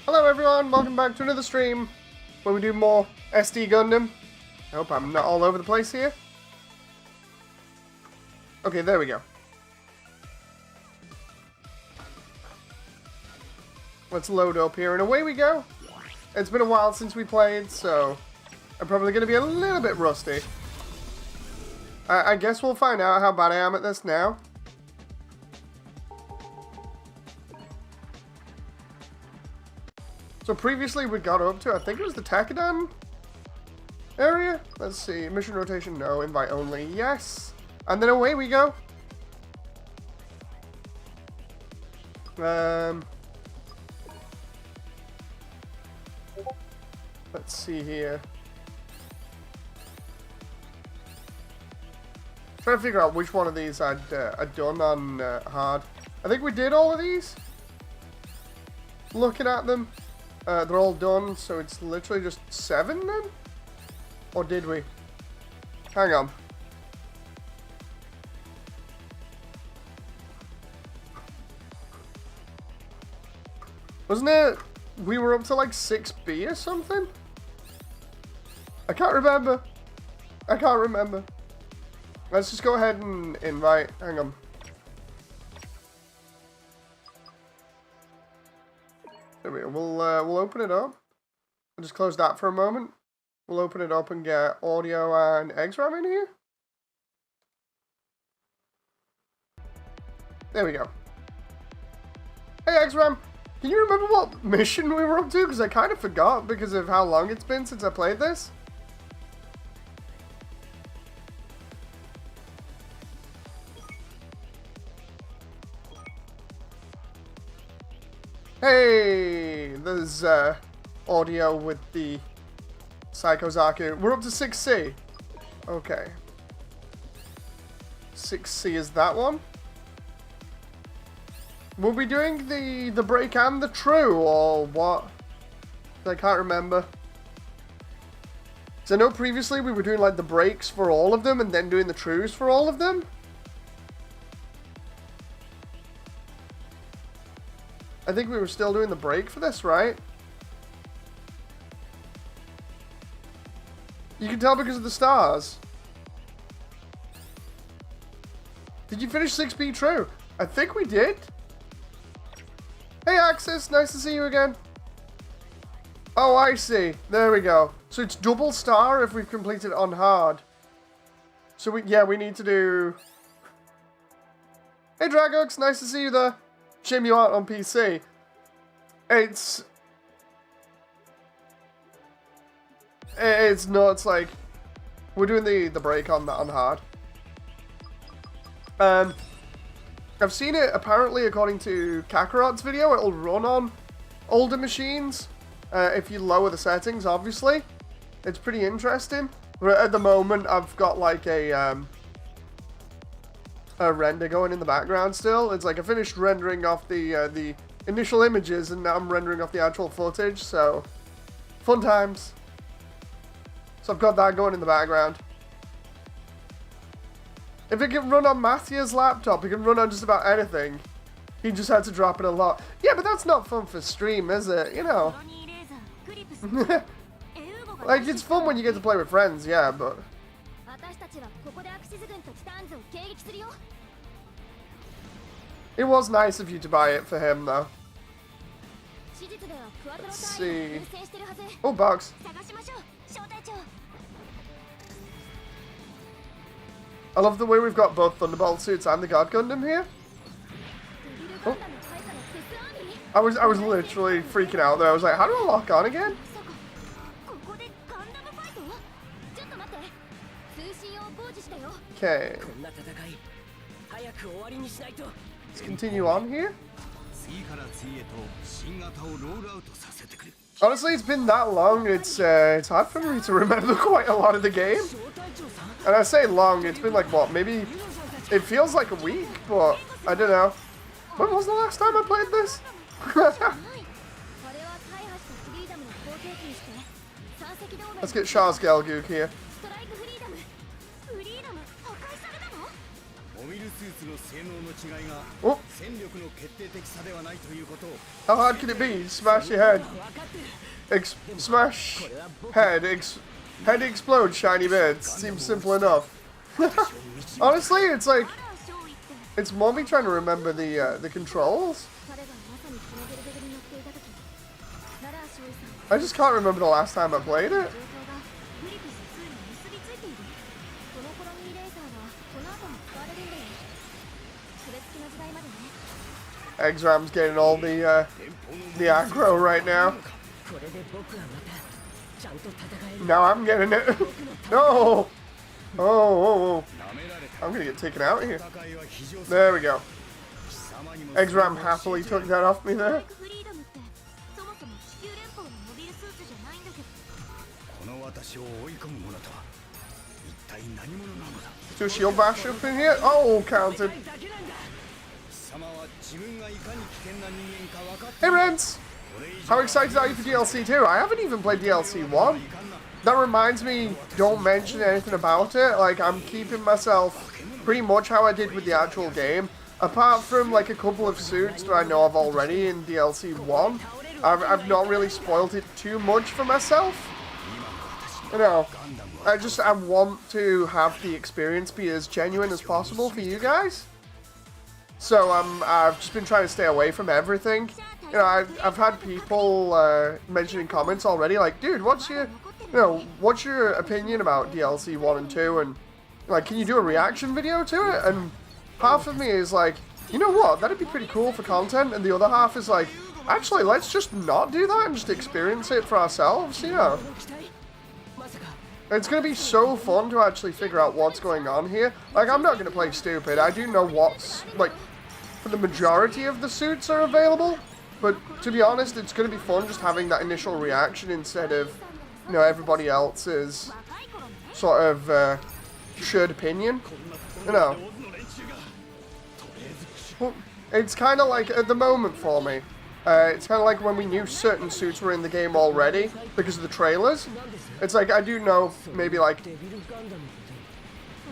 Hello everyone, welcome back to another stream where we do more SD Gundam. I hope I'm not all over the place here. Okay, there we go. Let's load up here and away we go. It's been a while since we played, so I'm probably going to be a little bit rusty. I guess we'll find out how bad I am at this now. So previously we got up to, I think it was the Takadan area. Let's see, mission rotation, no. Invite only, yes. And then away we go. Let's see here. Trying to figure out which one of these I'd done on hard. I think we did all of these. Looking at them. They're all done, so it's literally just 7 then? Or did we? Hang on. Wasn't it? We were up to like 6B or something? I can't remember. I can't remember. Let's just go ahead and invite. Hang on. There we go. We'll open it up. I'll just close that for a moment. We'll open it up and get audio and XRAM in here. There we go. Hey XRAM, can you remember what mission we were up to? Because I kind of forgot because of how long it's been since I played this. Hey, there's audio with the Psycho Zaku. We're up to 6C. Okay. 6C is that one. We'll be doing the break and the true, or what? I can't remember. So I know previously we were doing like the breaks for all of them and then doing the trues for all of them. I think we were still doing the break for this, right? You can tell because of the stars. Did you finish 6B true? I think we did. Hey Axis, nice to see you again. Oh, I see. There we go. So it's double star if we've completed it on hard. So we need to do... Hey Dragux, nice to see you there. Shame you aren't on PC. It's nuts, like, we're doing the break on that on hard. I've seen it, apparently, according to Kakarot's video, it'll run on older machines, if you lower the settings, obviously. It's pretty interesting. But at the moment, I've got, like, a render going in the background still. It's like I finished rendering off the initial images, and now I'm rendering off the actual footage, so fun times. So I've got that going in the background. If it can run on Mathia's laptop, it can run on just about anything. He just had to drop it a lot. Yeah, but that's not fun for stream, is it? You know. Like, it's fun when you get to play with friends, yeah, but... It was nice of you to buy it for him, though. Let's see. Oh, bugs. I love the way we've got both Thunderbolt suits and the God Gundam here. Oh. I was literally freaking out there. I was like, how do I lock on again? Okay. Let's continue on here. Honestly, it's been that long, it's hard for me to remember quite a lot of the game. And I say long, it's been like, what, maybe... It feels like a week, but I don't know. When was the last time I played this? Let's get Shah's Gelgook here. Oh. How hard can it be? Smash your head. Smash head. Head explode, shiny bits. Seems simple enough. Honestly, it's like... It's more me trying to remember the controls. I just can't remember the last time I played it. Exram's getting all the aggro right now. Now I'm getting it. No! Oh. I'm gonna get taken out here. There we go. Exram happily took that off me there. Do a shield bash up in here? Oh, counted. Hey Rents! How excited are you for DLC 2? I haven't even played DLC 1. That reminds me, don't mention anything about it. Like, I'm keeping myself pretty much how I did with the actual game. Apart from, like, a couple of suits that I know of already in DLC 1. I've not really spoiled it too much for myself. You know, I want to have the experience be as genuine as possible for you guys. So I've just been trying to stay away from everything. You know, I've had people mentioning comments already, like, dude, what's your opinion about DLC 1 and 2, and like, can you do a reaction video to it? And half of me is like, you know what, that'd be pretty cool for content, and the other half is like, actually, let's just not do that and just experience it for ourselves, you know. It's going to be so fun to actually figure out what's going on here. Like, I'm not going to play stupid. I do know what's, like, for the majority of the suits are available. But to be honest, it's going to be fun just having that initial reaction instead of, you know, everybody else's sort of shared opinion. You know. Well, it's kind of like, at the moment for me, it's kind of like when we knew certain suits were in the game already because of the trailers. It's like, I do know maybe like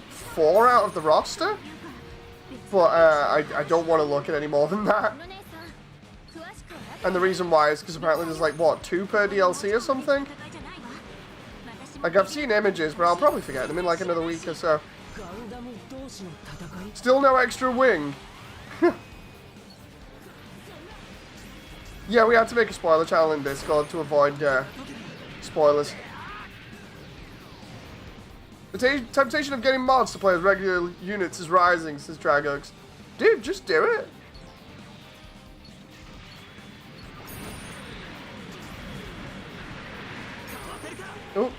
4 out of the roster, but I don't want to look at any more than that. And the reason why is because apparently there's like, what, 2 per DLC or something? Like, I've seen images, but I'll probably forget them in like another week or so. Still no extra wing. Yeah, we had to make a spoiler channel in Discord to avoid spoilers. The temptation of getting mods to play with regular units is rising, says Dragux. Dude, just do it. Oh.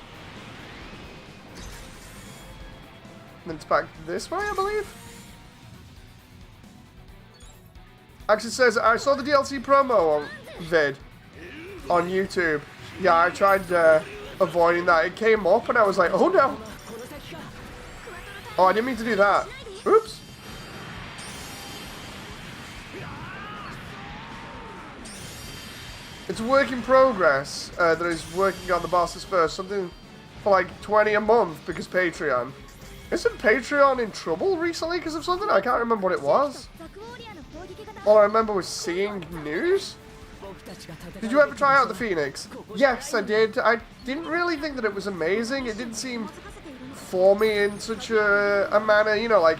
Then it's back this way, I believe. Actually says, I saw the DLC promo vid on YouTube. Yeah, I tried avoiding that. It came up and I was like, oh no. Oh, I didn't mean to do that. Oops. It's a work in progress that is working on the bosses first. Something for like 20 a month because Patreon. Isn't Patreon in trouble recently because of something? I can't remember what it was. All I remember was seeing news. Did you ever try out the Phoenix? Yes, I did. I didn't really think that it was amazing. It didn't seem for me in such a manner, you know, like,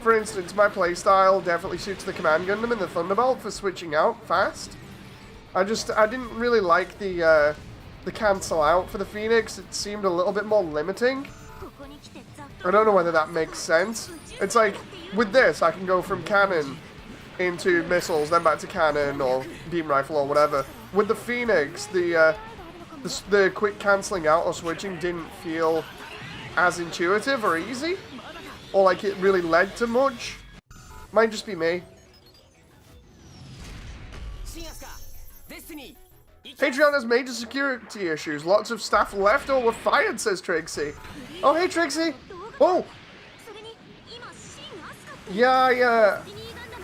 for instance, my playstyle definitely suits the Command Gundam and the Thunderbolt for switching out fast. I didn't really like the cancel out for the Phoenix. It seemed a little bit more limiting. I don't know whether that makes sense. It's like, with this, I can go from cannon into missiles, then back to cannon or beam rifle or whatever. With the Phoenix, the quick cancelling out or switching didn't feel as intuitive or easy, or like it really led to much. Might just be me. Patreon has major security issues. Lots of staff left or were fired, says Trixie. Oh, hey Trixie. Oh. Yeah,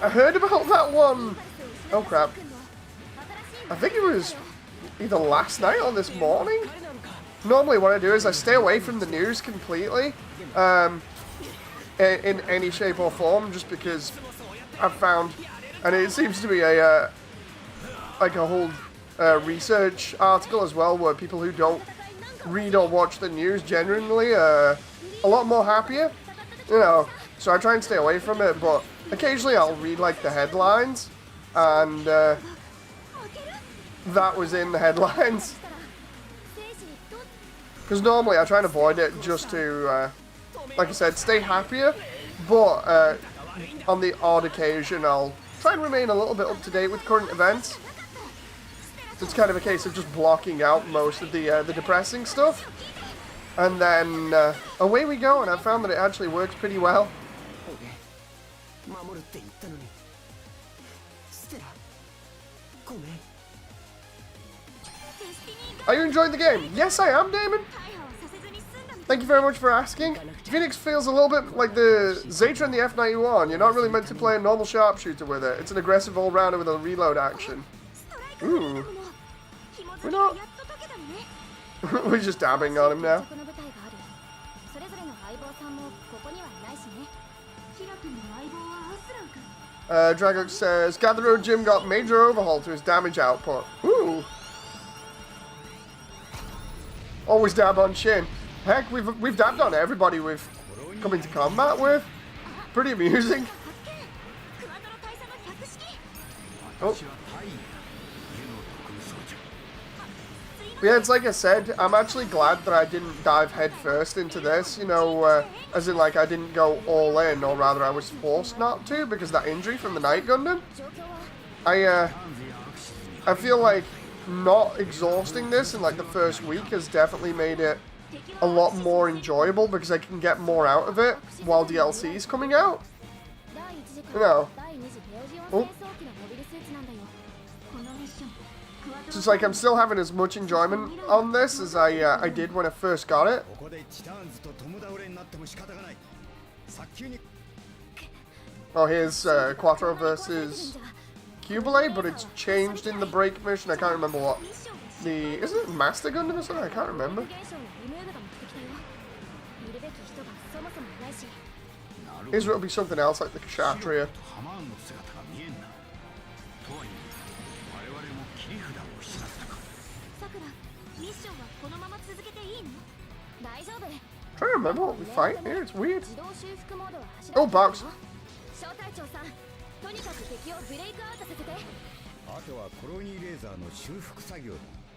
I heard about that one. Oh crap. I think it was either last night or this morning. Normally what I do is I stay away from the news completely. in any shape or form, just because I've found, and it seems to be a like a whole research article as well, where people who don't read or watch the news generally are a lot more happier, you know. So I try and stay away from it, but occasionally I'll read like the headlines, and that was in the headlines. Because normally I try and avoid it just to, like I said, stay happier, but on the odd occasion I'll try and remain a little bit up to date with current events. It's kind of a case of just blocking out most of the depressing stuff, and then away we go, and I've found that it actually works pretty well. Are you enjoying the game? Yes, I am, Damon. Thank you very much for asking. Phoenix feels a little bit like the Zeta and the F91. You're not really meant to play a normal sharpshooter with it. It's an aggressive all-rounder with a reload action. Ooh. We're not... We're just dabbing on him now. Dragox says, Gatherer Jim got major overhaul to his damage output. Ooh. Always dab on Shin. Heck, we've dabbed on everybody we've come into combat with. Pretty amusing. Oh. Yeah, it's like I said, I'm actually glad that I didn't dive head first into this, you know, as in like I didn't go all in, or rather I was forced not to because of that injury from the Night Gundam. I feel like not exhausting this in like the first week has definitely made it a lot more enjoyable because I can get more out of it while DLC is coming out. You know. Oh. So it's like I'm still having as much enjoyment on this as I did when I first got it. Oh, here's Quattro versus Cubile, but it's changed in the break mission. I can't remember what. Isn't it Master Gundam or something? I can't remember. Here's where it'll be something else like the Kshatriya. I'm trying to remember what we fight here. It's weird. Oh, box.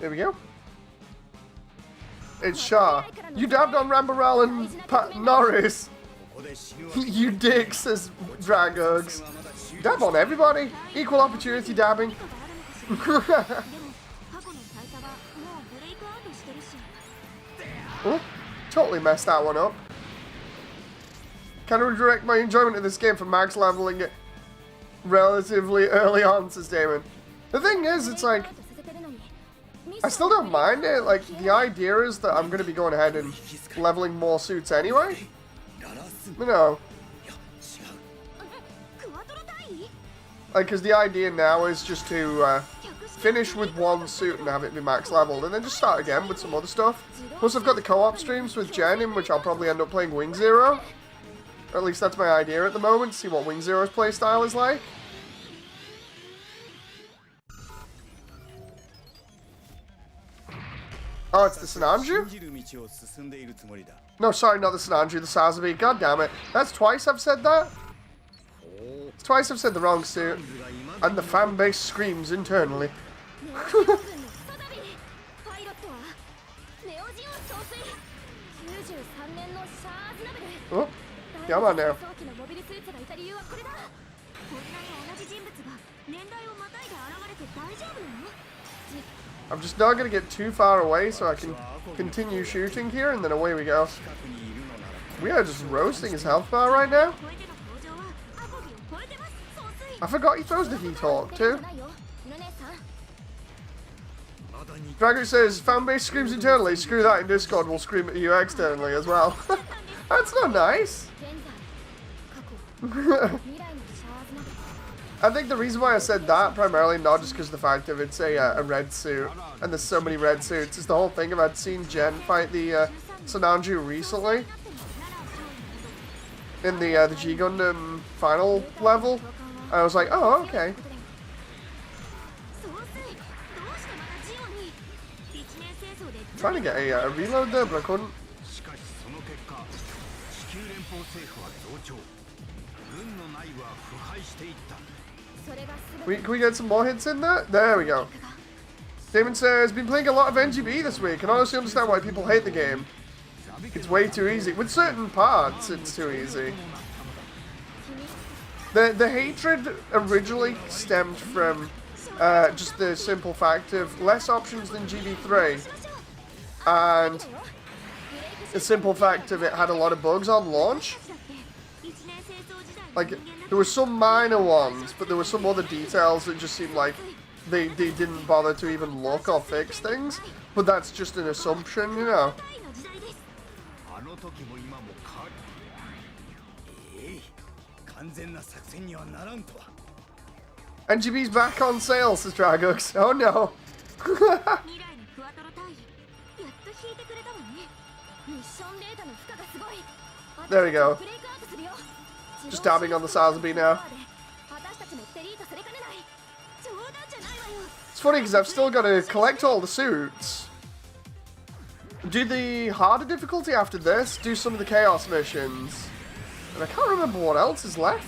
There we go. It's Shah. You dabbed on Rambaral and Pat Norris. You dick, says Dragogs. Dab on everybody. Equal opportunity dabbing. Oh, totally messed that one up. Can I redirect my enjoyment of this game from max leveling it relatively early on, says Damon. The thing is, it's like, I still don't mind it. Like, the idea is that I'm going to be going ahead and leveling more suits anyway. You know. Like, because the idea now is just to finish with one suit and have it be max leveled, and then just start again with some other stuff. Plus, I've got the co-op streams with Jen, in which I'll probably end up playing Wing Zero. Or at least that's my idea at the moment, see what Wing Zero's playstyle is like. Oh, it's the Sinanju? No, sorry, not the Sinanju, the Sazabi. God damn it. That's twice I've said that? It's twice I've said the wrong suit. And the fan base screams internally. Oh, come on now. I'm just not going to get too far away so I can continue shooting here, and then away we go. We are just roasting his health bar right now. I forgot he throws the Heat Hawk too. Drago says, fan base screams internally. Screw that, in Discord we'll scream at you externally as well. That's not nice. I think the reason why I said that, primarily not just because of the fact of it's a red suit, and there's so many red suits, is the whole thing of I'd seen Jen fight the Sinanju recently. in the G Gundam final level. I was like, oh, okay. Trying to get a reload there, but I couldn't. Can we get some more hits in there? There we go. Damon says, been playing a lot of NGB this week, and honestly understand why people hate the game. It's way too easy. With certain parts, it's too easy. The hatred originally stemmed from just the simple fact of less options than GB3, and the simple fact of it had a lot of bugs on launch. Like, there were some minor ones, but there were some other details that just seemed like they didn't bother to even look or fix things. But that's just an assumption, you know. NGB's back on sale, says Dragux. Oh no. There we go. Just dabbing on the Sazabi now. It's funny because I've still got to collect all the suits. Do the harder difficulty after this, do some of the Chaos missions. And I can't remember what else is left.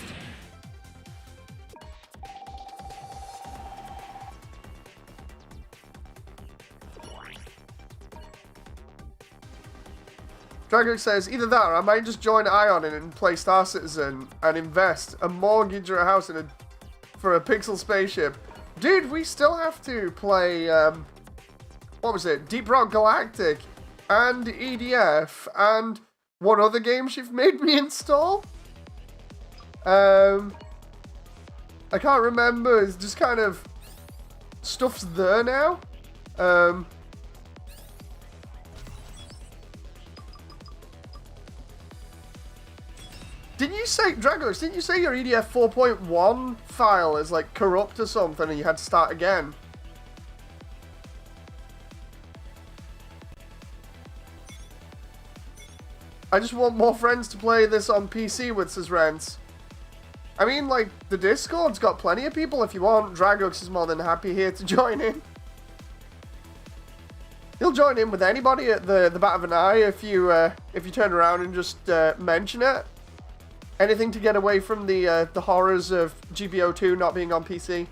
Drago says, either that or I might just join Ion and play Star Citizen and invest a mortgage or a house for a pixel spaceship. Dude, we still have to play, what was it? Deep Rock Galactic and EDF and what other games you've made me install? I can't remember. It's just kind of stuff's there now. Didn't you say, Dragos, didn't you say your EDF 4.1 file is like corrupt or something and you had to start again? I just want more friends to play this on PC with, says Rents. I mean, like, the Discord's got plenty of people if you want. Dragux is more than happy here to join in. He'll join in with anybody at the bat of an eye if you turn around and just mention it. Anything to get away from the horrors of GBO2 not being on PC.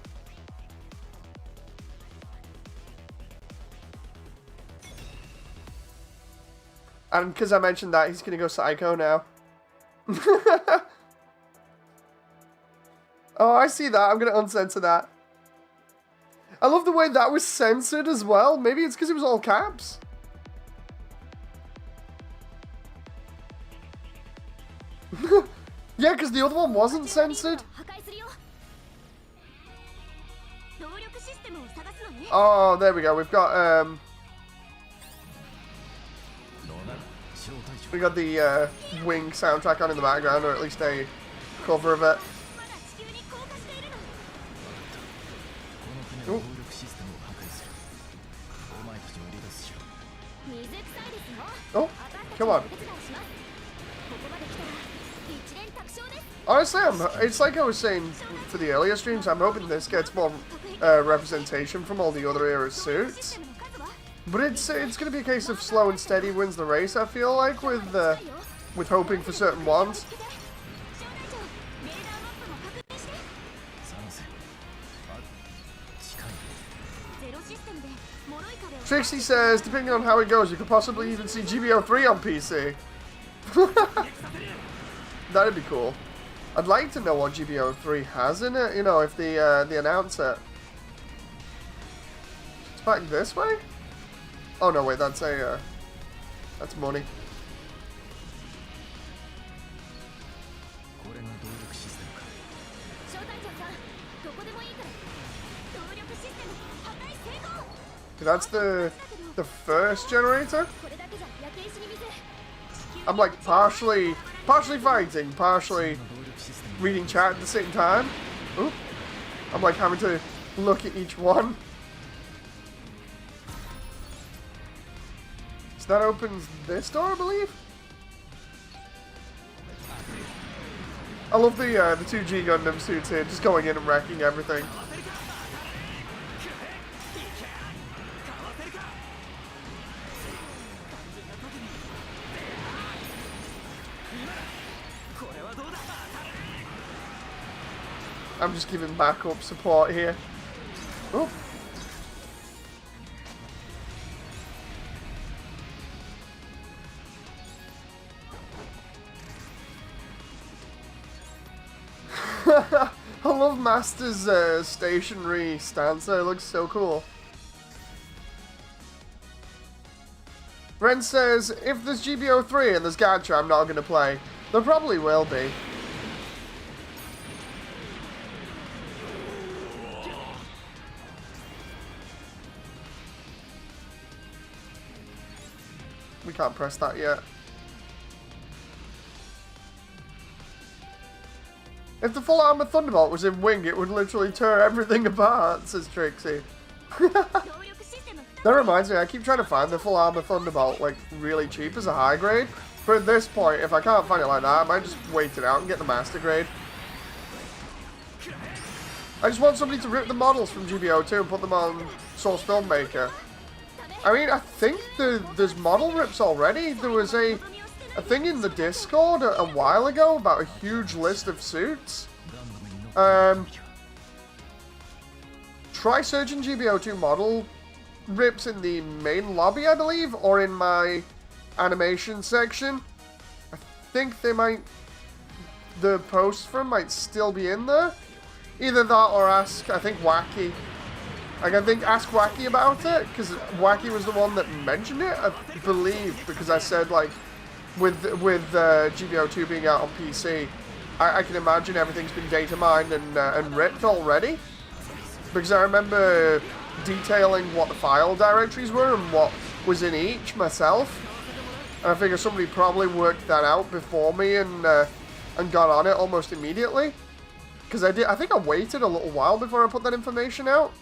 And because I mentioned that, he's going to go psycho now. Oh, I see that. I'm going to uncensor that. I love the way that was censored as well. Maybe it's because it was all caps. Yeah, because the other one wasn't censored. Oh, there we go. We've got the Wing soundtrack on in the background, or at least a cover of it. Ooh. Oh, come on. Honestly, it's like I was saying for the earlier streams, I'm hoping this gets more representation from all the other era suits. But it's going to be a case of slow and steady wins the race, I feel like, with hoping for certain ones. Trixie says, depending on how it goes, you could possibly even see GBO3 on PC. That'd be cool. I'd like to know what GBO3 has in it, you know, if they announce it. It's back this way? Oh no, wait, that's that's money. That's the first generator? I'm like partially fighting, partially reading chat at the same time. Ooh. I'm like having to look at each one. So that opens this door, I believe? I love the 2G Gundam suits here, just going in and wrecking everything. I'm just giving backup support here. Oh. I love Master's stationary stance there, it looks so cool. Ren says, if there's GBO3 and there's Gacha, I'm not going to play. There probably will be. We can't press that yet. If the full armor Thunderbolt was in Wing, it would literally tear everything apart, says Trixie. That reminds me, I keep trying to find the full armor Thunderbolt, like, really cheap as a high grade. But at this point, if I can't find it like that, I might just wait it out and get the master grade. I just want somebody to rip the models from GBO2 and put them on Source Filmmaker. I mean, I think there's model rips already. There was a thing in the Discord a while ago about a huge list of suits. Try searching GBO2 model rips in the main lobby, I believe, or in my animation section. I think they might... the posts from might still be in there. Either that or ask, I think, Wacky. Like, ask Wacky about it, because Wacky was the one that mentioned it, I believe, because I said, like, with GBO2 being out on PC, I can imagine everything's been data mined and ripped already. Because I remember detailing what the file directories were and what was in each myself. And I figure somebody probably worked that out before me and got on it almost immediately. Because I think I waited a little while before I put that information out.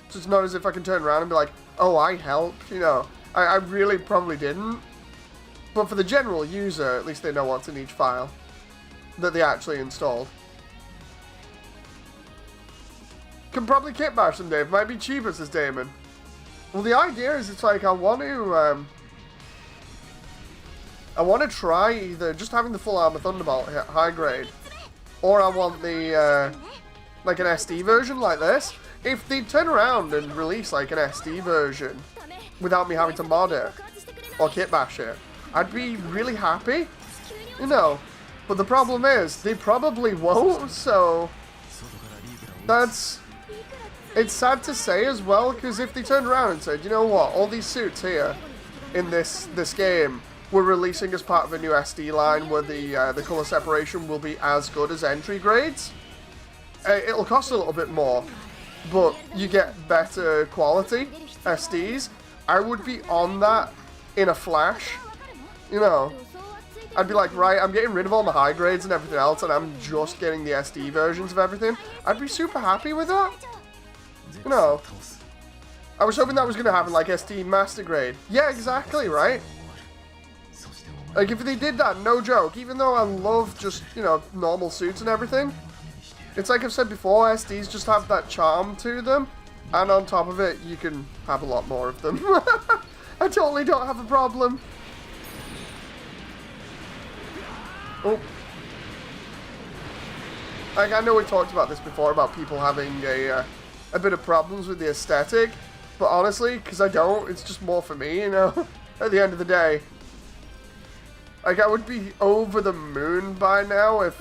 So it's not as if I can turn around and be like, oh, I helped, you know. I really probably didn't. But for the general user, at least they know what's in each file that they actually installed. Can probably kit bash them, Dave. Might be cheaper, says Damon. Well, the idea is it's like I want to try either just having the full armor Thunderbolt hit high grade, or I want the like an SD version like this. If they turn around and release like an SD version without me having to mod it or kit bash it, I'd be really happy, you know. But the problem is they probably won't, so it's sad to say as well, because if they turned around and said, you know what, all these suits here in this game we're releasing as part of a new SD line where the color separation will be as good as entry grades, it'll cost a little bit more, but you get better quality SDs. I would be on that in a flash, you know. I'd be like, right, I'm getting rid of all my high grades and everything else, and I'm just getting the SD versions of everything. I'd be super happy with that. You know, I was hoping that was going to happen, like SD Master Grade. Yeah, exactly, right? Like, if they did that, no joke, even though I love just, you know, normal suits and everything, it's like I've said before, SDs just have that charm to them, and on top of it, you can have a lot more of them. I totally don't have a problem. Oh. Like, I know we talked about this before, about people having a bit of problems with the aesthetic, but honestly, because I don't, it's just more for me, you know, at the end of the day. Like, I would be over the moon by now if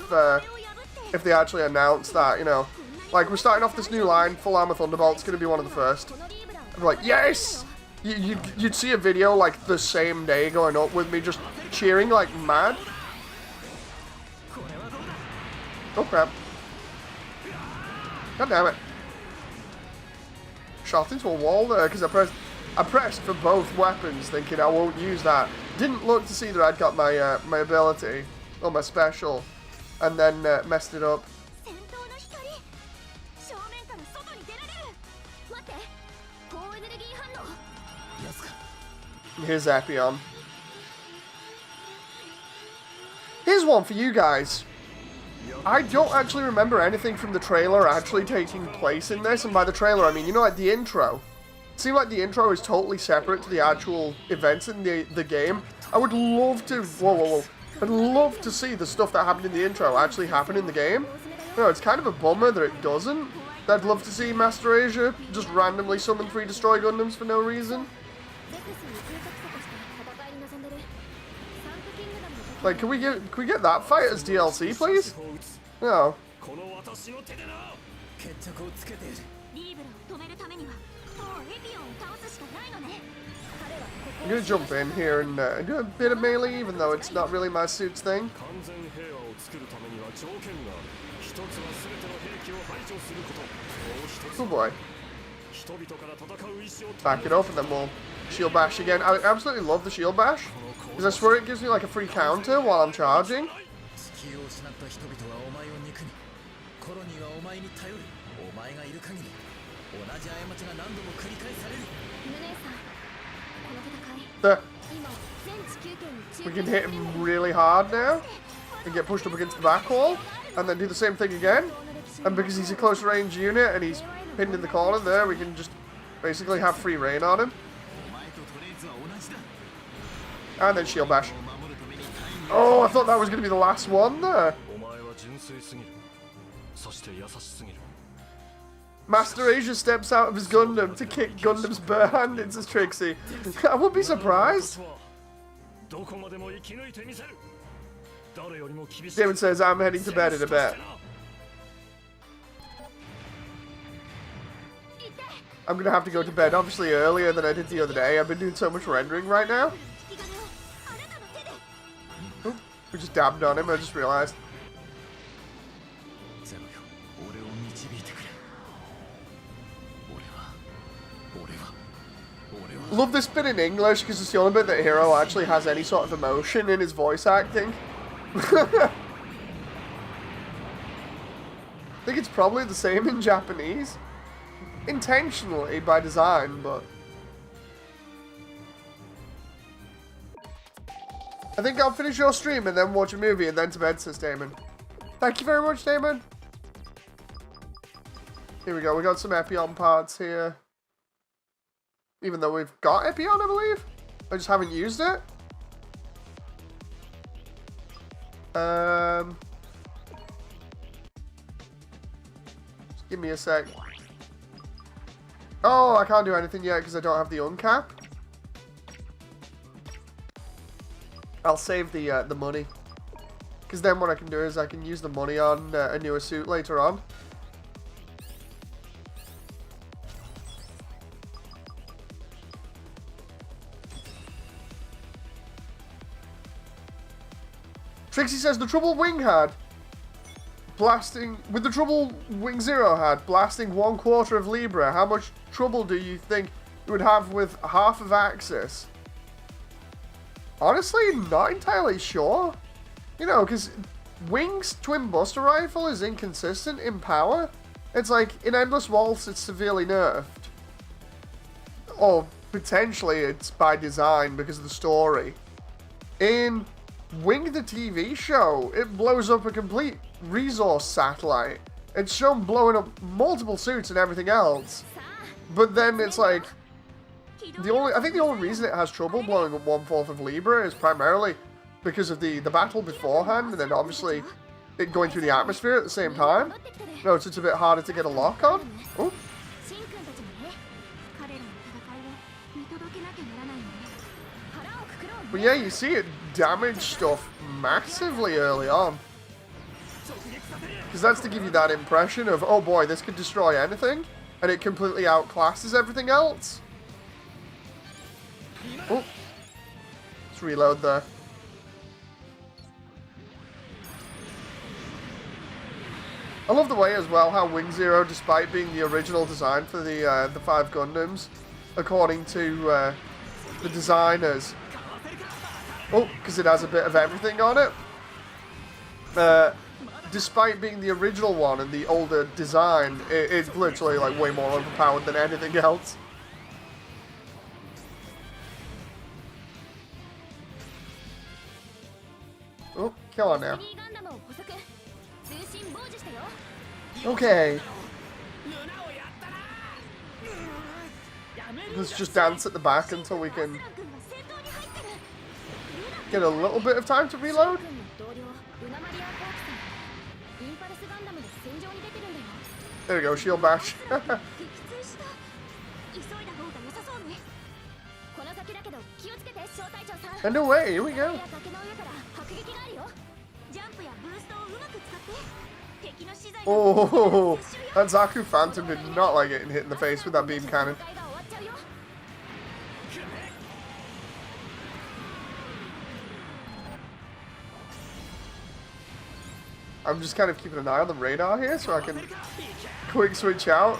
they actually announced that, you know. Like, we're starting off this new line, Full Armor Thunderbolt's going to be one of the first. I'd be like, yes! You'd see a video, like, the same day going up with me just cheering like mad. Oh, crap. God damn it. Shot into a wall there because I pressed for both weapons thinking I won't use that. Didn't look to see that I'd got my my ability or my special, and then messed it up. Here's Epion. Here's one for you guys. I don't actually remember anything from the trailer actually taking place in this, and by the trailer I mean, you know, like the intro. It seemed like the intro is totally separate to the actual events in the game. I would love to, whoa. I'd love to see the stuff that happened in the intro actually happen in the game. No, it's kind of a bummer that it doesn't. I'd love to see Master Asia just randomly summon 3 Destroy Gundams for no reason. Like, can we get that fight as DLC, please? No. I'm gonna jump in here and do a bit of melee, even though it's not really my suit's thing. Oh boy. Back it up and then we'll shield bash again. I absolutely love the shield bash, because I swear it gives me like a free counter while I'm charging. We can hit him really hard now and get pushed up against the back wall, and then do the same thing again. And because he's a close range unit and he's pinned in the corner there, we can just basically have free reign on him. And then shield bash. Oh, I thought that was going to be the last one there. Master Asia steps out of his Gundam to kick Gundam's bare hand into Trixie. I would be surprised. David says, I'm heading to bed in a bit. I'm going to have to go to bed obviously earlier than I did the other day. I've been doing so much rendering right now. Oop, we just dabbed on him, I just realized. Love this bit in English because it's the only bit that Hiro actually has any sort of emotion in his voice acting. I think it's probably the same in Japanese. Intentionally by design, but I think I'll finish your stream and then watch a movie and then to bed, says Damon. Thank you very much, Damon. Here we go, we got some Epion parts here. Even though we've got Epion, I believe. I just haven't used it. Just give me a sec. Oh, I can't do anything yet because I don't have the uncap. I'll save the money. Because then what I can do is I can use the money on a newer suit later on. Trixie says the trouble Wing had with the trouble Wing Zero had blasting 1/4 of Libra. How much trouble do you think it would have with half of Axis? Honestly, not entirely sure. You know, because Wing's twin buster rifle is inconsistent in power. It's like in Endless Waltz, it's severely nerfed, or potentially it's by design because of the story. In Wing the TV show, it blows up a complete resource satellite. It's shown blowing up multiple suits and everything else. But then it's like, I think the only reason it has trouble blowing up 1/4 of Libra is primarily because of the battle beforehand, and then obviously it going through the atmosphere at the same time. No, it's a bit harder to get a lock on. Oh. But yeah, you see it damage stuff massively early on. Because that's to give you that impression of, oh boy, this could destroy anything, and it completely outclasses everything else. Oh. Let's reload there. I love the way as well how Wing Zero, despite being the original design for the 5 Gundams, according to the designers, because it has a bit of everything on it. Despite being the original one and the older design, it's literally like way more overpowered than anything else. Oh, kill on now. Okay. Let's just dance at the back until we can get a little bit of time to reload. There we go, shield bash. And away, here we go. Oh, that Zaku Phantom did not like getting hit in the face with that beam cannon. I'm just kind of keeping an eye on the radar here so I can quick switch out.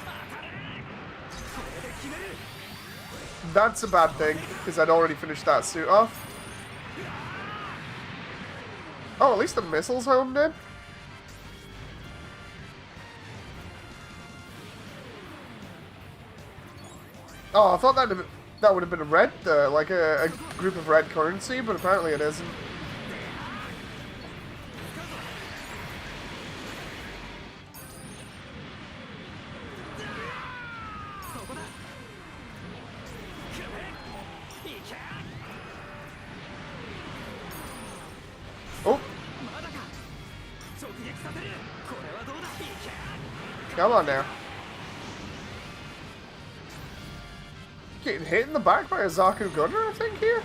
That's a bad thing, because I'd already finished that suit off. Oh, at least the missile's homed in. Oh, I thought that would have been a red, like a group of red currency, but apparently it isn't. Oh. Come on now. Getting hit in the back by a Zaku Gunner, I think, here.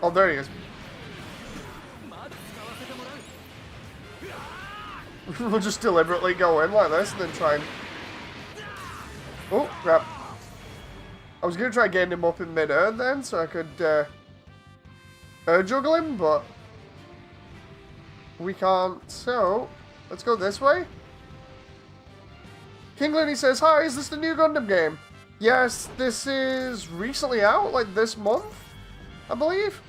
Oh, there he is. We'll just deliberately go in like this and then try and... Oh, crap. I was going to try getting him up in mid-air then, so I could air juggle him, but we can't. So, let's go this way. King Looney says, hi, is this the new Gundam game? Yes, this is recently out, like this month, I believe.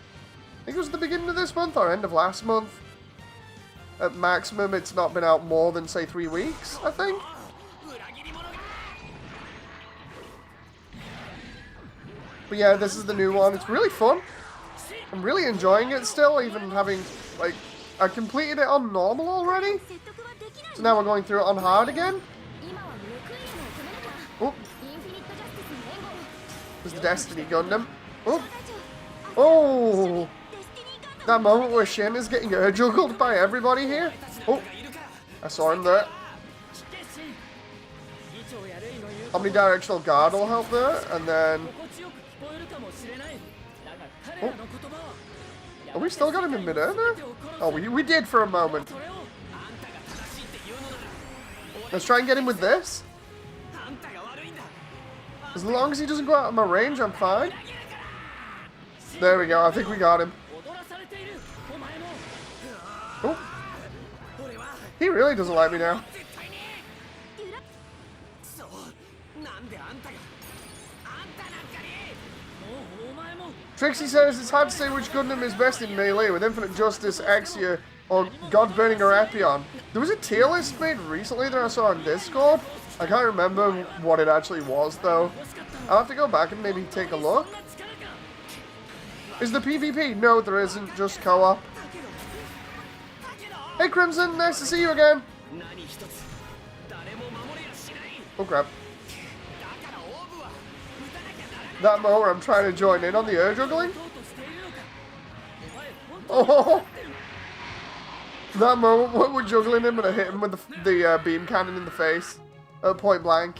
I think it was the beginning of this month or end of last month. At maximum, it's not been out more than, say, 3 weeks, I think. But yeah, this is the new one. It's really fun. I'm really enjoying it still, even having, like, I completed it on normal already. So now we're going through it on hard again. Oh. There's the Destiny Gundam. Oh. Oh. That moment where Shin is getting air juggled by everybody here. Oh. I saw him there. Omnidirectional guard will help there. And then... Oh. Oh, we still got him in mid-air there? Oh, we did for a moment. Let's try and get him with this. As long as he doesn't go out of my range, I'm fine. There we go. I think we got him. Oh. He really doesn't like me now. Trixie says it's hard to say which Gundam is best in melee, with Infinite Justice, Exia, or God Burning or Epion. There was a tier list made recently that I saw on Discord. I can't remember what it actually was though. I'll have to go back and maybe take a look. Is the PvP? No, there isn't, just co-op. Hey Crimson, nice to see you again. Oh crap. That moment where I'm trying to join in on the air juggling. Oh! That moment where we're juggling him and I hit him with the beam cannon in the face. At point blank.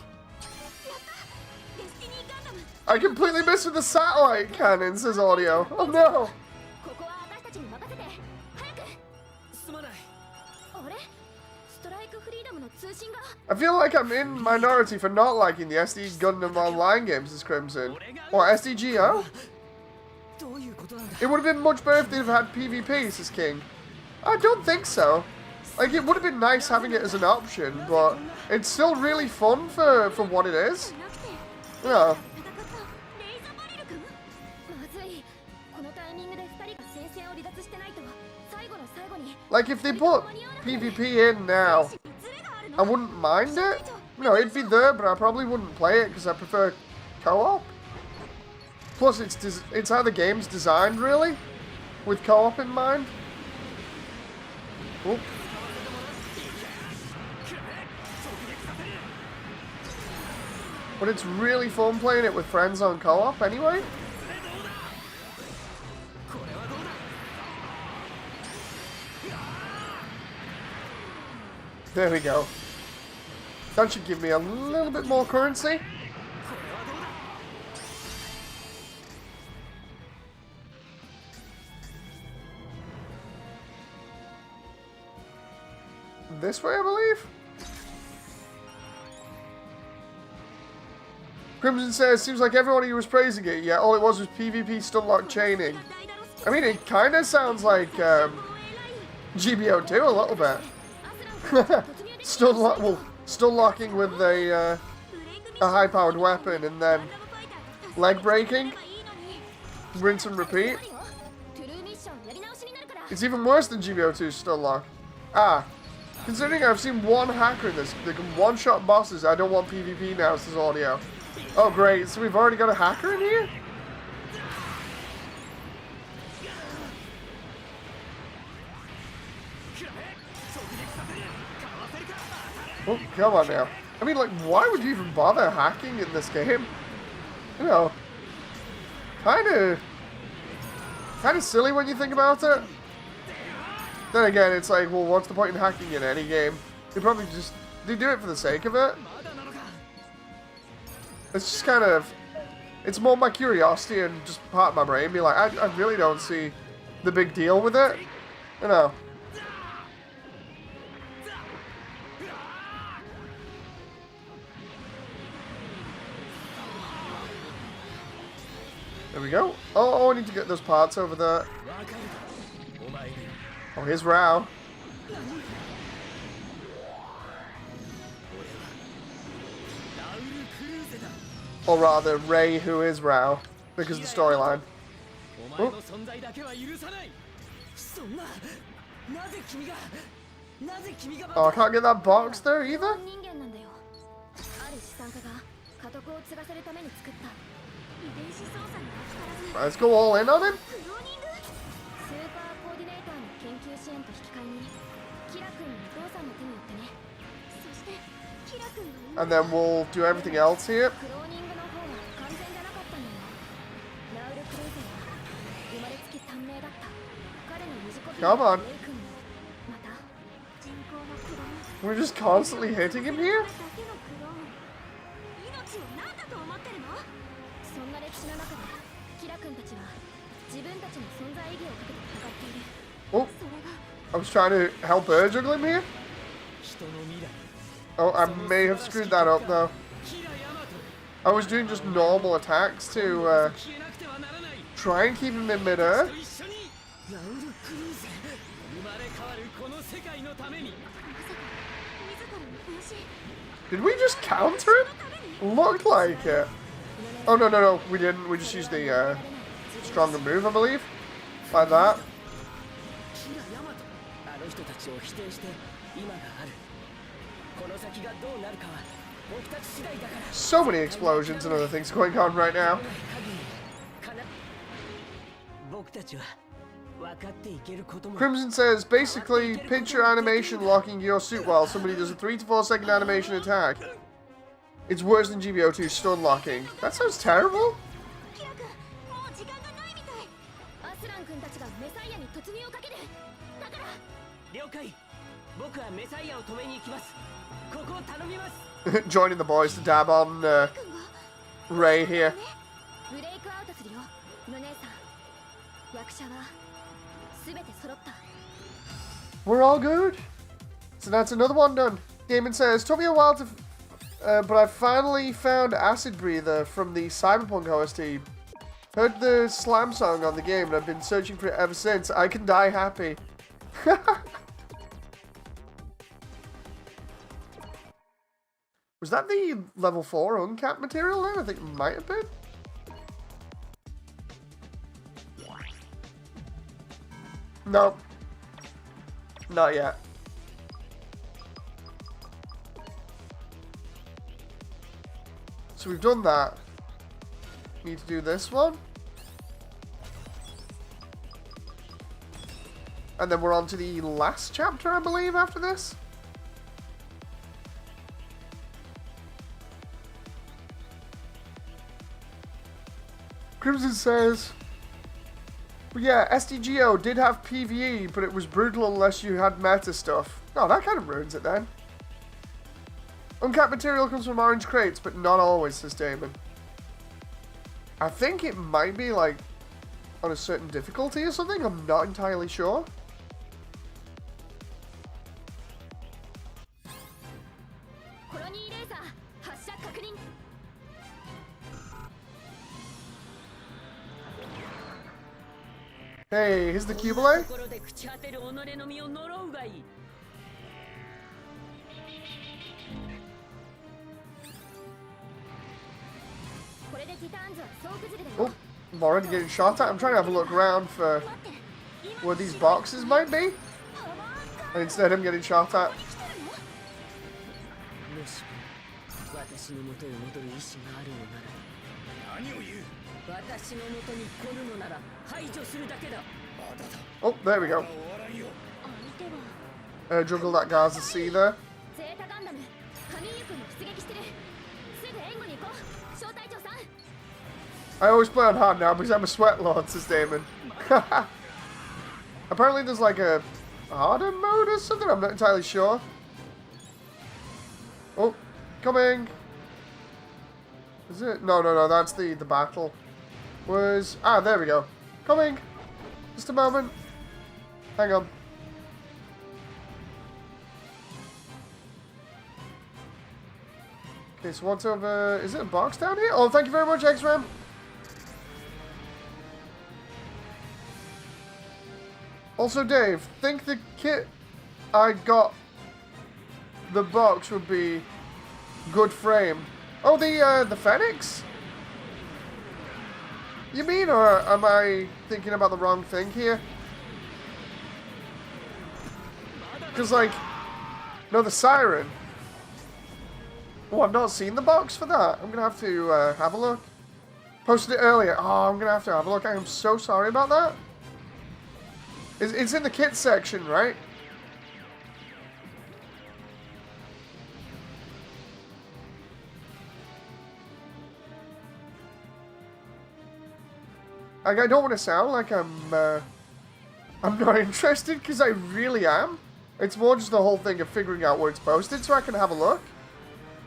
I completely missed with the satellite cannon, says Audio. Oh no! I feel like I'm in minority for not liking the SD Gundam Online games, says Crimson. Or SDGO? It would have been much better if they'd have had PvP, says King. I don't think so. Like, it would have been nice having it as an option, but it's still really fun for what it is. Yeah. Like, if they put PvP in now, I wouldn't mind it. You know, it'd be there, but I probably wouldn't play it because I prefer co-op. Plus, it's how the game's designed, really, with co-op in mind. Oh. But it's really fun playing it with friends on co-op anyway. There we go. That should give me a little bit more currency. This way, I believe? Crimson says, seems like everybody was praising it, yet all it was PvP stun lock chaining. I mean, it kind of sounds like GBO2 a little bit. Stun locking with a high-powered weapon and then leg breaking. Rinse and repeat. It's even worse than GBO2 stun lock. Ah. Considering I've seen one hacker in this, they can one-shot bosses. I don't want PvP now, this is audio. Oh great, so we've already got a hacker in here? Oh, come on now. I mean, like, why would you even bother hacking in this game? You know, kind of silly when you think about it. Then again, it's like, well, what's the point in hacking in any game? They probably just, they do it for the sake of it. It's just kind of, it's more my curiosity and just part of my brain be like, I really don't see the big deal with it. You know. There we go. Oh, I need to get those parts over there. Oh, here's Rao. Or rather, Ray, who is Rao, because of the storyline. Oh. Oh, I can't get that box there either. Let's go all in on him. And then we'll do everything else here. Come on. We're just constantly hitting him here? Oh, I was trying to help her juggle him here. Oh, I may have screwed that up though. I was doing just normal attacks to try and keep him in mid-air. Did we just counter him? Looked like it. Oh, no, we didn't. We just used the stronger move, I believe. Like that. So many explosions and other things going on right now. Crimson says, basically, picture animation locking your suit while somebody does a 3 to 4 second animation attack. It's worse than GBO2 stun locking. That sounds terrible. Joining the boys to dab on Ray here. We're all good. So that's another one done. Damon says, took me a while to, but I finally found Acid Breather from the Cyberpunk OST. Heard the slam song on the game and I've been searching for it ever since. I can die happy. Was that the level 4 uncapped material then? I think it might have been. No. Not yet. So we've done that. Need to do this one. And then we're on to the last chapter, I believe, after this. Crimson says, but yeah, SDGO did have PvE, but it was brutal unless you had meta stuff. Oh, that kind of ruins it then. Uncapped material comes from orange crates, but not always, says Damon. I think it might be like on a certain difficulty or something. I'm not entirely sure. Hey, here's the Cubile. Oh, I'm already getting shot at. I'm trying to have a look around for where these boxes might be. And instead I'm getting shot at. Oh, there we go. Juggle that Gaza C there. I always play on hard now because I'm a sweat lord, says Damon. Apparently there's like a harder mode or something, I'm not entirely sure. Oh, coming. Is it? No, that's the battle. There we go. Coming. Just a moment. Hang on. Okay, so what's over... Is it a box down here? Oh, thank you very much, X-Ram. Also, Dave, think the kit I got the box would be good frame. Oh, the Phoenix? You mean, or am I thinking about the wrong thing here? Because, like, no, the Siren. Oh, I've not seen the box for that. I'm going to have to have a look. Posted it earlier. Oh, I'm going to have a look. I am so sorry about that. It's in the kit section, right? Like, I don't want to sound like I'm not interested, because I really am. It's more just the whole thing of figuring out where it's posted so I can have a look.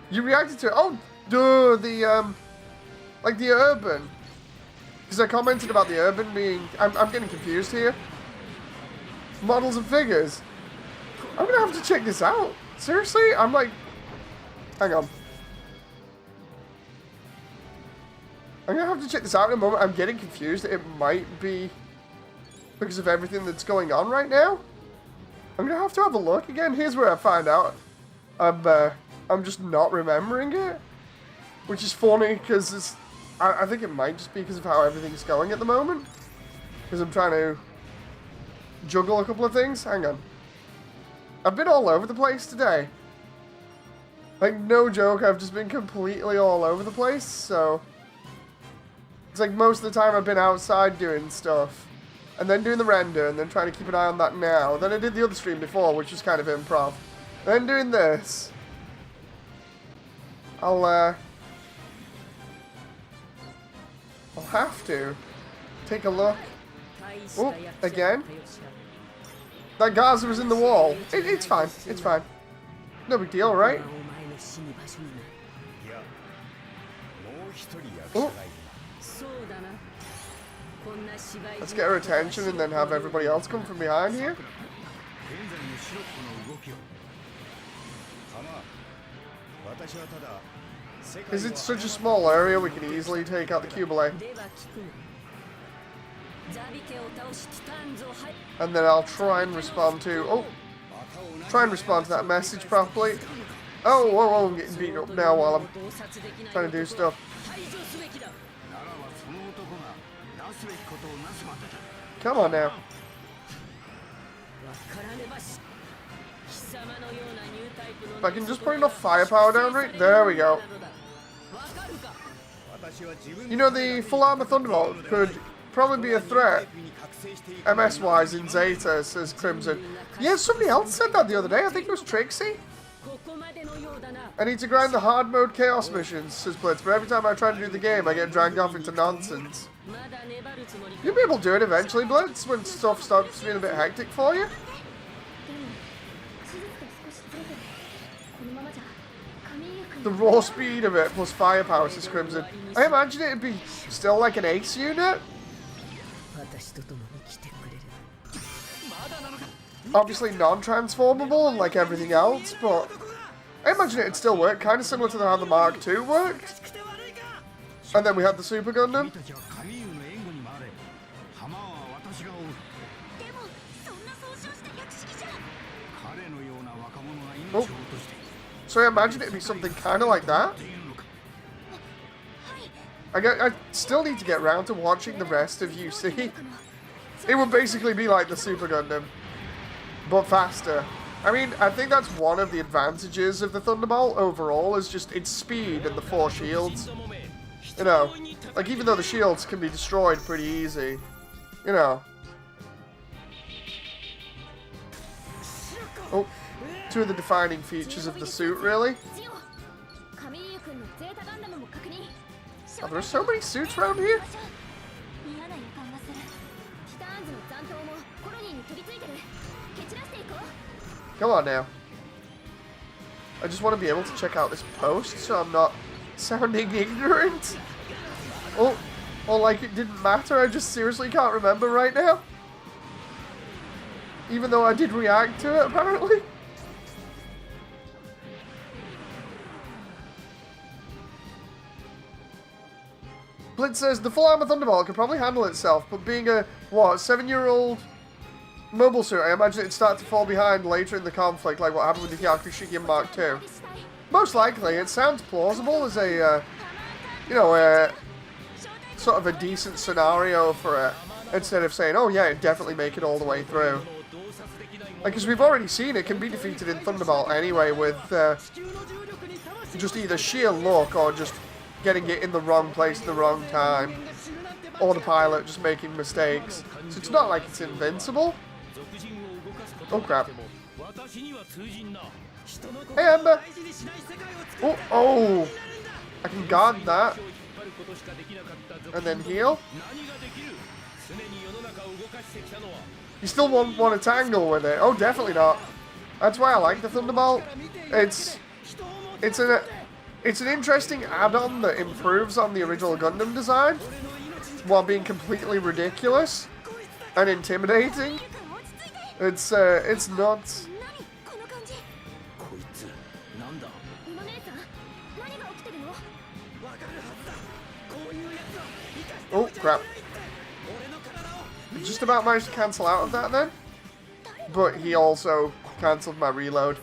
You reacted to it. Oh, duh, like the urban. Because I commented about the urban being... I'm getting confused here. Models and figures. I'm going to have to check this out. Seriously? I'm like... Hang on. I'm going to have to check this out in a moment. I'm getting confused. It might be because of everything that's going on right now. I'm going to have a look again. Here's where I find out. I'm just not remembering it. Which is funny because I think it might just be because of how everything's going at the moment. Because I'm trying to juggle a couple of things. Hang on. I've been all over the place today. Like, no joke, I've just been completely all over the place, so... It's like most of the time I've been outside doing stuff. And then doing the render, and then trying to keep an eye on that now. Then I did the other stream before, which was kind of improv. Then doing this. I'll have to take a look. Oh, again. That Gaza was in the wall. It's fine. It's fine. No big deal, right? Oh. Let's get her attention and then have everybody else come from behind here. Because it's such a small area, we can easily take out the Cubile. And then I'll try and respond to... Oh! Try and respond to that message properly. Oh, whoa, I'm getting beaten up now while I'm trying to do stuff. Come on now. If I can just put enough firepower down, right? There we go. You know, the full armor Thunderbolt could probably be a threat. MS-wise in Zeta, says Crimson. Yeah, somebody else said that the other day. I think it was Trixie. I need to grind the hard mode chaos missions, says Blitz, but every time I try to do the game, I get dragged off into nonsense. You'll be able to do it eventually, Blitz, when stuff starts being a bit hectic for you. The raw speed of it plus firepower, says Crimson. I imagine it'd be still like an ace unit. Obviously non-transformable like everything else, but I imagine it'd still work, kind of similar to how the Mark II worked. And then we had the Super Gundam. Oh. So I imagine it'd be something kind of like that. I still need to get round to watching the rest of UC. It would basically be like the Super Gundam, but faster. I mean, I think that's one of the advantages of the Thunderbolt overall, is just its speed and the 4 shields. You know, like even though the shields can be destroyed pretty easy, you know. Oh. Two of the defining features of the suit, really. Oh, there are so many suits around here. Come on now. I just want to be able to check out this post so I'm not sounding ignorant. Oh, or like it didn't matter, I just seriously can't remember right now. Even though I did react to it, apparently. Blitz says, the full armor Thunderbolt could probably handle itself, but being a, what, 7-year-old mobile suit, I imagine it'd start to fall behind later in the conflict, like what happened with the Hyakushikian Mark II. Most likely, it sounds plausible as a, you know, sort of a decent scenario for it, instead of saying, oh yeah, it'd definitely make it all the way through. Like, because we've already seen it can be defeated in Thunderbolt anyway with just either sheer luck or just getting it in the wrong place at the wrong time, or the pilot just making mistakes. So it's not like it's invincible. Oh crap. Hey Ember! Oh, oh! I can guard that. And then heal. You still won't want to tangle with it? Oh, definitely not. That's why I like the Thunderbolt. It's an interesting add-on that improves on the original Gundam design, while being completely ridiculous and intimidating. It's nuts. Oh crap. Just about managed to cancel out of that then, but he also cancelled my reload.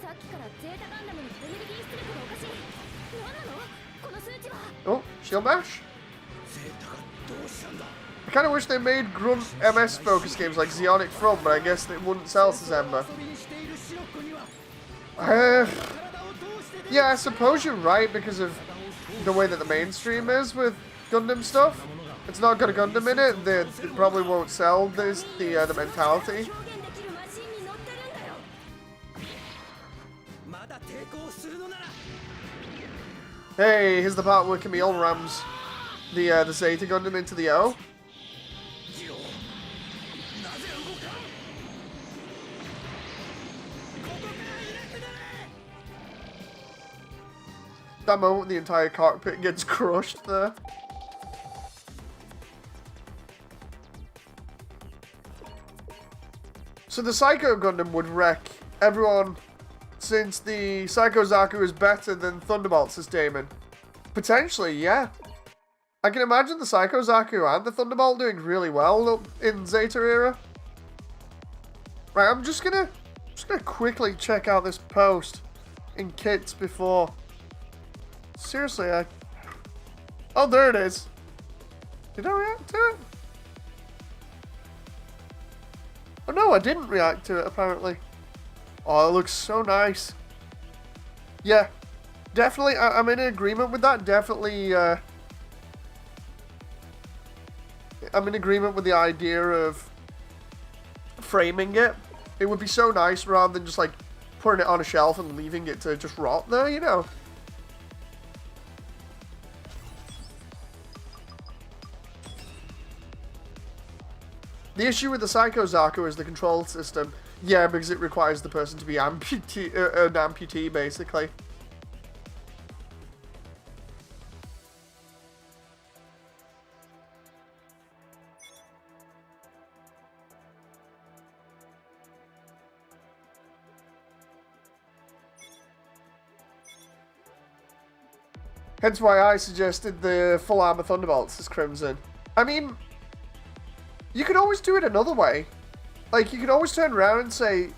Oh, shield bash. I kind of wish they made Grunt MS focus games like Zeonic Front, but I guess it wouldn't sell to Zemba. Yeah, I suppose you're right because of the way that the mainstream is with Gundam stuff. It's not got a Gundam in it, it probably won't sell this, the mentality. Hey, here's the part where Camille rams the Zeta Gundam into the O. That moment the entire cockpit gets crushed there. So the Psycho Gundam would wreck everyone, since the Psycho Zaku is better than Thunderbolt, says Damon. Potentially, yeah. I can imagine the Psycho Zaku and the Thunderbolt doing really well in Zeta era. Right, I'm just gonna quickly check out this post in kits before. Seriously, oh, there it is. Did I react to it? Oh no, I didn't react to it apparently. Oh, it looks so nice. Yeah, definitely, I'm in agreement with that. Definitely, I'm in agreement with the idea of framing it. It would be so nice rather than just like putting it on a shelf and leaving it to just rot there, you know. The issue with the Psycho Zaku is the control system. Yeah, because it requires the person to be an amputee, basically. Hence why I suggested the full armor Thunderbolts as Crimson. I mean, you could always do it another way. Like, you could always turn around and say,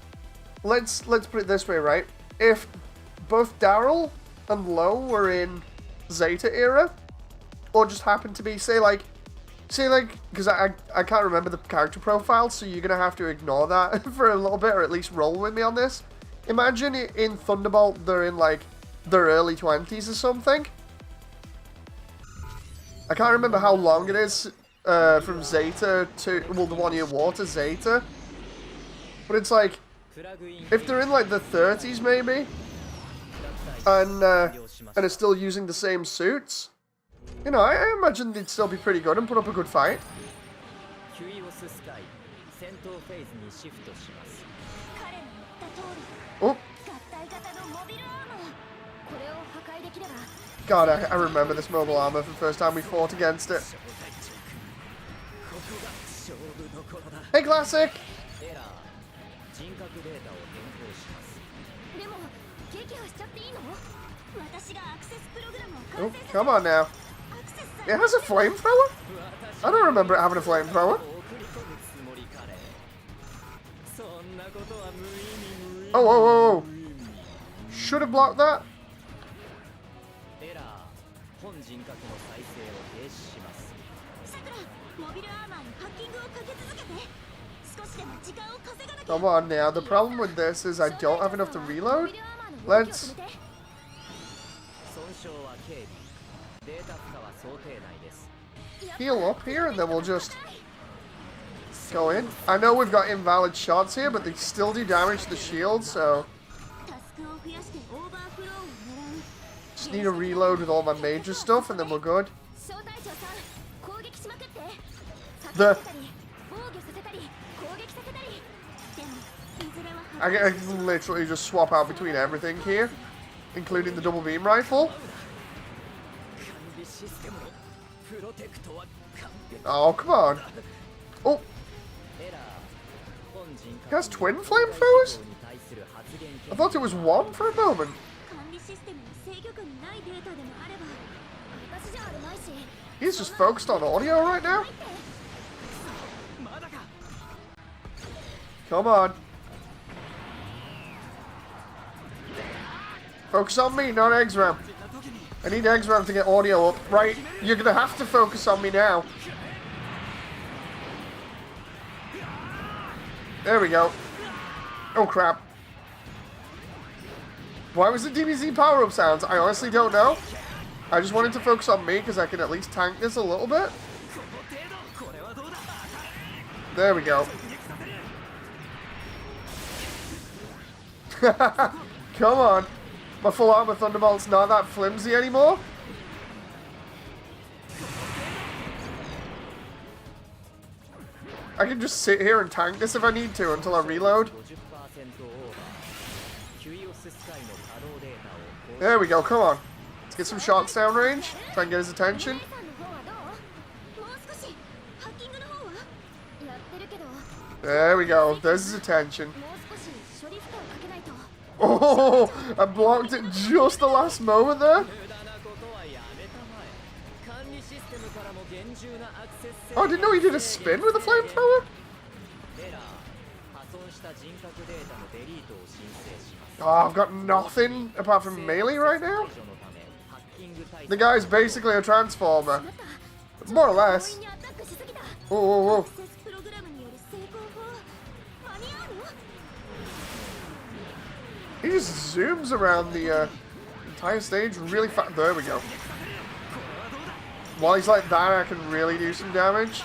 let's put it this way, right? If both Daryl and Lo were in Zeta era, or just happened to be, say like, because I can't remember the character profile, so you're gonna have to ignore that for a little bit, or at least roll with me on this. Imagine in Thunderbolt they're in like their early 20s or something. I can't remember how long it is from Zeta to, well, the 1 year war to Zeta. But it's like, if they're in like the 30s maybe, and are still using the same suits, you know, I imagine they'd still be pretty good and put up a good fight. Oh. God, I remember this mobile armor from the first time we fought against it. Hey, Classic! Oh, come on now. It has a flamethrower? I don't remember it having a flamethrower. Oh, whoa, whoa, whoa. Should have blocked that. Come on now, the problem with this is I don't have enough to reload. Let's... heal up here and then we'll just go in. I know we've got invalid shots here, but they still do damage to the shield, so... just need a reload with all my major stuff and then we're good. I can literally just swap out between everything here, including the double beam rifle. Oh, come on. Oh. He has twin flamethrowers? I thought it was one for a moment. He's just focused on audio right now. Come on. Focus on me, not Exram. I need Exram to get audio up. Right, you're gonna have to focus on me now. There we go. Oh crap. Why was the DBZ power-up sounds? I honestly don't know. I just wanted to focus on me because I can at least tank this a little bit. There we go. Come on. My full armor Thunderbolt's not that flimsy anymore. I can just sit here and tank this if I need to until I reload. There we go, come on. Let's get some shots down range. Try and get his attention. There we go, there's his attention. Oh, I blocked it just the last moment there. Oh, I didn't know he did a spin with a flamethrower. Oh, I've got nothing apart from melee right now. The guy's basically a transformer. More or less. Whoa, whoa, whoa. He just zooms around the entire stage really fast. There we go. While he's like that, I can really do some damage.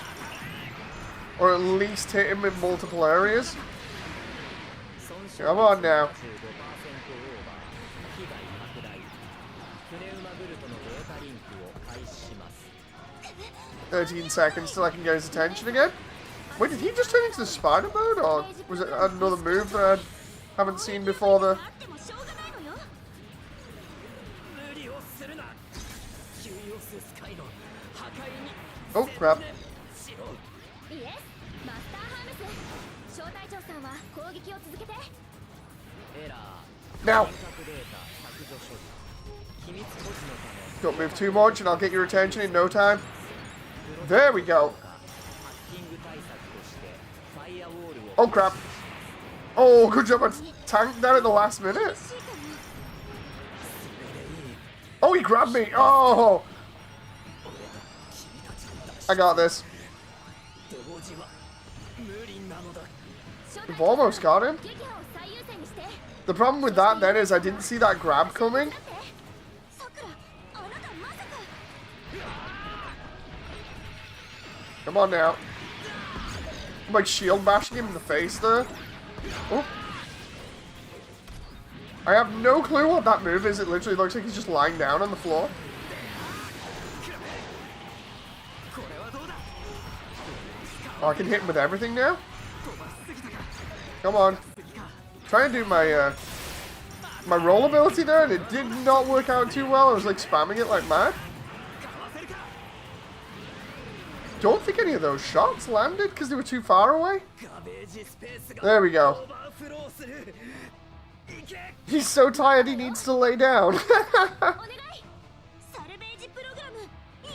Or at least hit him in multiple areas. Come on now. 13 seconds till I can get his attention again. Wait, did he just turn into the spider mode, or was it another move that I haven't seen before the... Oh, crap. Now! Don't move too much and I'll get your attention in no time. There we go. Oh crap. Oh, good job I tanked that at the last minute. Oh, he grabbed me. Oh! I got this. We've almost got him. The problem with that then is I didn't see that grab coming. Come on now. I'm like shield bashing him in the face there. Oh. I have no clue what that move is. It literally looks like he's just lying down on the floor. Oh, I can hit him with everything now? Come on. Trying to do my my roll ability there, and it did not work out too well. I was like spamming it like mad. Don't think any of those shots landed because they were too far away. There we go. He's so tired he needs to lay down.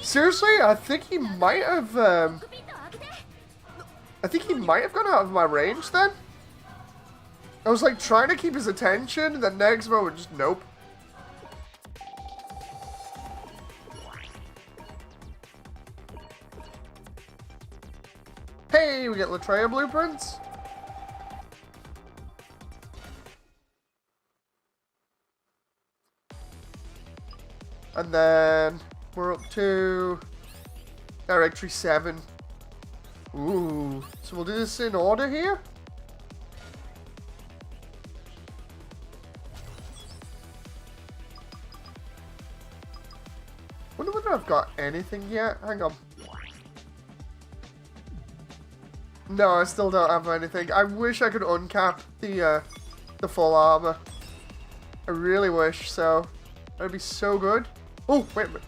Seriously, I think he might have gone out of my range then. I was like trying to keep his attention, and the next moment just nope. Hey, we get Latreia blueprints. And then we're up to Directory 7. Ooh, so we'll do this in order here. Wonder whether I've got anything yet. Hang on. No, I still don't have anything. I wish I could uncap the full armor. I really wish so. That'd be so good. Oh, wait a minute.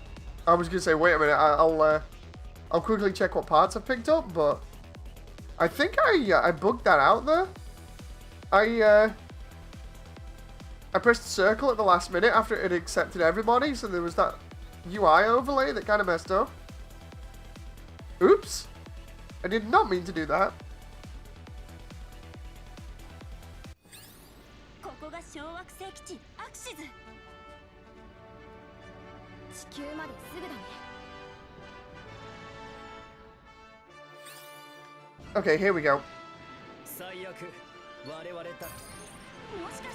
I was gonna say, wait a minute. I'll quickly check what parts I've picked up, but I think I bugged that out there. I pressed circle at the last minute after it had accepted everybody, so there was that UI overlay that kind of messed up. Oops. I did not mean to do that. Okay, here we go.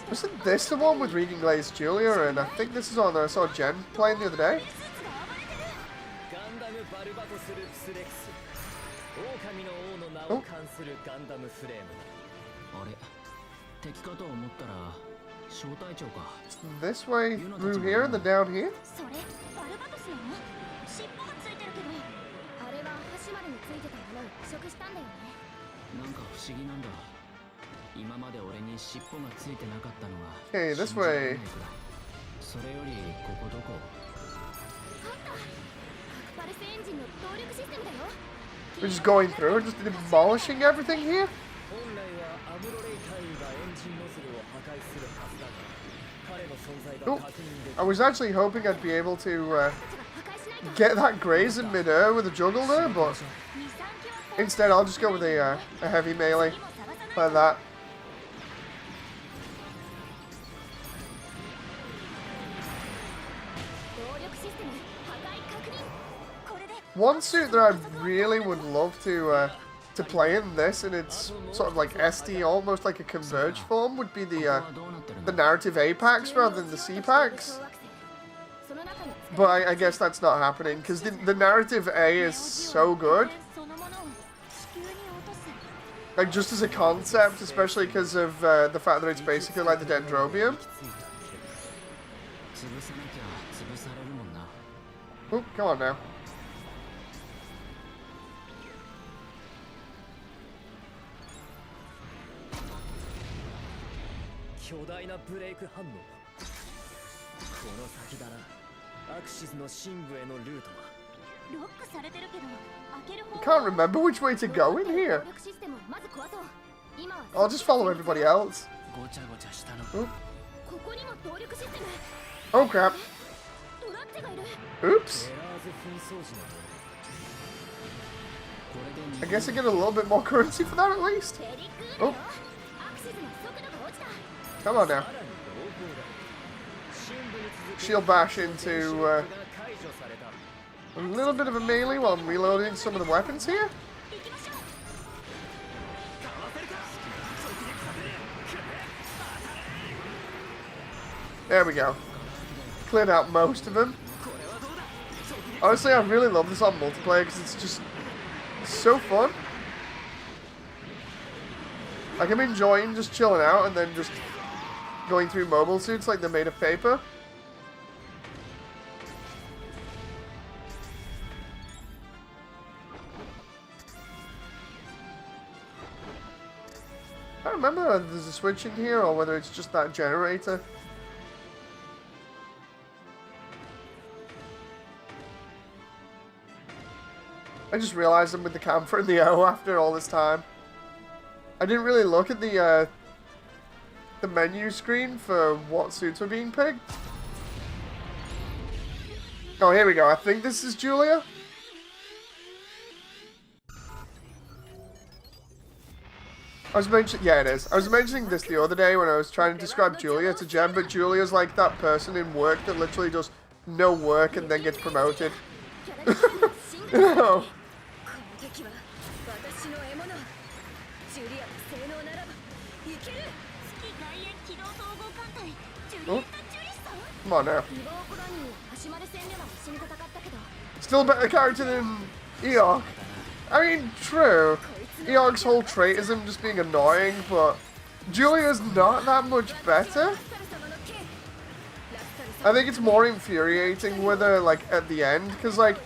Wasn't this the one with Regan Glaze Julia? And I think this is on there. I saw Jen playing the other day. Oh. This way through here and then down here? Okay, this way. We're just going through and just demolishing everything here? Oh, I was actually hoping I'd be able to get that graze in mid-air with a juggle there, but instead I'll just go with a heavy melee like that. One suit that I really would love to play in this, and it's sort of like SD, almost like a converged form, would be the narrative A packs rather than the C packs. But I guess that's not happening because the narrative A is so good. Like, just as a concept, especially because of the fact that it's basically like the Dendrobium. Oh, come on now. I can't remember which way to go in here. I'll just follow everybody else. Oop. Oh crap. Oops. I guess I get a little bit more currency for that at least. Oh. Come on now. Shield bash into a little bit of a melee while I'm reloading some of the weapons here. There we go. Cleared out most of them. Honestly, I really love this on multiplayer because it's just so fun. Like, I'm enjoying just chilling out and then just going through mobile suits like they're made of paper. I don't remember whether there's a switch in here or whether it's just that generator. I just realized I'm with the camper in the O after all this time. I didn't really look at the menu screen for what suits were being picked. Oh, here we go. I think this is Julia. Yeah, it is. I was mentioning this the other day when I was trying to describe Julia to Jen, but Julia's like that person in work that literally does no work and then gets promoted. You know? Oh. Come on now. Still a better character than Eok. I mean, true. Eok's whole trait is him just being annoying, but Julia's not that much better. I think it's more infuriating with her, like, at the end, because, like,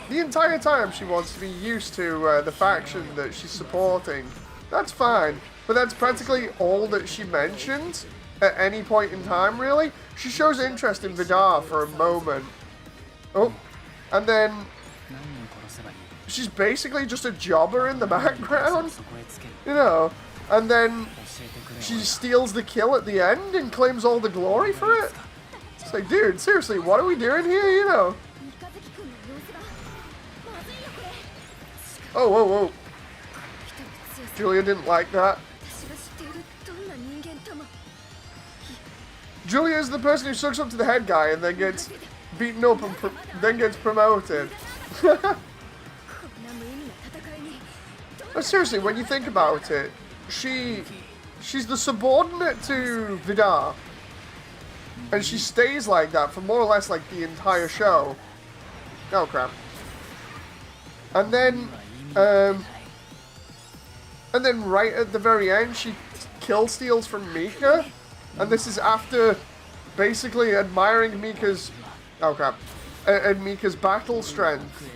the entire time she wants to be used to the faction that she's supporting. That's fine, but that's practically all that she mentions at any point in time, really. She shows interest in Vidar for a moment. Oh, and then she's basically just a jobber in the background, you know, and then she steals the kill at the end and claims all the glory for it. It's like, dude, seriously, what are we doing here, you know? Oh, whoa, whoa. Julia didn't like that. Julia is the person who sucks up to the head guy and then gets beaten up and then gets promoted. But seriously, when you think about it, she's the subordinate to Vidar. And she stays like that for more or less like the entire show. Oh crap. And then right at the very end, she kill steals from Mika. And this is after basically admiring Mika's, oh crap, and Mika's battle strength.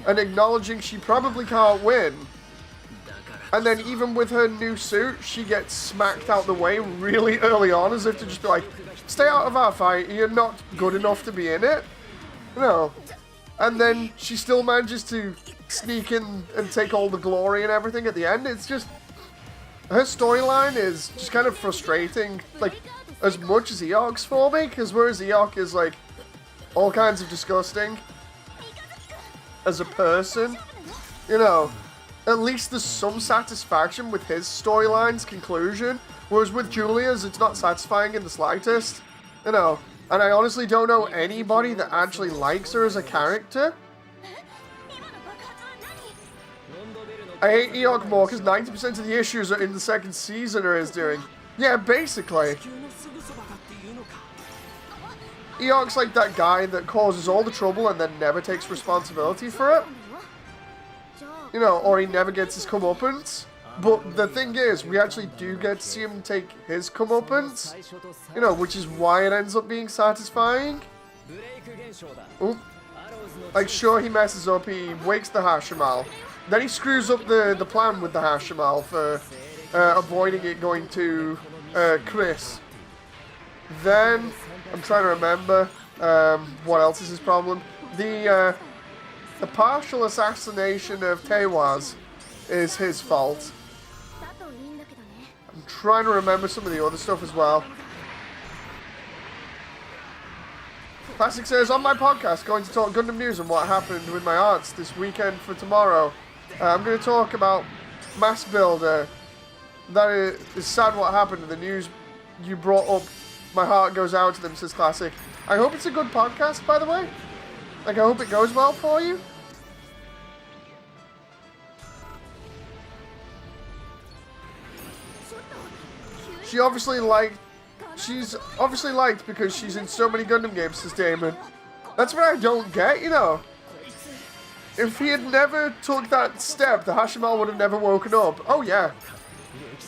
And acknowledging she probably can't win. And then even with her new suit, she gets smacked out the way really early on, as if to just be like, stay out of our fight, you're not good enough to be in it. No. And then she still manages to sneak in and take all the glory and everything at the end. It's just, her storyline is just kind of frustrating, like, as much as Eok's for me, because whereas Eok is, like, all kinds of disgusting as a person, you know, at least there's some satisfaction with his storyline's conclusion, whereas with Julia's, it's not satisfying in the slightest, you know, and I honestly don't know anybody that actually likes her as a character. I hate Eok more because 90% of the issues are in the second season or is doing. Yeah, basically. Eok's like that guy that causes all the trouble and then never takes responsibility for it. you know, or he never gets his comeuppance. But the thing is, we actually do get to see him take his comeuppance, you know, which is why it ends up being satisfying. Ooh. Like, sure, he messes up, he wakes the Hashimal. Then he screws up the plan with the Hashimal for avoiding it going to Chris. Then, I'm trying to remember what else is his problem. The partial assassination of Tewaz is his fault. I'm trying to remember some of the other stuff as well. Classic says, on my podcast, going to talk Gundam news and what happened with my arts this weekend for tomorrow. I'm going to talk about Mass Builder. That is sad what happened. The news you brought up, my heart goes out to them, says Classic. I hope it's a good podcast, by the way. Like, I hope it goes well for you. She's obviously liked because she's in so many Gundam games, says Damon. That's what I don't get, you know. If he had never took that step, the Hashimal would have never woken up. Oh, yeah.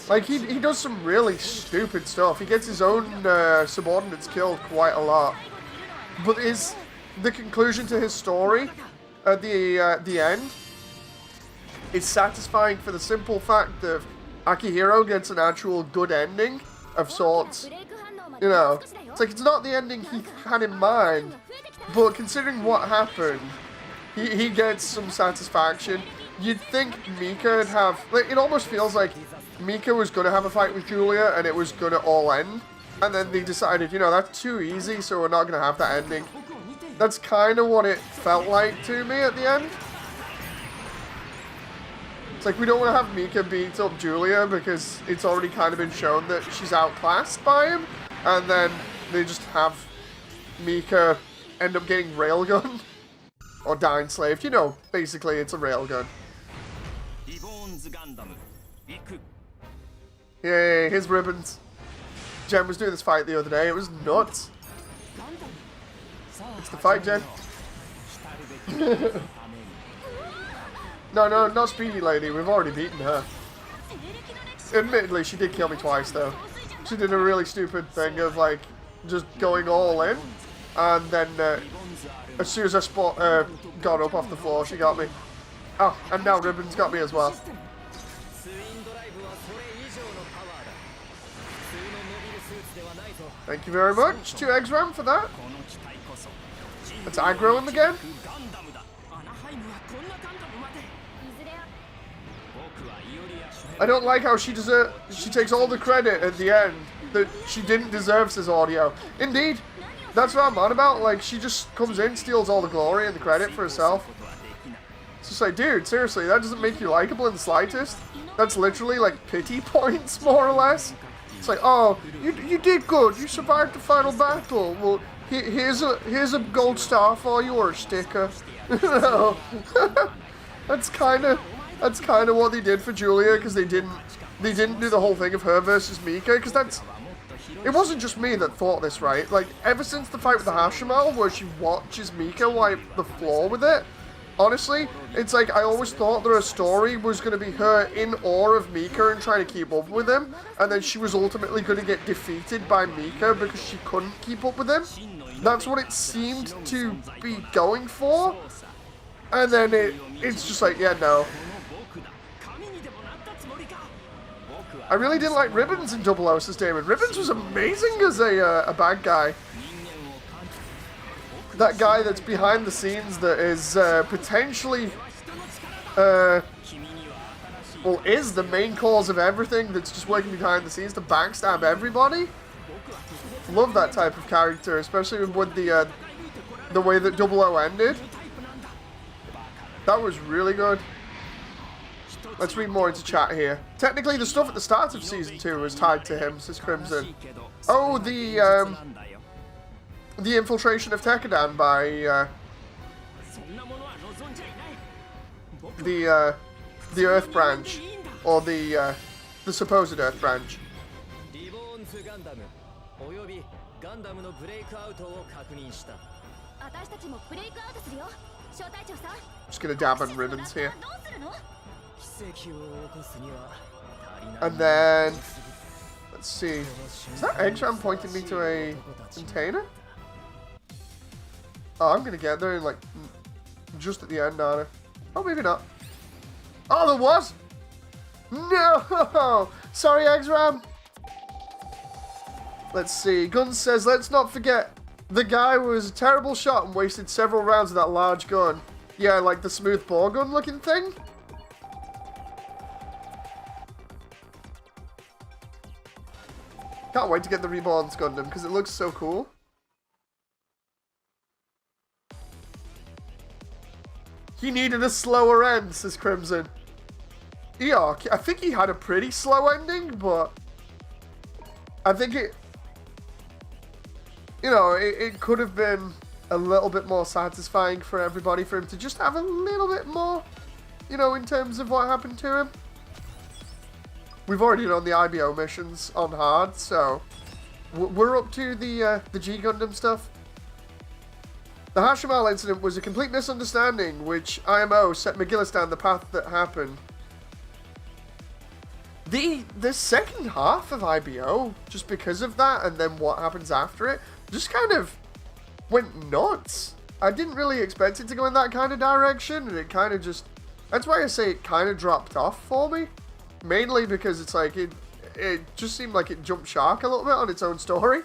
Like, he does some really stupid stuff. He gets his own subordinates killed quite a lot. But the conclusion to his story at the end is satisfying for the simple fact that Akihiro gets an actual good ending of sorts. You know, it's like, it's not the ending he had in mind, but considering what happened, he gets some satisfaction. You'd think Mika would have, like, it almost feels like Mika was going to have a fight with Julia and it was going to all end. And then they decided, you know, that's too easy, so we're not going to have that ending. That's kind of what it felt like to me at the end. It's like, we don't want to have Mika beat up Julia because it's already kind of been shown that she's outclassed by him. And then they just have Mika end up getting railgunned. Or dying slaved. You know, basically it's a railgun. Yay, his ribbons. Jen was doing this fight the other day. It was nuts. It's the fight, Jen. No, not Speedy Lady. We've already beaten her. Admittedly, she did kill me twice, though. She did a really stupid thing of, like, just going all in. And then, as soon as I got up off the floor, she got me. Oh, and now Ribbon's got me as well. Thank you very much to Eggsram for that. Let's aggro him again. I don't like how she takes all the credit at the end that she didn't deserve, says Audio. Indeed, that's what I'm on about. Like, she just comes in, steals all the glory and the credit for herself. It's just like, dude, seriously, that doesn't make you likable in the slightest. That's literally like pity points, more or less. It's like, oh, you did good. You survived the final battle. Well, here's a gold star for you, or a sticker. No. That's kind of what they did for Julia, because they didn't do the whole thing of her versus Mika, because it wasn't just me that thought this, right? Like, ever since the fight with the Hashimal, where she watches Mika wipe the floor with it, honestly, it's like, I always thought that her story was going to be her in awe of Mika and trying to keep up with him, and then she was ultimately going to get defeated by Mika because she couldn't keep up with him. That's what it seemed to be going for, and then it's just like, yeah, no. I really didn't like Ribbons in Double O, says Damon. Ribbons was amazing as a bad guy. That guy that's behind the scenes that is potentially, is the main cause of everything, that's just working behind the scenes to backstab everybody. Love that type of character, especially with the way that Double O ended. That was really good. Let's read more into chat here. Technically, the stuff at the start of Season 2 was tied to him, says Crimson. Oh, the infiltration of Tekkadan by, the Earth Branch, or the supposed Earth Branch. Just gonna dab on ribbons here. And then, let's see. Is that Eggsham pointing me to a container? Oh, I'm gonna get there in like just at the end, aren't I? Oh, maybe not. Oh, there was. No! Sorry, Eggsham. Let's see. Gun says, let's not forget the guy was a terrible shot and wasted several rounds of that large gun. Yeah, like the smooth bore gun looking thing. Can't wait to get the Reborn's Gundam because it looks so cool. He needed a slower end, says Crimson. Eark, I think he had a pretty slow ending, but I think it, you know, it could have been a little bit more satisfying for everybody for him to just have a little bit more, you know, in terms of what happened to him. We've already done the IBO missions on hard, so we're up to the G Gundam stuff. The Hashimal incident was a complete misunderstanding, which IMO set McGillis down the path that happened. The second half of IBO, just because of that, and then what happens after it, just kind of went nuts. I didn't really expect it to go in that kind of direction, and it kind of just... That's why I say it kind of dropped off for me. Mainly because it's like, it just seemed like it jumped shark a little bit on its own story.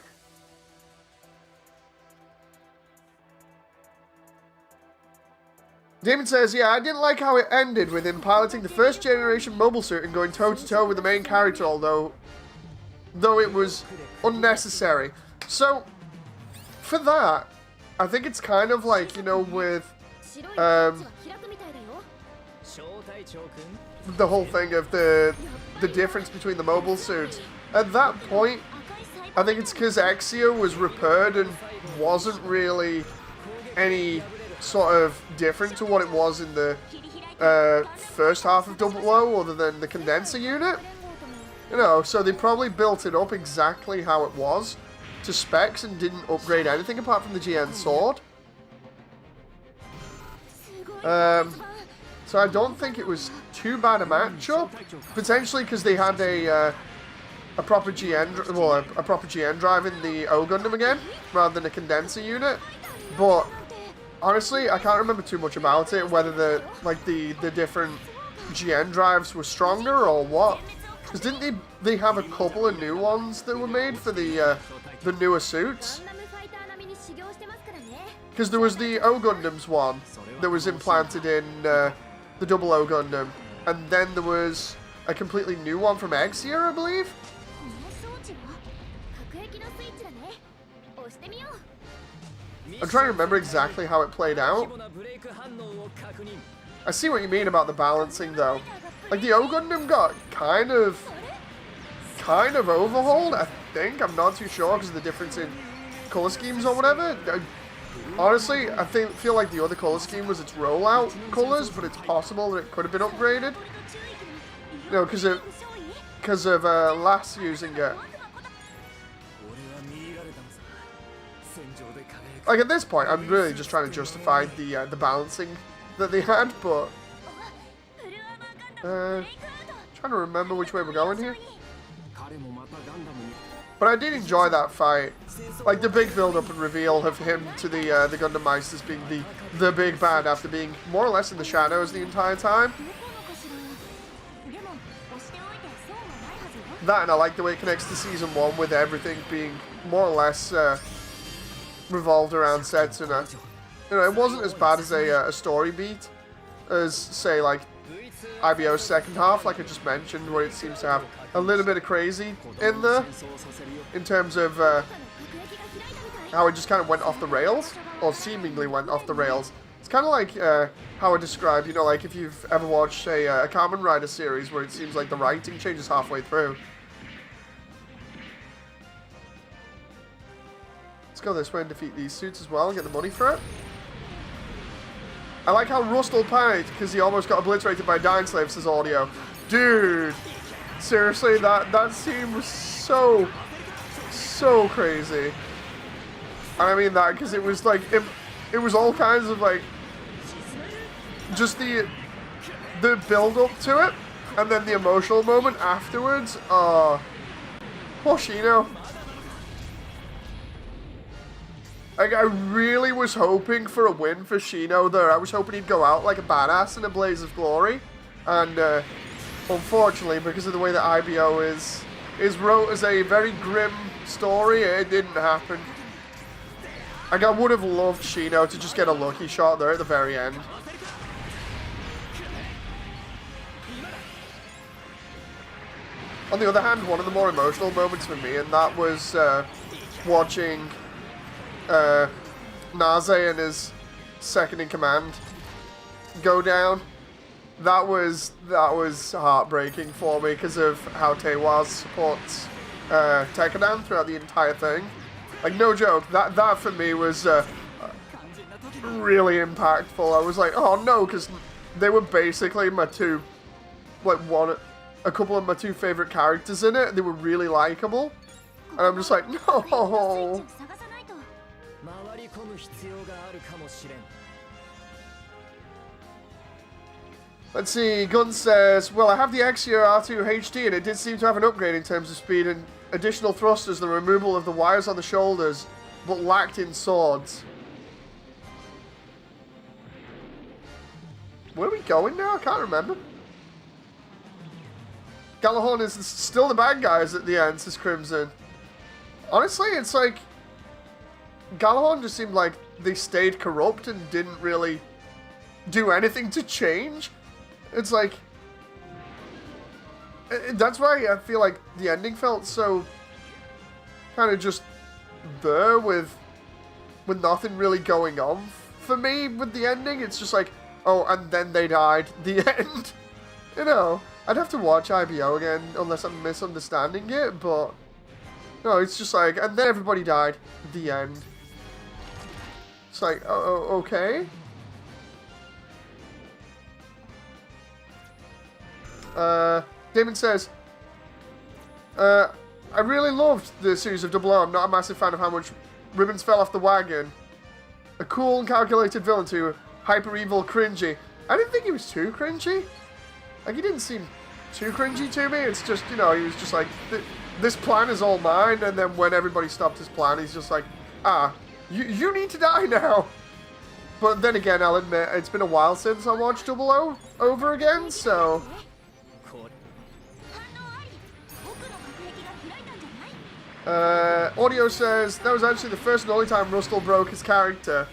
Damon says, yeah, I didn't like how it ended with him piloting the first generation mobile suit and going toe-to-toe with the main character, though it was unnecessary. So, for that, I think it's kind of like, you know, with the whole thing of the difference between the mobile suits. At that point, I think it's because Exia was repaired and wasn't really any sort of different to what it was in the first half of Double O, other than the condenser unit. You know, so they probably built it up exactly how it was to specs and didn't upgrade anything apart from the GN sword. So I don't think it was too bad a matchup, potentially because they had a proper GN, well, a proper GN drive in the O Gundam again, rather than a condenser unit. But honestly, I can't remember too much about it, whether the different GN drives were stronger or what. Because didn't they have a couple of new ones that were made for the newer suits? Because there was the O Gundams one that was implanted in the Double O Gundam, and then there was a completely new one from Exia, I believe. I'm trying to remember exactly how it played out. I see what you mean about the balancing, though. Like, the O Gundam got kind of overhauled, I think. I'm not too sure because of the difference in color schemes or whatever. Honestly, I feel like the other color scheme was its rollout colors, but it's possible that it could have been upgraded. You know, because of Lass using it. Like, at this point, I'm really just trying to justify the balancing that they had, but trying to remember which way we're going here. But I did enjoy that fight. Like, the big build-up and reveal of him to the Gundam Meisters being the big bad after being more or less in the shadows the entire time. That, and I like the way it connects to Season 1 with everything being more or less revolved around Setsuna. You know, it wasn't as bad as a story beat as, say, like, IBO's second half, like I just mentioned, where it seems to have a little bit of crazy in there, in terms of how it just kind of went off the rails, or seemingly went off the rails. It's kind of like how I described, you know, like if you've ever watched a Kamen Rider series where it seems like the writing changes halfway through. Let's go this way and defeat these suits as well and get the money for it. I like how Rustle panicked because he almost got obliterated by Dying Slave, says Audio. Dude, seriously, that scene was so crazy. And I mean that because it was like, it was all kinds of like just the build up to it, and then the emotional moment afterwards. Oh, poor Shino. Like, I really was hoping for a win for Shino there. I was hoping he'd go out like a badass in a blaze of glory, and unfortunately, because of the way that IBO is wrote as a very grim story, it didn't happen. Like, I would have loved Shino to just get a lucky shot there at the very end. On the other hand, one of the more emotional moments for me, and that was watching Naze and his second in command go down. That was heartbreaking for me because of how Teiwaz supports Tekkadan throughout the entire thing. Like, no joke, that for me was really impactful. I was like, oh no, because they were basically my two, like a couple of my two favorite characters in it. They were really likable, and I'm just like, no. Let's see, Gun says, well, I have the X-Year R2 HD and it did seem to have an upgrade in terms of speed and additional thrusters, the removal of the wires on the shoulders, but lacked in swords. Where are we going now? I can't remember. Galahorn is still the bad guys at the end, says Crimson. Honestly, it's like Galahorn just seemed like they stayed corrupt and didn't really do anything to change. It's like, that's why I feel like the ending felt so kind of just there with nothing really going on for me with the ending. It's just like, oh, and then they died. The end. You know, I'd have to watch IBO again unless I'm misunderstanding it, but no, it's just like, and then everybody died. The end. It's like, oh, okay. Damon says, I really loved the series of Double O. I'm not a massive fan of how much ribbons fell off the wagon. A cool and calculated villain to hyper evil cringy. I didn't think he was too cringy. Like, he didn't seem too cringy to me. It's just, you know, he was just like, this plan is all mine, and then when everybody stopped his plan, he's just like, you need to die now. But then again, I'll admit, it's been a while since I watched Double O over again, so... Audio says, that was actually the first and only time Rustle broke his character.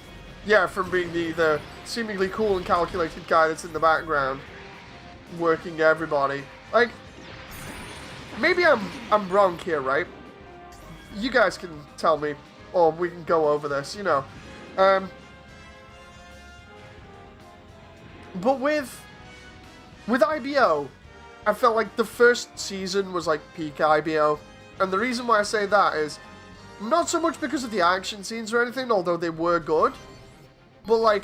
Yeah, from being the seemingly cool and calculated guy that's in the background, working everybody. Like, maybe I'm wrong here, right? You guys can tell me, or we can go over this, you know. But with IBO, I felt like the first season was like peak IBO. And the reason why I say that is not so much because of the action scenes or anything, although they were good, but like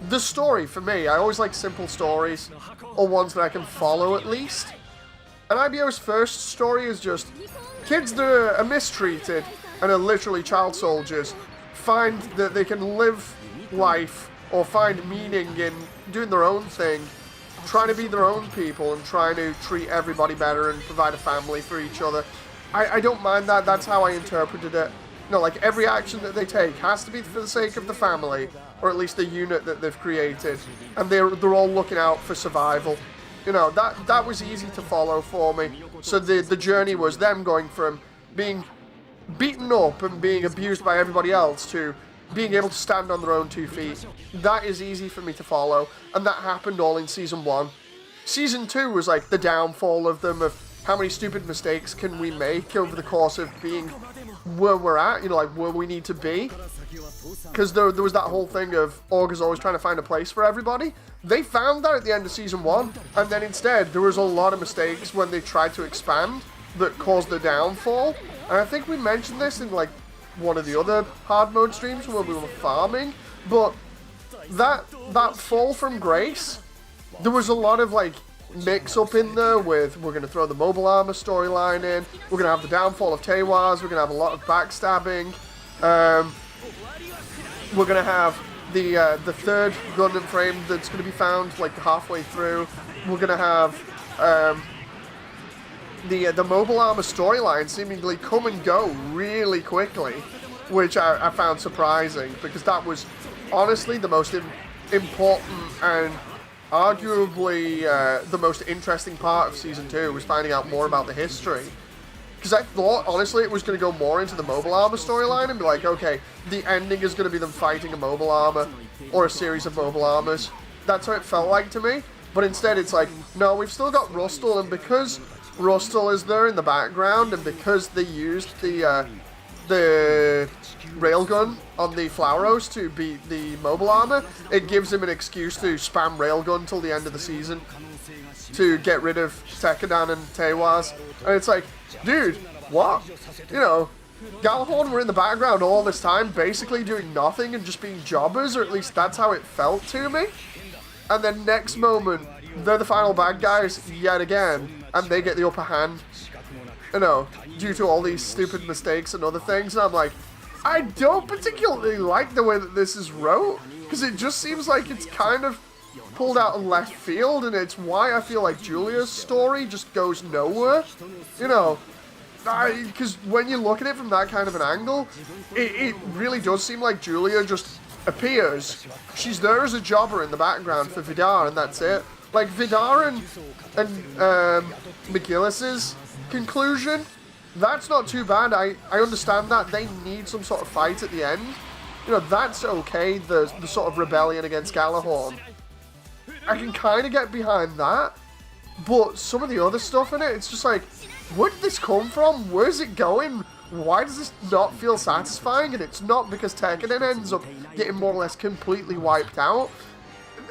the story for me. I always like simple stories or ones that I can follow at least. And IBO's first story is just kids that are mistreated and are literally child soldiers find that they can live life or find meaning in doing their own thing, trying to be their own people and trying to treat everybody better and provide a family for each other. I don't mind that. That's how I interpreted it. You know, like, every action that they take has to be for the sake of the family, or at least the unit that they've created, and they're all looking out for survival. You know, that was easy to follow for me. So the journey was them going from being beaten up and being abused by everybody else to being able to stand on their own 2 feet. That is easy for me to follow, and that happened all in Season 1. Season 2 was like the downfall of them, of how many stupid mistakes can we make over the course of being where we're at, you know, like where we need to be. Because there was that whole thing of Augur's always trying to find a place for everybody. They found that at the end of Season 1, and then instead there was a lot of mistakes when they tried to expand that caused the downfall. And I think we mentioned this in like one of the other hard mode streams when we were farming, but that fall from grace, there was a lot of like mix up in there with, we're going to throw the mobile armor storyline in, we're going to have the downfall of Teiwaz, we're going to have a lot of backstabbing, we're going to have the third Gundam frame that's going to be found like halfway through. We're going to have the mobile armor storyline seemingly come and go really quickly, which I found surprising, because that was honestly the most important and arguably the most interesting part of Season 2, was finding out more about the history. Because I thought, honestly, it was going to go more into the mobile armor storyline and be like, okay, the ending is going to be them fighting a mobile armor or a series of mobile armors. That's how it felt like to me. But instead it's like, no, we've still got Rustle, and because Rustle is there in the background, and because they used the railgun on the Flauros to beat the mobile armor, it gives him an excuse to spam railgun till the end of the season to get rid of Tekkadan and Teiwaz. And it's like, dude, what? You know, Galahorn were in the background all this time, basically doing nothing and just being jobbers, or at least that's how it felt to me. And then next moment, they're the final bad guys yet again, and they get the upper hand, you know, due to all these stupid mistakes and other things. And I'm like, I don't particularly like the way that this is wrote, because it just seems like it's kind of pulled out of left field, and it's why I feel like Julia's story just goes nowhere, you know. Because when you look at it from that kind of an angle, it really does seem like Julia just appears. She's there as a jobber in the background for Vidar, and that's it. Like, Vidar and McGillis's conclusion, that's not too bad. I understand that. They need some sort of fight at the end. You know, that's okay, the sort of rebellion against Galahorn. I can kind of get behind that, but some of the other stuff in it, it's just like, where did this come from? Where's it going? Why does this not feel satisfying? And it's not because Tekkadan ends up getting more or less completely wiped out.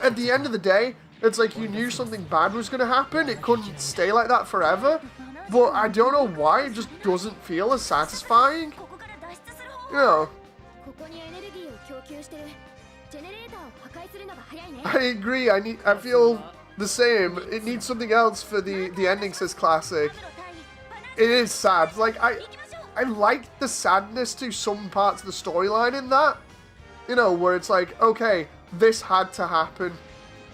At the end of the day, it's like you knew something bad was going to happen. It couldn't stay like that forever. But I don't know why, it just doesn't feel as satisfying. You know. I agree, I feel the same. It needs something else for the ending, says Classic. It is sad. Like, I like the sadness to some parts of the storyline in that. You know, where it's like, okay, this had to happen.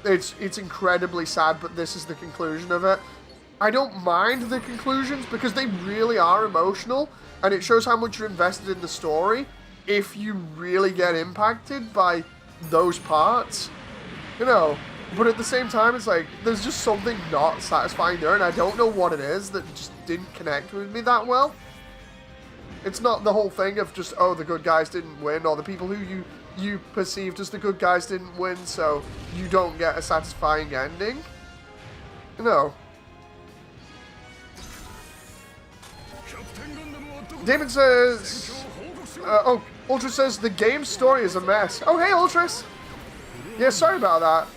It's incredibly sad, but this is the conclusion of it. I don't mind the conclusions because they really are emotional, and it shows how much you're invested in the story if you really get impacted by those parts. You know, but at the same time, it's like, there's just something not satisfying there, and I don't know what it is that just didn't connect with me that well. It's not the whole thing of just, oh, the good guys didn't win, or the people who you perceived as the good guys didn't win, so you don't get a satisfying ending. You know. Damon says, Ultra says, the game story is a mess. Oh, hey, Ultras. Yeah, sorry about that.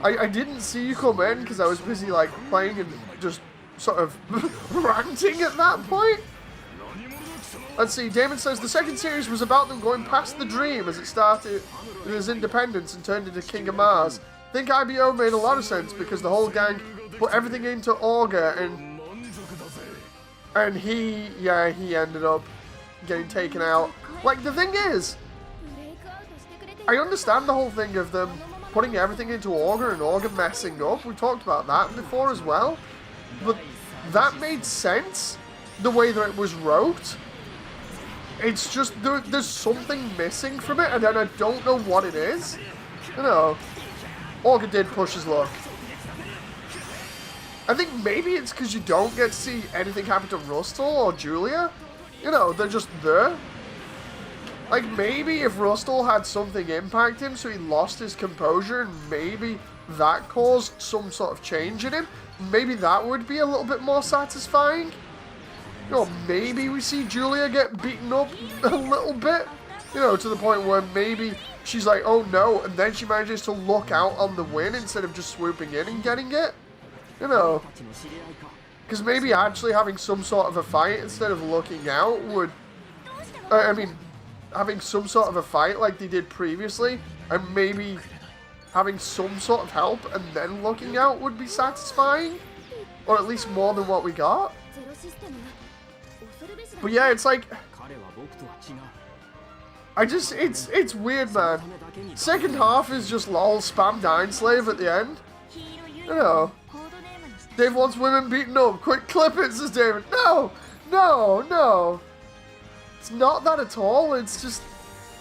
I didn't see you come in because I was busy, like, playing and just sort of ranting at that point. Let's see, Damon says, the second series was about them going past the dream as it started with his independence and turned into King of Mars. I think IBO made a lot of sense because the whole gang put everything into Augur, and he ended up getting taken out. Like, the thing is, I understand the whole thing of them putting everything into Augur and Augur messing up. We talked about that before as well. But that made sense, the way that it was wrote. It's just, there's something missing from it, and I don't know what it is. You know, Augur did push his luck. I think maybe it's because you don't get to see anything happen to Rustle or Julia. You know, they're just there. Like, maybe if Rustle had something impact him, so he lost his composure, and maybe that caused some sort of change in him, maybe that would be a little bit more satisfying. You know, maybe we see Julia get beaten up a little bit, you know, to the point where maybe she's like, oh no, and then she manages to look out on the win instead of just swooping in and getting it. You know, because maybe actually having some sort of a fight instead of looking out would, I mean, having some sort of a fight like they did previously, and maybe having some sort of help and then looking out would be satisfying, or at least more than what we got. But yeah, it's like, it's weird, man. Second half is just lol spam Dying Slave at the end. You know. Dave wants women beaten up. Quick clip it, says David. No! No, no. It's not that at all. It's just,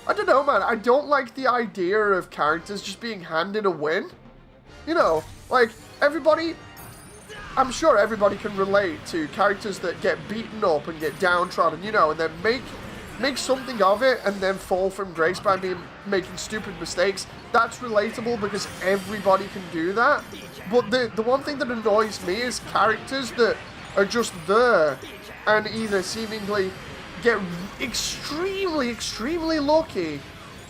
I don't know, man. I don't like the idea of characters just being handed a win. You know, like, everybody, I'm sure everybody can relate to characters that get beaten up and get downtrodden, you know, and then make something of it and then fall from grace by making stupid mistakes. That's relatable because everybody can do that. But the one thing that annoys me is characters that are just there and either seemingly get extremely, extremely lucky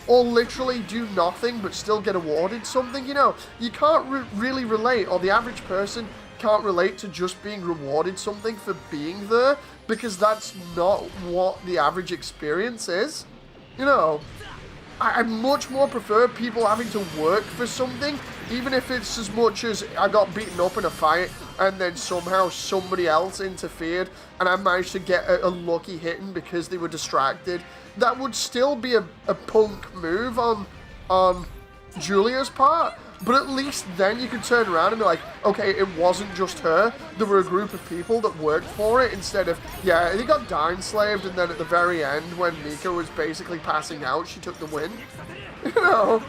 or literally do nothing but still get awarded something. You know, you can't really relate, or the average person can't relate to just being rewarded something for being there, because that's not what the average experience is. You know, I much more prefer people having to work for something, even if it's as much as I got beaten up in a fight and then somehow somebody else interfered and I managed to get a lucky hit in because they were distracted. That would still be a punk move on Julia's part, but at least then you could turn around and be like, okay, it wasn't just her. There were a group of people that worked for it instead of, yeah, he got Dying Slaved, and then at the very end when Mika was basically passing out, she took the win. You know?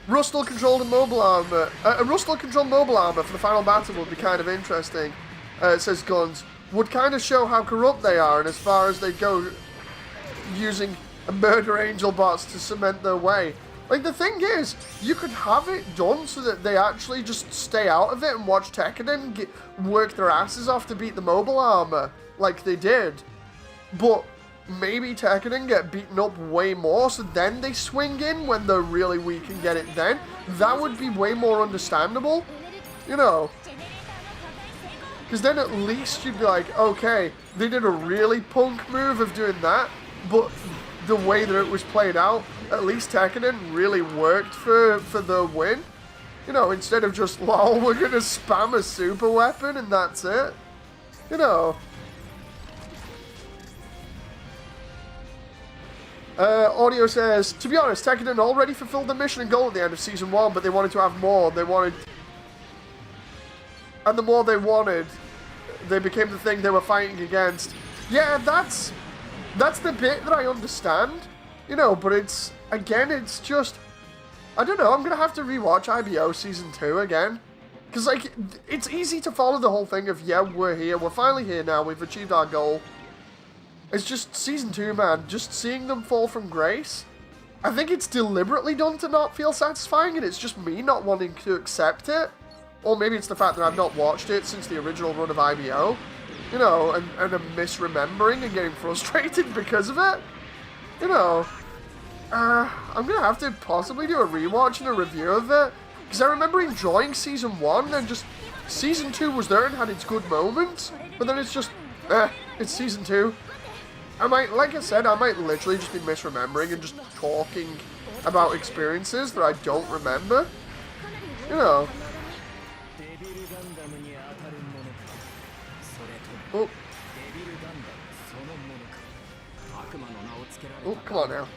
Rustle controlled and mobile armor. A Rustle controlled mobile armor for the final battle would be kind of interesting. It says Guns. Would kind of show how corrupt they are, and as far as they go using murder angel bots to cement their way. Like, the thing is, you could have it done so that they actually just stay out of it and watch Tekkanen work their asses off to beat the mobile armor, like they did. But maybe Tekkanen get beaten up way more, so then they swing in when they're really weak and get it then. That would be way more understandable, you know. Because then at least you'd be like, okay, they did a really punk move of doing that, but the way that it was played out, at least Tekkanen really worked for the win. You know, instead of just, lol, we're going to spam a super weapon and that's it. You know. Audio says, to be honest, Tekkanen already fulfilled the mission and goal at the end of Season 1, but they wanted to have more. And the more they wanted, they became the thing they were fighting against. Yeah, that's the bit that I understand, you know, but it's, again, it's just, I don't know, I'm going to have to rewatch IBO Season 2 again. Because, like, it's easy to follow the whole thing of, yeah, we're here, we're finally here now, we've achieved our goal. It's just Season 2, man, just seeing them fall from grace. I think it's deliberately done to not feel satisfying, and it's just me not wanting to accept it. Or maybe it's the fact that I've not watched it since the original run of IBO. You know, and I'm misremembering and getting frustrated because of it. You know, I'm going to have to possibly do a rewatch and a review of it. Because I remember enjoying Season 1 and just Season 2 was there and had its good moments. But then it's just, it's Season 2. Like I said, I might literally just be misremembering and just talking about experiences that I don't remember. You know. Oh. Oh, come on now.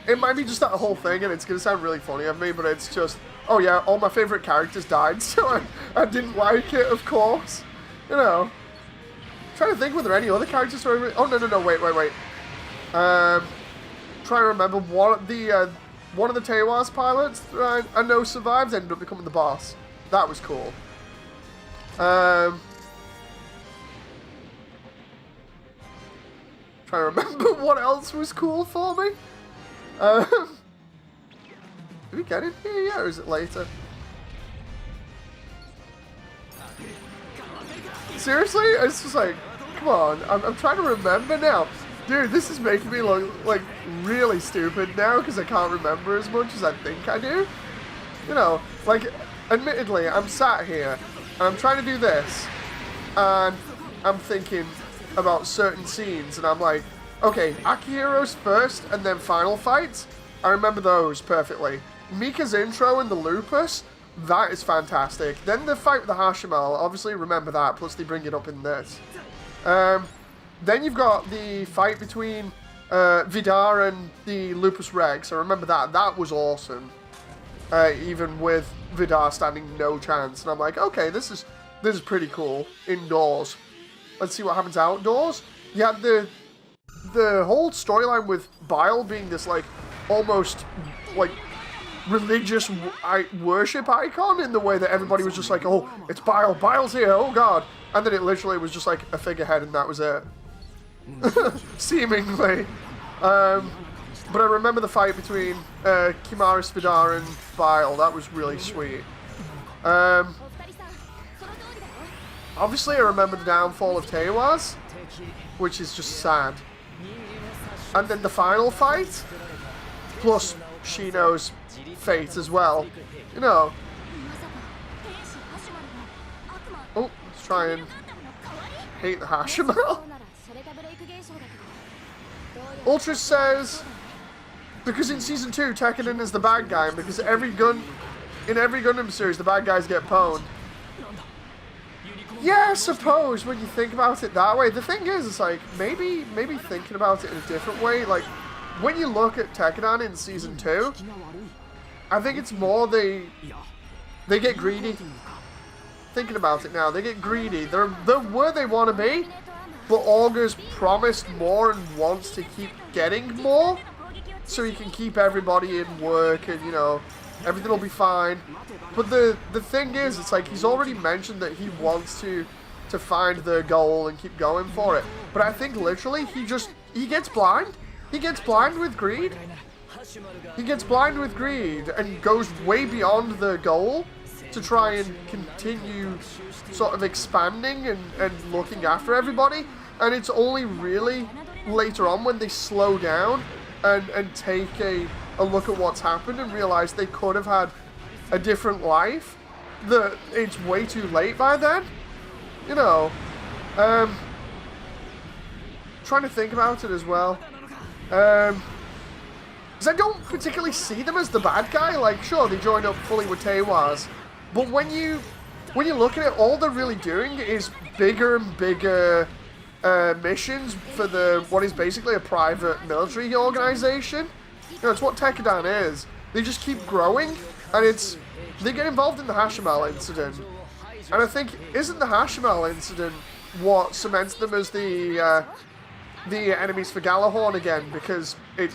It might be just that whole thing, and it's going to sound really funny of me, but it's just, oh yeah, all my favorite characters died, so I didn't like it, of course. You know. I'm trying to think, were there any other characters? Oh, no, wait. Trying to remember one of the Tewas pilots that I know survived ended up becoming the boss. That was cool. Trying to remember what else was cool for me. Did we get it here yet, or is it later? Seriously? It's just like, come on. I'm trying to remember now. Dude, this is making me look like really stupid now because I can't remember as much as I think I do. You know, like, admittedly, I'm sat here and I'm trying to do this and I'm thinking about certain scenes, and I'm like, okay, Akihiro's first and then final fights, I remember those perfectly. Mika's intro and the Lupus, that is fantastic. Then the fight with the Hashimal, obviously remember that, plus they bring it up in this. Then you've got the fight between Vidar and the Lupus Rex. I remember that. That was awesome. Even with Vidar standing no chance. And I'm like, okay, this is pretty cool. Indoors. Let's see what happens outdoors. You had the whole storyline with Bile being this, like, almost, like, religious worship icon in the way that everybody was just like, oh, it's Bile. Bile's here. Oh, God. And then it literally was just, like, a figurehead and that was it. Seemingly. But I remember the fight between Kimaris, Vidar, and Bile. That was really sweet. Obviously, I remember the downfall of Teiwaz, which is just sad. And then the final fight, plus Shino's fate as well. You know. Oh, let's try and hate the Hashimel. Ultra says, because in Season 2, Tekkadan is the bad guy, and because in every Gundam series, the bad guys get pwned. Yeah, I suppose, when you think about it that way. The thing is, it's like, maybe thinking about it in a different way, like, when you look at Tekkadan in Season 2, I think it's more they get greedy. Thinking about it now, they get greedy. They're where they want to be, but Auger's promised more and wants to keep getting more, so he can keep everybody in work and, you know, everything will be fine. But the thing is, it's like he's already mentioned that he wants to find the goal and keep going for it. But I think literally he gets blind. He gets blind with greed. He gets blind with greed and goes way beyond the goal to try and continue sort of expanding and looking after everybody. And it's only really later on when they slow down and take a look at what's happened and realize they could have had a different life, that it's way too late by then. You know, trying to think about it as well. Because I don't particularly see them as the bad guy. Like, sure, they join up fully with Teiwaz, but when you look at it, all they're really doing is bigger and bigger missions for what is basically a private military organization. You know, it's what Tekkadan is. They just keep growing, and they get involved in the Hashimel incident. And I think, isn't the Hashimel incident what cements them as the enemies for Galahorn again, because it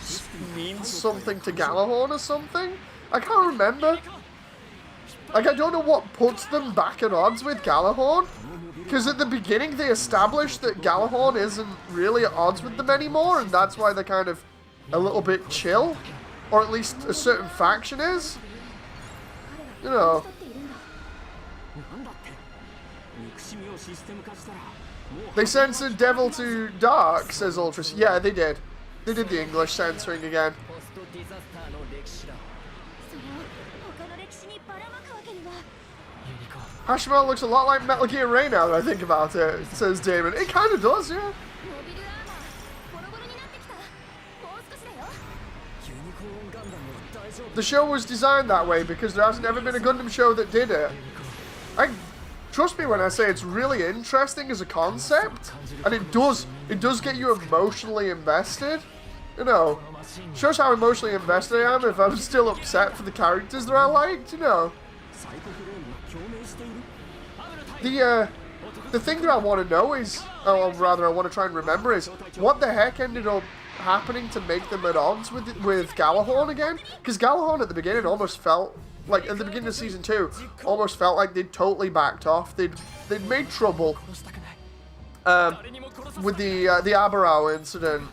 means something to Galahorn or something? I can't remember. Like, I don't know what puts them back at odds with Galahorn, because at the beginning they established that Galahorn isn't really at odds with them anymore, and that's why they're kind of a little bit chill, or at least a certain faction is. You know. They censored Devil to Dark, says Ultras. Yeah, they did. They did the English censoring again. Hashimel looks a lot like Metal Gear Ray now that I think about it, says Damon. It kind of does, yeah. The show was designed that way because there hasn't ever been a Gundam show that did it. Trust me when I say it's really interesting as a concept, and it does get you emotionally invested. You know, shows how emotionally invested I am if I'm still upset for the characters that I liked, you know. The thing that I want to know is, or rather I want to try and remember is, what the heck ended up happening to make them at odds with Galahorn again? Because Galahorn at the beginning almost felt like, at the beginning of Season 2, almost felt like they'd totally backed off. They'd made trouble with the Abarao incident.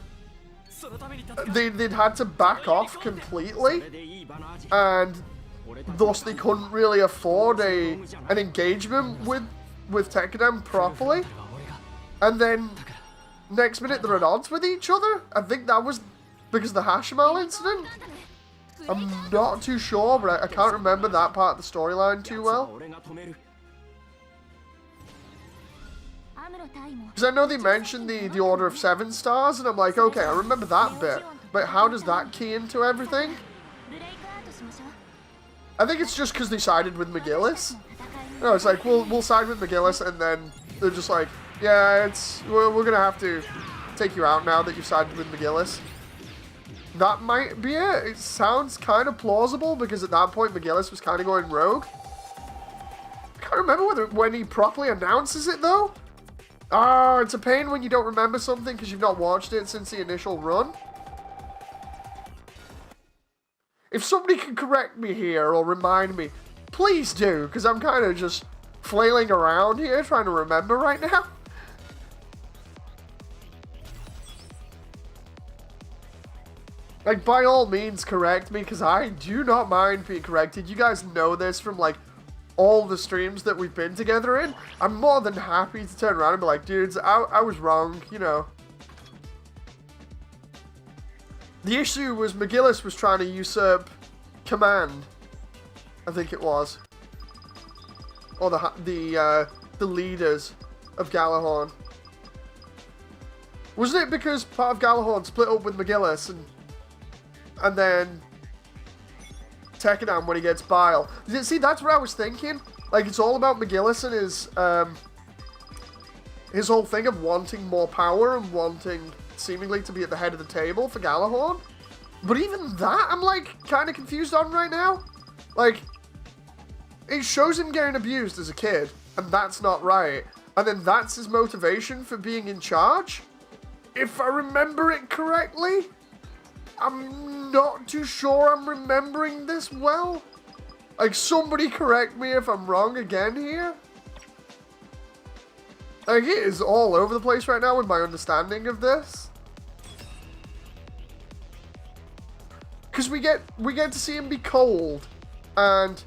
They'd had to back off completely, and thus they couldn't really afford an engagement with Tekkadan properly. And then next minute they're at odds with each other. I think that was because of the Hashimel incident. I'm not too sure, but I can't remember that part of the storyline too well. Because I know they mentioned the Order of 7 Stars, and I'm like, okay, I remember that bit, but how does that key into everything? I think it's just because they sided with McGillis. No, it's like, we'll side with McGillis, and then they're just like, Yeah, we're gonna have to take you out now that you've sided with McGillis. That might be it. It sounds kind of plausible because at that point McGillis was kind of going rogue. I can't remember when he properly announces it though. Ah, it's a pain when you don't remember something because you've not watched it since the initial run. If somebody can correct me here or remind me, please do, because I'm kind of just flailing around here trying to remember right now. Like, by all means, correct me, because I do not mind being corrected. You guys know this from, like, all the streams that we've been together in. I'm more than happy to turn around and be like, dudes, I was wrong, you know. The issue was McGillis was trying to usurp command, I think it was. Or the leaders of Galahorn. Wasn't it because part of Galahorn split up with McGillis and then Tekkadan when he gets Bile? See, that's what I was thinking. Like, it's all about McGillis and his whole thing of wanting more power and wanting seemingly to be at the head of the table for Galahorn. But even that, I'm, like, kind of confused on right now. Like, it shows him getting abused as a kid, and that's not right. And then that's his motivation for being in charge? If I remember it correctly? I'm not too sure I'm remembering this well. Like, somebody correct me if I'm wrong again here. Like, it is all over the place right now with my understanding of this. Because we get to see him be cold, and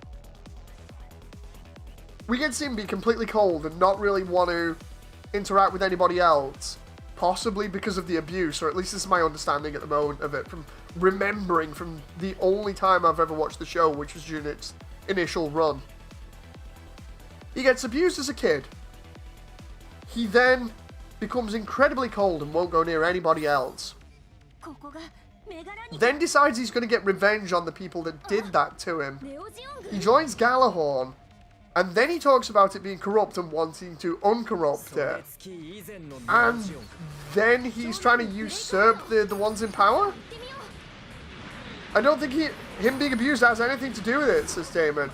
we get to see him be completely cold and not really want to interact with anybody else. Possibly because of the abuse, or at least this is my understanding at the moment of it, from remembering from the only time I've ever watched the show, which was during its initial run. He gets abused as a kid. He then becomes incredibly cold and won't go near anybody else. Then decides he's going to get revenge on the people that did that to him. He joins Galahorn, and then he talks about it being corrupt and wanting to uncorrupt it. And then he's trying to usurp the ones in power? I don't think him being abused has anything to do with it, says Damon.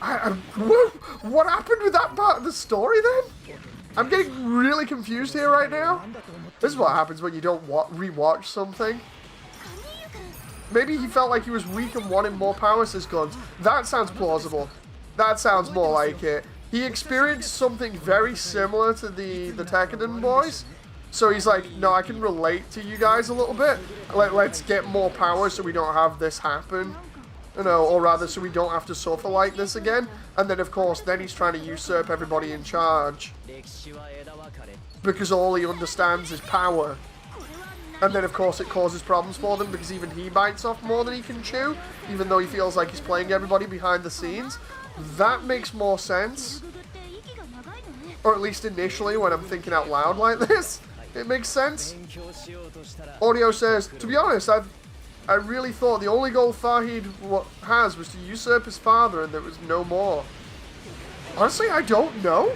What happened with that part of the story then? I'm getting really confused here right now. This is what happens when you don't rewatch something. Maybe he felt like he was weak and wanted more power, says Guns. That sounds plausible. That sounds more like it. He experienced something very similar to the Tekkadan boys. So he's like, no, I can relate to you guys a little bit. Let's get more power so we don't have this happen. You know, or rather, so we don't have to suffer like this again. And then, of course, then he's trying to usurp everybody in charge. Because all he understands is power. And then, of course, it causes problems for them because even he bites off more than he can chew, even though he feels like he's playing everybody behind the scenes. That makes more sense. Or at least initially, when I'm thinking out loud like this, it makes sense. Audio says, to be honest, I really thought the only goal Fahid has was to usurp his father and there was no more. Honestly, I don't know.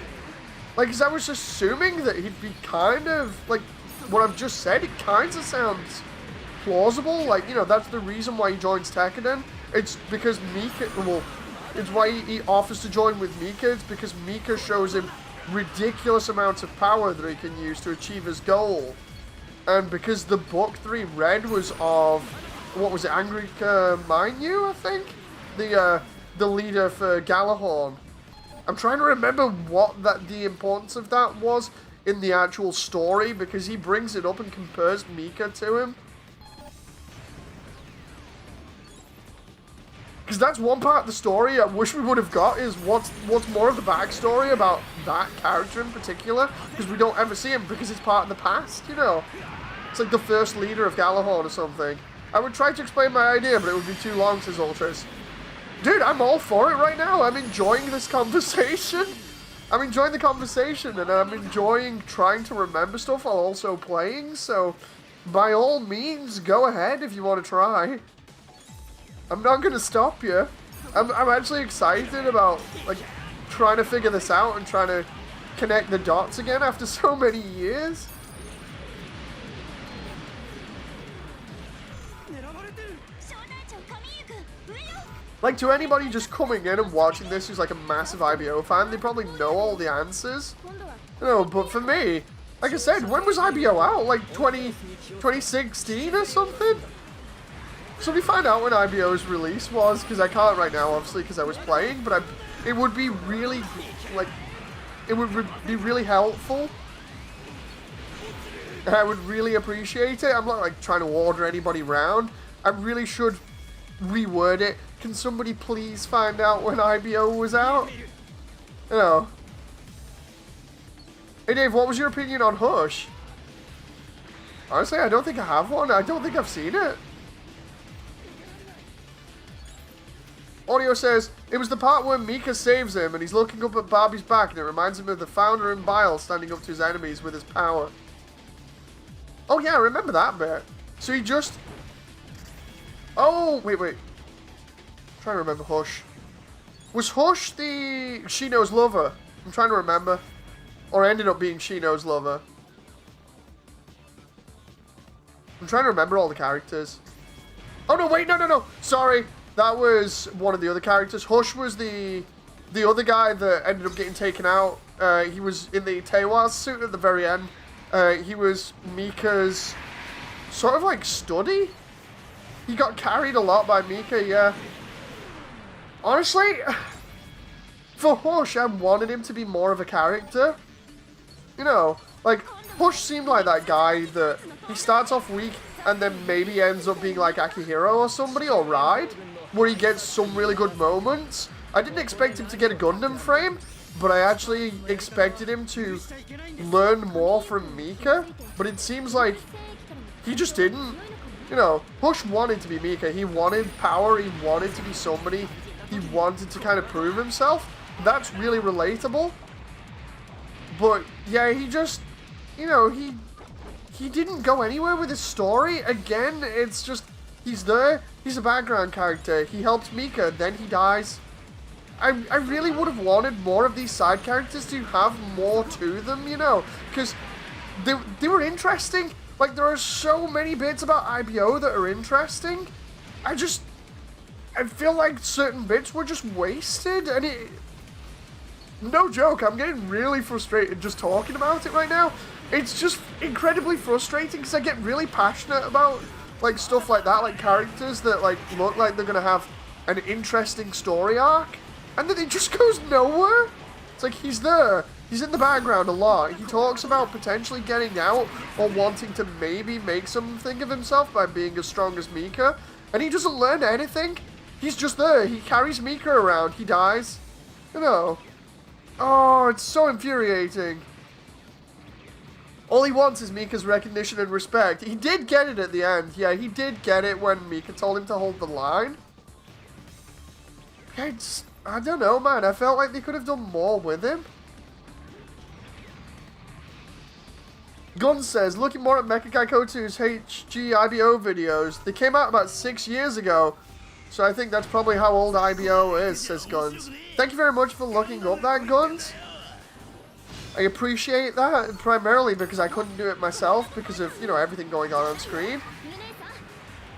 Like, 'cause I was assuming that he'd be kind of, like, what I've just said, it kind of sounds plausible. Like, you know, that's the reason why he joins Tekkadan. It's because Mika, well, it's why he offers to join with Mika. It's because Mika shows him ridiculous amounts of power that he can use to achieve his goal. And because the book 3 read was of, what was it, Angrika Mainyu, I think? The leader for Galahorn. I'm trying to remember what the importance of that was in the actual story, because he brings it up and compares Mika to him. Because that's one part of the story I wish we would have got, is what's more of the backstory about that character in particular, because we don't ever see him because it's part of the past, you know. It's like the first leader of Galahorn or something. I would try to explain my idea, but it would be too long, says Ultras. Dude, I'm all for it right now. I'm enjoying this conversation. I'm enjoying the conversation, and I'm enjoying trying to remember stuff while also playing, so by all means, go ahead if you want to try. I'm not going to stop you. I'm actually excited about, like, trying to figure this out and trying to connect the dots again after so many years. Like, to anybody just coming in and watching this who's like a massive IBO fan, they probably know all the answers. You know, but for me, like I said, when was IBO out? Like 2016 or something? Somebody find out when IBO's release was, because I can't right now, obviously, because I was playing, but it would be really, like, it would be really helpful. I would really appreciate it. I'm not, like, trying to order anybody round. I really should reword it. Can somebody please find out when IBO was out? You know. Hey Dave, what was your opinion on Hush? Honestly, I don't think I have one. I don't think I've seen it. Audio says, it was the part where Mika saves him and he's looking up at Barbie's back and it reminds him of the founder and Bile standing up to his enemies with his power. Oh yeah, I remember that bit. So he just... Oh, wait. I'm trying to remember Hush. Was Hush the Shino's lover? I'm trying to remember. Or ended up being Shino's lover. I'm trying to remember all the characters. Oh no, wait, no. Sorry. That was one of the other characters. Hush was the other guy that ended up getting taken out. He was in the Teiwaz suit at the very end. He was Mika's sort of like study. He got carried a lot by Mika, yeah. Honestly, for Hush, I wanted him to be more of a character. You know, like, Hush seemed like that guy that he starts off weak and then maybe ends up being like Akihiro or somebody, or Ride, where he gets some really good moments. I didn't expect him to get a Gundam frame, but I actually expected him to learn more from Mika, but it seems like he just didn't. You know, Hush wanted to be Mika. He wanted power. He wanted to be somebody. He wanted to kind of prove himself. That's really relatable. But, yeah, he just, you know, he didn't go anywhere with his story. Again, it's just, he's there. He's a background character. He helps Mika, then he dies. I really would have wanted more of these side characters to have more to them, you know, because they were interesting. Like, there are so many bits about IBO that are interesting. I feel like certain bits were just wasted, and it... No joke, I'm getting really frustrated just talking about it right now. It's just incredibly frustrating, because I get really passionate about, like, stuff like that, like characters that, like, look like they're gonna have an interesting story arc, and then it just goes nowhere. It's like, he's there. He's in the background a lot. He talks about potentially getting out or wanting to maybe make something of himself by being as strong as Mika. And he doesn't learn anything. He's just there. He carries Mika around. He dies. You know. Oh, it's so infuriating. All he wants is Mika's recognition and respect. He did get it at the end. Yeah, he did get it when Mika told him to hold the line. I don't know, man. I felt like they could have done more with him. Gun says, looking more at Mecha Kaikotu's HG IBO videos. They came out about 6 years ago, so I think that's probably how old IBO is, says Guns. Thank you very much for looking up that, Guns. I appreciate that, primarily because I couldn't do it myself because of, you know, everything going on screen.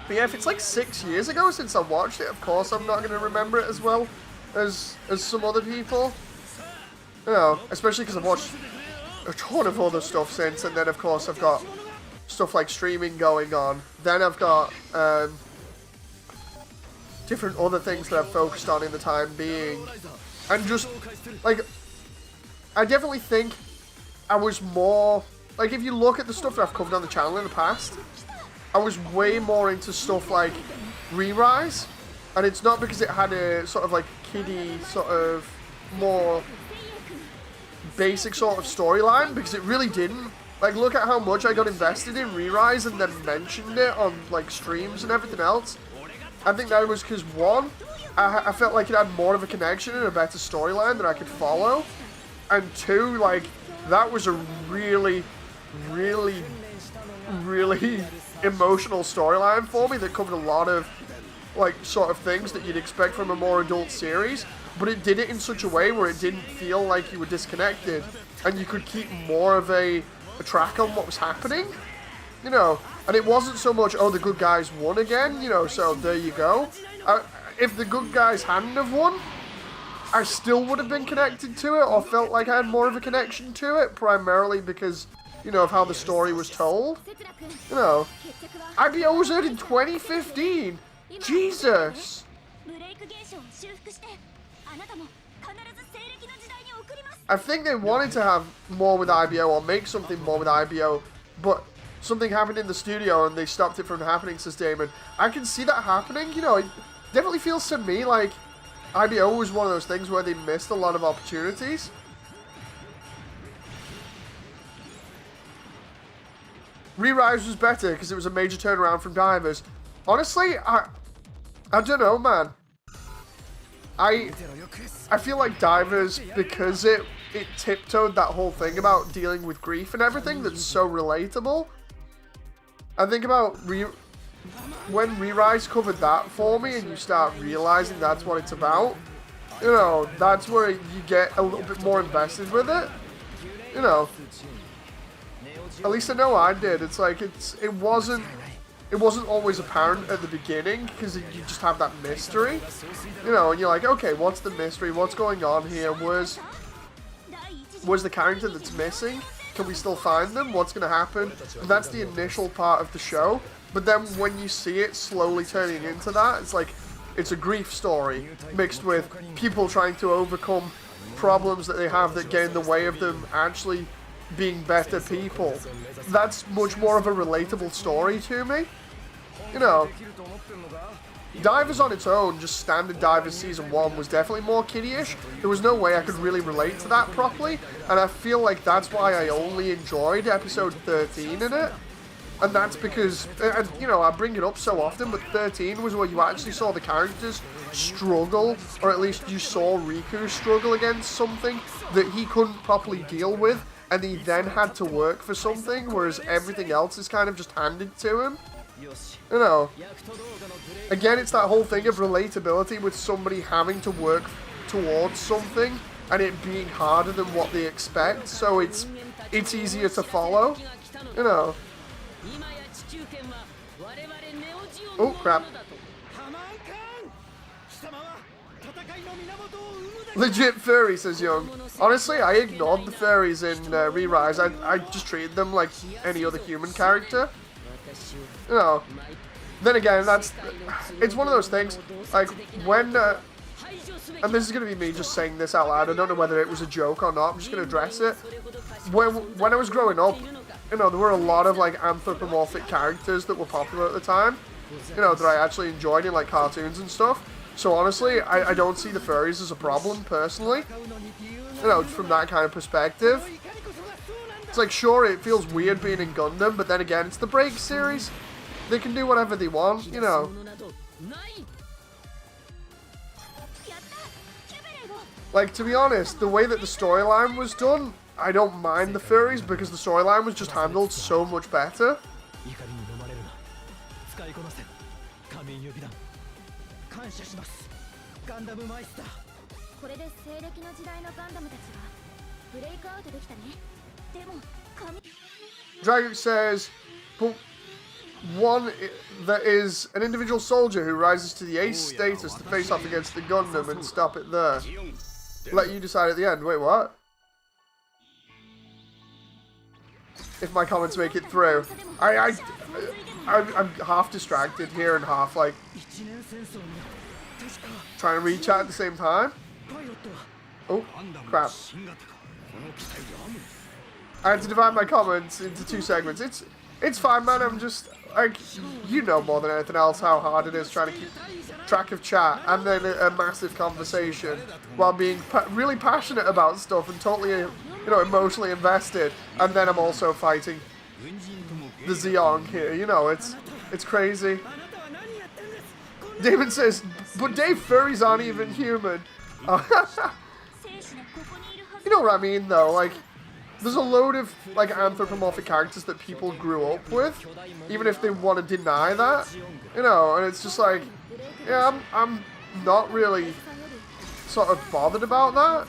But yeah, if it's like 6 years ago since I watched it, of course I'm not going to remember it as well as some other people. You know, especially because I've watched a ton of other stuff since, and then of course I've got stuff like streaming going on. Then I've got different other things that I've focused on in the time being. And just, like, I definitely think I was more, like, if you look at the stuff that I've covered on the channel in the past, I was way more into stuff like Re-Rise, and it's not because it had a sort of like kiddie, sort of more basic sort of storyline, because it really didn't. Like, look at how much I got invested in Re-Rise and then mentioned it on, like, streams and everything else. I think that was because, one, I felt like it had more of a connection and a better storyline that I could follow. And two, like, that was a really, really, really emotional storyline for me that covered a lot of, like, sort of things that you'd expect from a more adult series. But it did it in such a way where it didn't feel like you were disconnected. and you could keep more of a track on what was happening, you know. And it wasn't so much, oh, the good guys won again, you know, so there you go. If the good guys hadn't have won, I still would have been connected to it, or felt like I had more of a connection to it, primarily because, you know, of how the story was told. You know, IBO was aired in 2015. Jesus. I think they wanted to have more with IBO, or make something more with IBO, but something happened in the studio and they stopped it from happening, says Damon. I can see that happening, you know. It definitely feels to me like IBO was one of those things where they missed a lot of opportunities. Re-Rise was better because it was a major turnaround from Divers. Honestly, I don't know, man. I feel like Divers, because it tiptoed that whole thing about dealing with grief and everything that's so relatable. I think about when Re-Rise covered that for me, and you start realizing that's what it's about, you know, that's where you get a little bit more invested with it, you know. At least I know I did. It's like, it wasn't always apparent at the beginning, because you just have that mystery, you know, and you're like, okay, what's the mystery, what's going on here, where's the character that's missing, can we still find them, what's going to happen, and that's the initial part of the show. But then when you see it slowly turning into that, it's like, it's a grief story mixed with people trying to overcome problems that they have that get in the way of them actually being better people. That's much more of a relatable story to me. You know, Divers on its own, just standard Divers Season 1, was definitely more kiddie-ish. There was no way I could really relate to that properly, and I feel like that's why I only enjoyed episode 13 in it. And that's because, and, you know, I bring it up so often, but 13 was where you actually saw the characters struggle, or at least you saw Riku struggle against something that he couldn't properly deal with, and he then had to work for something, whereas everything else is kind of just handed to him. You know, again, it's that whole thing of relatability with somebody having to work towards something and it being harder than what they expect, so it's easier to follow, you know. Oh crap. Legit furry, says Young. Honestly, I ignored the furries in Re-Rise. I just treated them like any other human character. You know, then again, it's one of those things, like, when, and this is going to be me just saying this out loud, I don't know whether it was a joke or not, I'm just going to address it. When I was growing up, you know, there were a lot of, like, anthropomorphic characters that were popular at the time, you know, that I actually enjoyed in, like, cartoons and stuff. So honestly, I don't see the furries as a problem, personally, you know, from that kind of perspective. It's like, sure, it feels weird being in Gundam, but then again, it's the Break series. They can do whatever they want, you know. Like, to be honest, the way that the storyline was done, I don't mind the furries because the storyline was just handled so much better. Dragon says, but one that is an individual soldier who rises to the ace status to face off against the Gundam and stop it there. Let you decide at the end. Wait, what? If my comments make it through. I'm half distracted here and half, like, trying to read chat at the same time. Oh, crap. I had to divide my comments into 2 segments. It's fine, man. I'm just, like, you know more than anything else how hard it is trying to keep track of chat and then a massive conversation while being really passionate about stuff and totally, you know, emotionally invested. And then I'm also fighting the Zeong here. You know, it's crazy. Damon says, but Dave, furries aren't even human. You know what I mean, though? Like, there's a load of, like, anthropomorphic characters that people grew up with, even if they want to deny that, you know, and it's just like, yeah, I'm not really sort of bothered about that.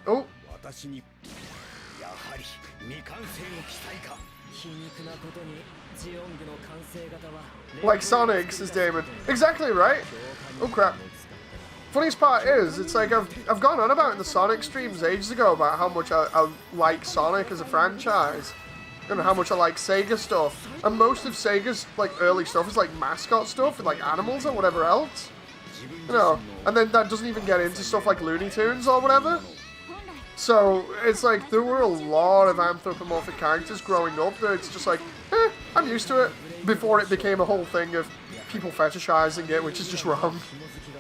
Oh. Like Sonic, says Damon. Exactly right. Oh crap. Funniest part is, it's like I've gone on about in the Sonic streams ages ago about how much I like Sonic as a franchise. And how much I like Sega stuff. And most of Sega's like early stuff is like mascot stuff with like animals or whatever else. You know, and then that doesn't even get into stuff like Looney Tunes or whatever. So it's like there were a lot of anthropomorphic characters growing up that it's just like, I'm used to it. Before it became a whole thing of people fetishizing it, which is just wrong.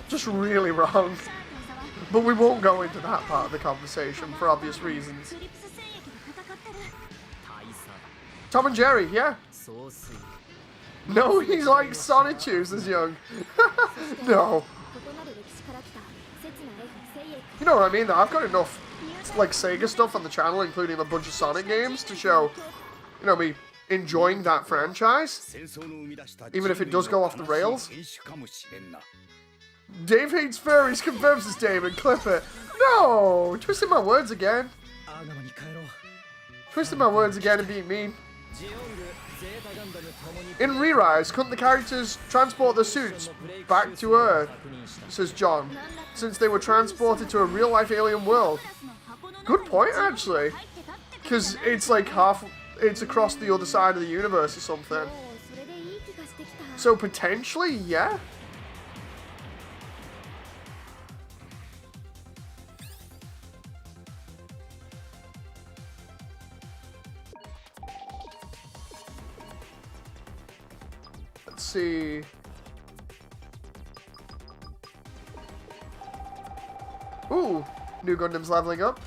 Just really wrong. But we won't go into that part of the conversation for obvious reasons. Tom and Jerry, yeah. No, he's like Sonic Shoes as young. No. You know what I mean though? I've got enough like Sega stuff on the channel, including a bunch of Sonic games, to show, you know, me enjoying that franchise. Even if it does go off the rails. Dave hates furries, confirms this, David. Clip it. No! Twisting my words again. Twisting my words again and being mean. In Re-Rise, couldn't the characters transport their suits back to Earth, says John, since they were transported to a real-life alien world? Good point, actually. Because it's like it's across the other side of the universe or something. So potentially, yeah. Let's see. Ooh, new Gundam's leveling up.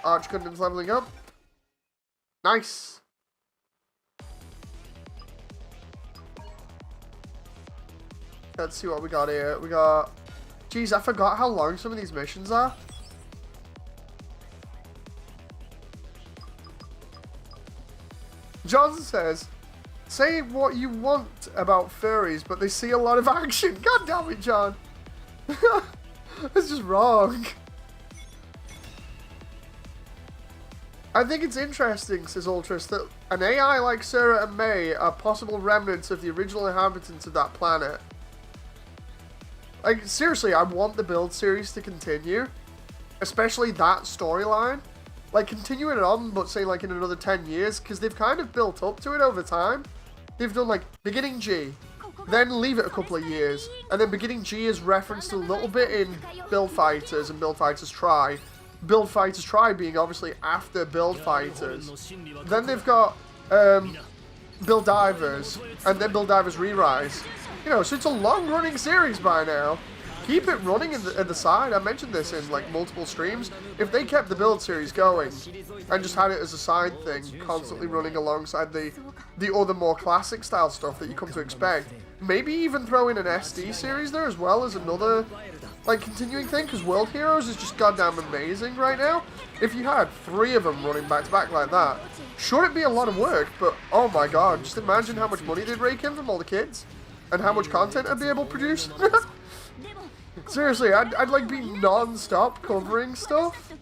Arch Gundam's leveling up. Nice. Let's see what we got here. We got... Jeez, I forgot how long some of these missions are. Johnson says, say what you want about furries, but they see a lot of action. God damn it, John. That's just wrong. I think it's interesting, says Ultras, that an AI like Sarah and May are possible remnants of the original inhabitants of that planet. Like, seriously, I want the build series to continue. Especially that storyline. Like, continuing it on, but say, like, in another 10 years, because they've kind of built up to it over time. They've done, like, beginning G, then leave it a couple of years, and then beginning G is referenced a little bit in Build Fighters and Build Fighters Try. Build Fighters Try being obviously after Build Fighters. Then they've got Build Divers, and then Build Divers Re-Rise. You know, so it's a long-running series by now. Keep it running in the side. I mentioned this in like multiple streams. If they kept the build series going and just had it as a side thing, constantly running alongside the other more classic style stuff that you come to expect, maybe even throw in an SD series there as well as another like continuing thing, because World Heroes is just goddamn amazing right now. If you had 3 of them running back to back like that, sure, it'd be a lot of work, but oh my god, just imagine how much money they'd rake in from all the kids and how much content I'd be able to produce. Seriously, I'd like be non-stop covering stuff.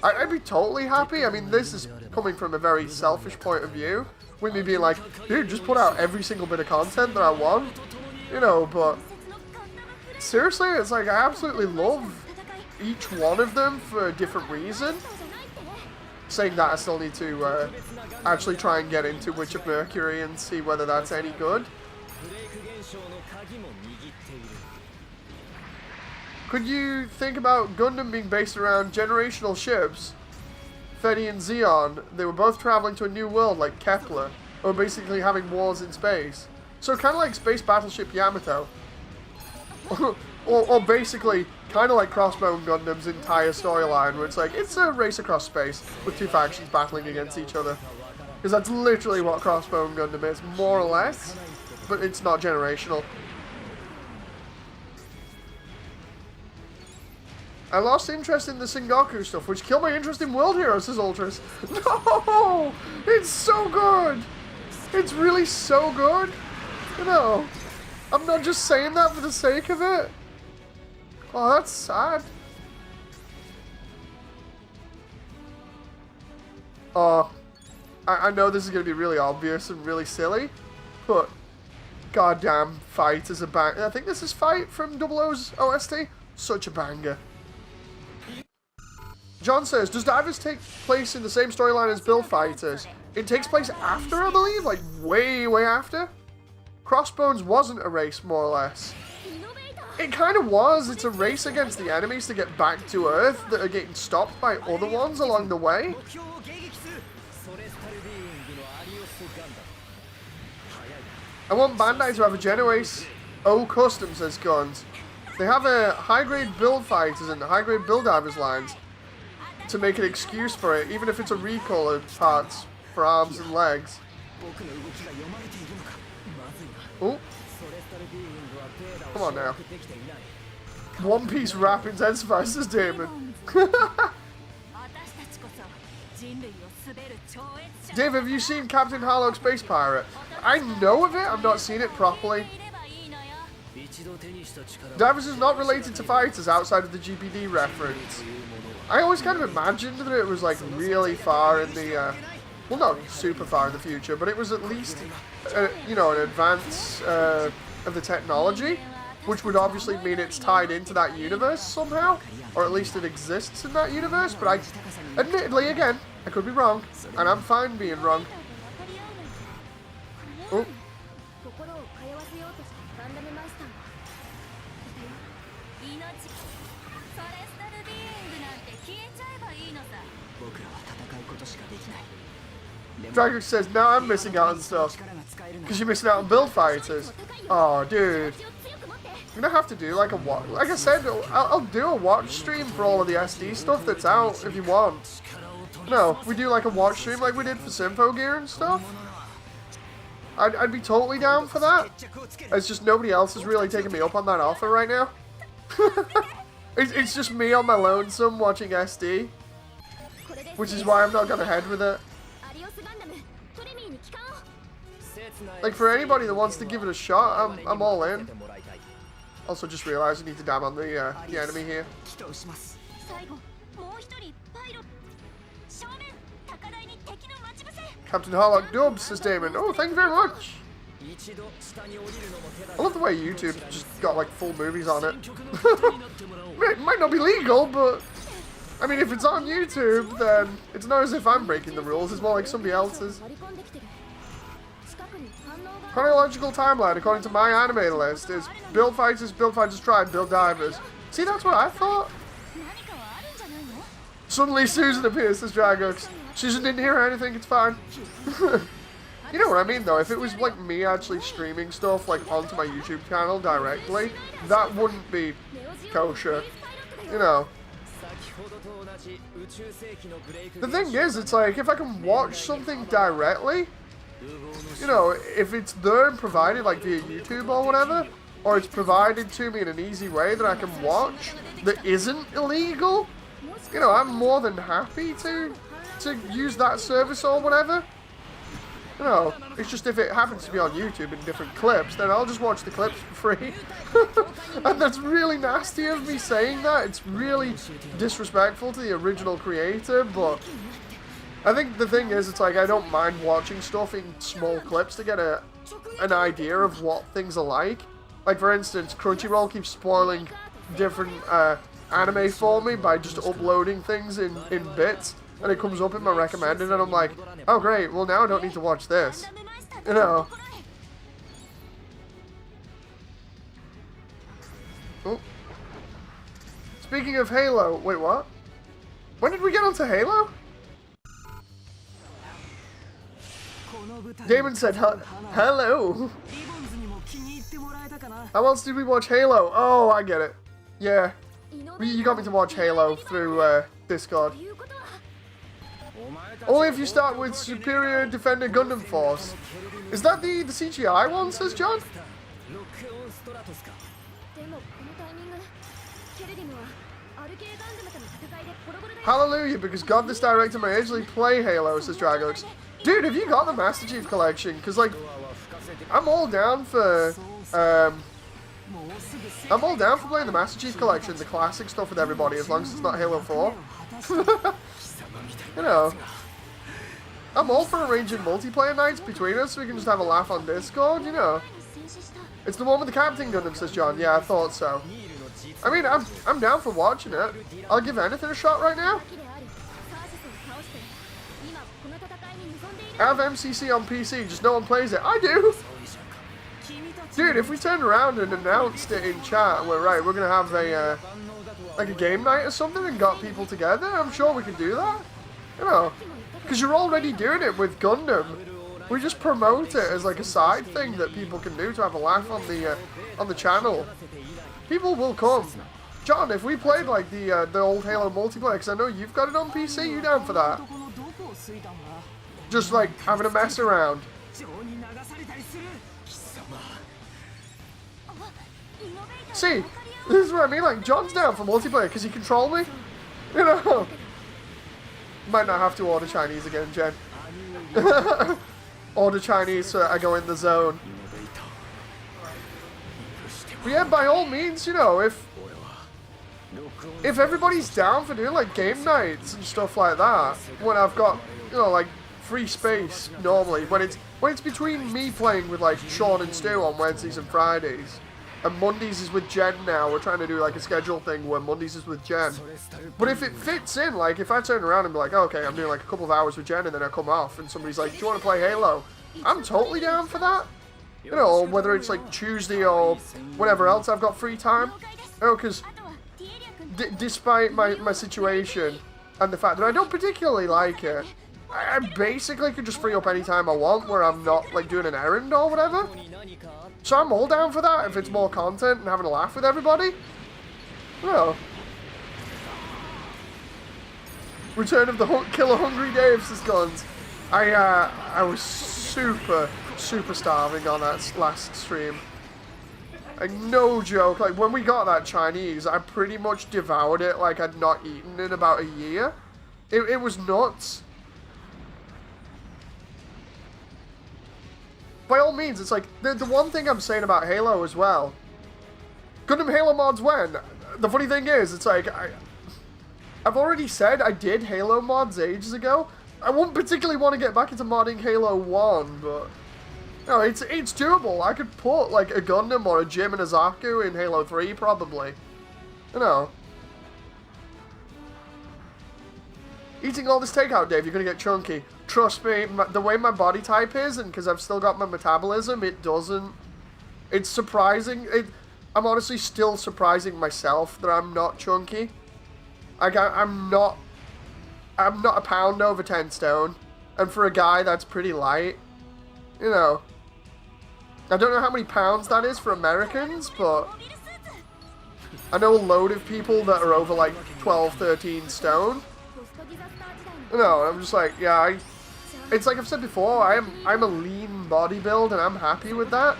I'd be totally happy. I mean, this is coming from a very selfish point of view, with me being like, dude, just put out every single bit of content that I want, you know, but seriously, it's like I absolutely love each one of them for a different reason. Saying that, I still need to actually try and get into Witch of Mercury and see whether that's any good. Could you think about Gundam being based around generational ships? Fetty and Zeon, they were both traveling to a new world like Kepler, or basically having wars in space. So kind of like Space Battleship Yamato. or basically kind of like Crossbone Gundam's entire storyline, where it's like, it's a race across space with 2 factions battling against each other. Because that's literally what Crossbone Gundam is, more or less, but it's not generational. I lost interest in the Sengoku stuff, which killed my interest in World Heroes, says Ultras. No! It's so good! It's really so good! You know, I'm not just saying that for the sake of it. Oh, that's sad. Oh, I know this is going to be really obvious and really silly, but goddamn Fight is a bang. I think this is Fight from Double O's OST. Such a banger. John says, does Divers take place in the same storyline as Build Fighters? It takes place after, I believe, like way, way after. Crossbones wasn't a race, more or less. It kind of was. It's a race against the enemies to get back to Earth that are getting stopped by other ones along the way. I want Bandai to have a Genoace O Customs as guns. They have a high-grade Build Fighters and high-grade Build Divers lines to make an excuse for it, even if it's a recolored parts for arms and legs. Oh. Come on now. One Piece rap intensifies, says Damon. Dave, have you seen Captain Harlock Space Pirate? I know of it, I've not seen it properly. Divers is not related to fighters outside of the GPD reference. I always kind of imagined that it was like really far in the, well, not super far in the future, but it was at least, you know, an advance of the technology, which would obviously mean it's tied into that universe somehow, or at least it exists in that universe, but I, admittedly, again, I could be wrong, and I'm fine being wrong. Oh. Dragon says, now I'm missing out on stuff. Because you're missing out on Build Fighters. Oh, dude. I'm gonna have to do like a watch. Like I said, I'll do a watch stream for all of the SD stuff that's out if you want. No, we do like a watch stream like we did for Sympho Gear and stuff. I'd be totally down for that. It's just nobody else is really taking me up on that offer right now. It's just me on my lonesome watching SD. Which is why I'm not going ahead with it. Like, for anybody that wants to give it a shot, I'm all in. Also, just realized I need to dab on the enemy here. Captain Harlock dubs, says Damon. Oh, thank you very much. I love the way YouTube just got like full movies on it. It might not be legal, but I mean, if it's on YouTube, then it's not as if I'm breaking the rules. It's more like somebody else's. Chronological timeline, according to my anime list, is Build Fighters, Build Fighters Tribe, Build Divers. See, that's what I thought. Suddenly Susan appears, says Dragux. Susan didn't hear anything, it's fine. You know what I mean, though? If it was like me actually streaming stuff like onto my YouTube channel directly, that wouldn't be kosher. You know. The thing is, it's like, if I can watch something directly, you know, if it's there and provided like via YouTube or whatever, or it's provided to me in an easy way that I can watch that isn't illegal, you know, I'm more than happy to use that service or whatever. You know, it's just if it happens to be on YouTube in different clips, then I'll just watch the clips for free. And that's really nasty of me saying that. It's really disrespectful to the original creator, but I think the thing is, it's like I don't mind watching stuff in small clips to get an idea of what things are like. Like, for instance, Crunchyroll keeps spoiling different anime for me by just uploading things in bits. And it comes up in my recommended, and I'm like, oh great, well now I don't need to watch this. You know. Oh. Speaking of Halo, wait, what? When did we get onto Halo? Damon said, hello. How else did we watch Halo? Oh, I get it. Yeah. You got me to watch Halo through Discord. Only if you start with Superior Defender Gundam Force. Is that the CGI one, says John? Hallelujah, because God this director may actually play Halo, says Dragos. Dude, have you got the Master Chief Collection? Because, like, I'm all down for playing the Master Chief Collection, the classic stuff with everybody, as long as it's not Halo 4. You know. I'm all for arranging multiplayer nights between us so we can just have a laugh on Discord, you know. It's the one with the Captain Gundam, says John. Yeah, I thought so. I mean, I'm down for watching it. I'll give anything a shot right now. I have MCC on PC, just no one plays it. I do! Dude, if we turned around and announced it in chat, we're gonna have a, like a game night or something and got people together, I'm sure we could do that. You know, because you're already doing it with Gundam. We just promote it as like a side thing that people can do to have a laugh on the channel. People will come. John, if we played like the old Halo multiplayer, because I know you've got it on PC, you down for that? Just like having a mess around. See, this is what I mean, like John's down for multiplayer because he control me. You know. Might not have to order Chinese again, Jen. Order Chinese so I go in the zone. But yeah, by all means, you know, if everybody's down for doing like game nights and stuff like that, when I've got, you know, like free space normally, when it's between me playing with like Sean and Stu on Wednesdays and Fridays, and Mondays is with Jen now. We're trying to do like a schedule thing where Mondays is with Jen. But if it fits in, like if I turn around and be like, oh, okay, I'm doing like a couple of hours with Jen and then I come off and somebody's like, do you want to play Halo? I'm totally down for that. You know, whether it's like Tuesday or whatever else I've got free time. You know, because despite my situation and the fact that I don't particularly like it, I basically could just free up any time I want where I'm not like doing an errand or whatever. So I'm all down for that if it's more content and having a laugh with everybody. Well, Return of the Killer Hungry Dave, says Guns. I was super starving on that last stream. Like, no joke, like when we got that Chinese, I pretty much devoured it like I'd not eaten in about a year. It was nuts. By all means, it's like, the one thing I'm saying about Halo as well, Gundam Halo mods when? The funny thing is, it's like, I've already said I did Halo mods ages ago. I wouldn't particularly want to get back into modding Halo 1, but, you know, it's doable. I could put, like, a Gundam or a Jim and a Zaku in Halo 3, probably. You know. Eating all this takeout, Dave, you're going to get chunky. Trust me, the way my body type is, and because I've still got my metabolism, it doesn't... It's surprising. I'm honestly still surprising myself that I'm not chunky. Like, I'm not a pound over 10 stone. And for a guy, that's pretty light. You know. I don't know how many pounds that is for Americans, but... I know a load of people that are over, like, 12, 13 stone. You know, I'm just like, yeah, it's like I've said before, I'm a lean body build and I'm happy with that.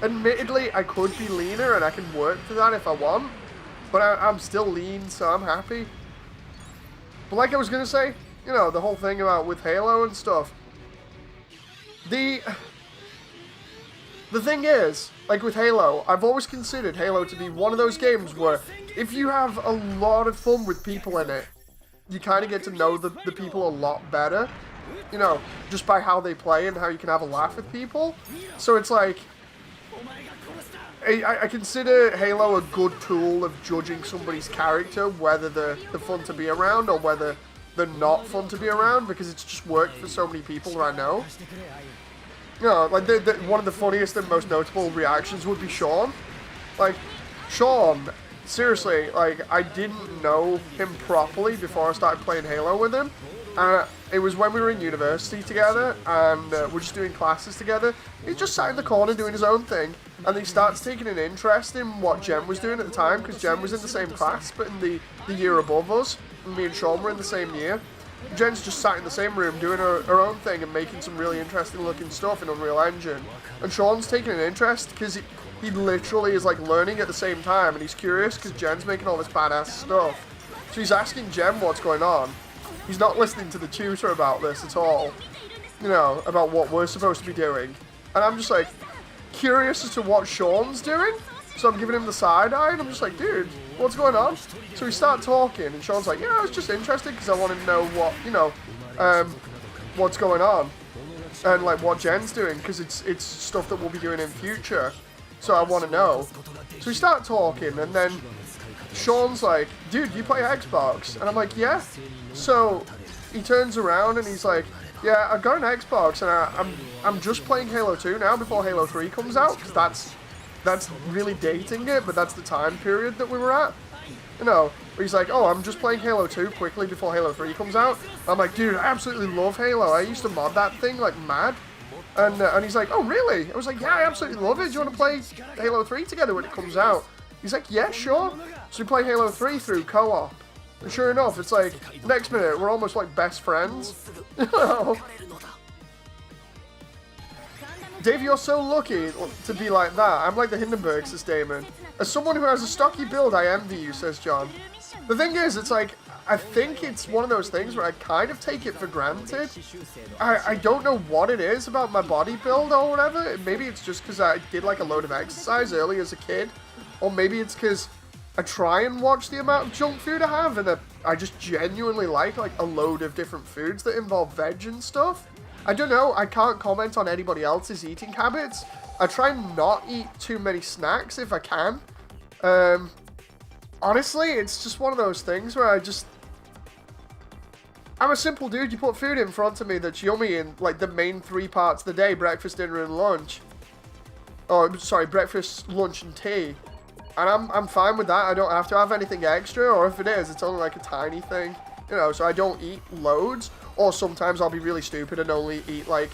Admittedly, I could be leaner and I can work for that if I want, but I'm still lean, so I'm happy. But like I was gonna say, you know, the whole thing about with Halo and stuff. The thing is, like with Halo, I've always considered Halo to be one of those games where if you have a lot of fun with people in it, you kind of get to know the people a lot better. You know, just by how they play and how you can have a laugh with people. So it's like, I consider Halo a good tool of judging somebody's character, whether they're fun to be around or whether they're not fun to be around, because it's just worked for so many people that I know. You know, like, one of the funniest and most notable reactions would be Sean. Like, Sean, seriously, like, I didn't know him properly before I started playing Halo with him. It was when we were in university together, and we're just doing classes together. He just sat in the corner doing his own thing, and he starts taking an interest in what Jen was doing at the time, because Jen was in the same class, but in the year above us, and me and Sean were in the same year. Jen's just sat in the same room doing her own thing and making some really interesting looking stuff in Unreal Engine. And Sean's taking an interest because he literally is like learning at the same time, and he's curious because Jen's making all this badass stuff. So he's asking Jen what's going on. He's not listening to the tutor about this at all, you know, about what we're supposed to be doing. And I'm just like curious as to what Sean's doing. So I'm giving him the side eye and I'm just like, dude, what's going on? So we start talking, and Sean's like, yeah, I was just interested because I wanted to know what, you know, what's going on. And, like, what Jen's doing, because it's stuff that we'll be doing in future. So I want to know. So we start talking, and then Sean's like, dude, you play Xbox? And I'm like, yeah. So he turns around, and he's like, yeah, I've got an Xbox, and I'm just playing Halo 2 now before Halo 3 comes out, because that's really dating it, but that's the time period that we were at. You know, he's like, oh, I'm just playing Halo 2 quickly before Halo 3 comes out. I'm like, dude, I absolutely love Halo. I used to mod that thing like mad. And he's like, oh, really? I was like, yeah, I absolutely love it. Do you want to play Halo 3 together when it comes out? He's like, yeah, sure. So we play Halo 3 through co-op. And sure enough, it's like, next minute, we're almost like best friends. You know? Dave, you're so lucky to be like that. I'm like the Hindenburg, says Damon. As someone who has a stocky build, I envy you, says John. The thing is, it's like, I think it's one of those things where I kind of take it for granted. I don't know what it is about my body build or whatever. Maybe it's just because I did like a load of exercise early as a kid. Or maybe it's because I try and watch the amount of junk food I have, and I just genuinely like a load of different foods that involve veg and stuff. I don't know, I can't comment on anybody else's eating habits. I try and not eat too many snacks if I can. Honestly, it's just one of those things where I'm a simple dude. You put food in front of me that's yummy in like the main 3 parts of the day, breakfast, dinner, and lunch. Oh, sorry, breakfast, lunch, and tea. And I'm fine with that. I don't have to have anything extra, or if it is, it's only like a tiny thing. You know, so I don't eat loads. Or sometimes I'll be really stupid and only eat, like,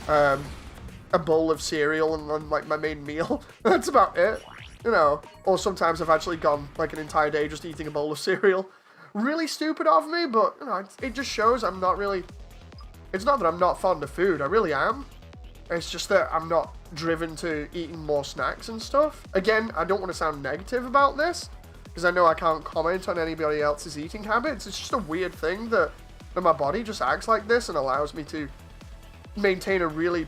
a bowl of cereal and like, my main meal. That's about it, you know. Or sometimes I've actually gone, like, an entire day just eating a bowl of cereal. Really stupid of me, but, you know, it just shows I'm not really... It's not that I'm not fond of food, I really am. It's just that I'm not driven to eating more snacks and stuff. Again, I don't want to sound negative about this, because I know I can't comment on anybody else's eating habits. It's just a weird thing that my body just acts like this and allows me to maintain a really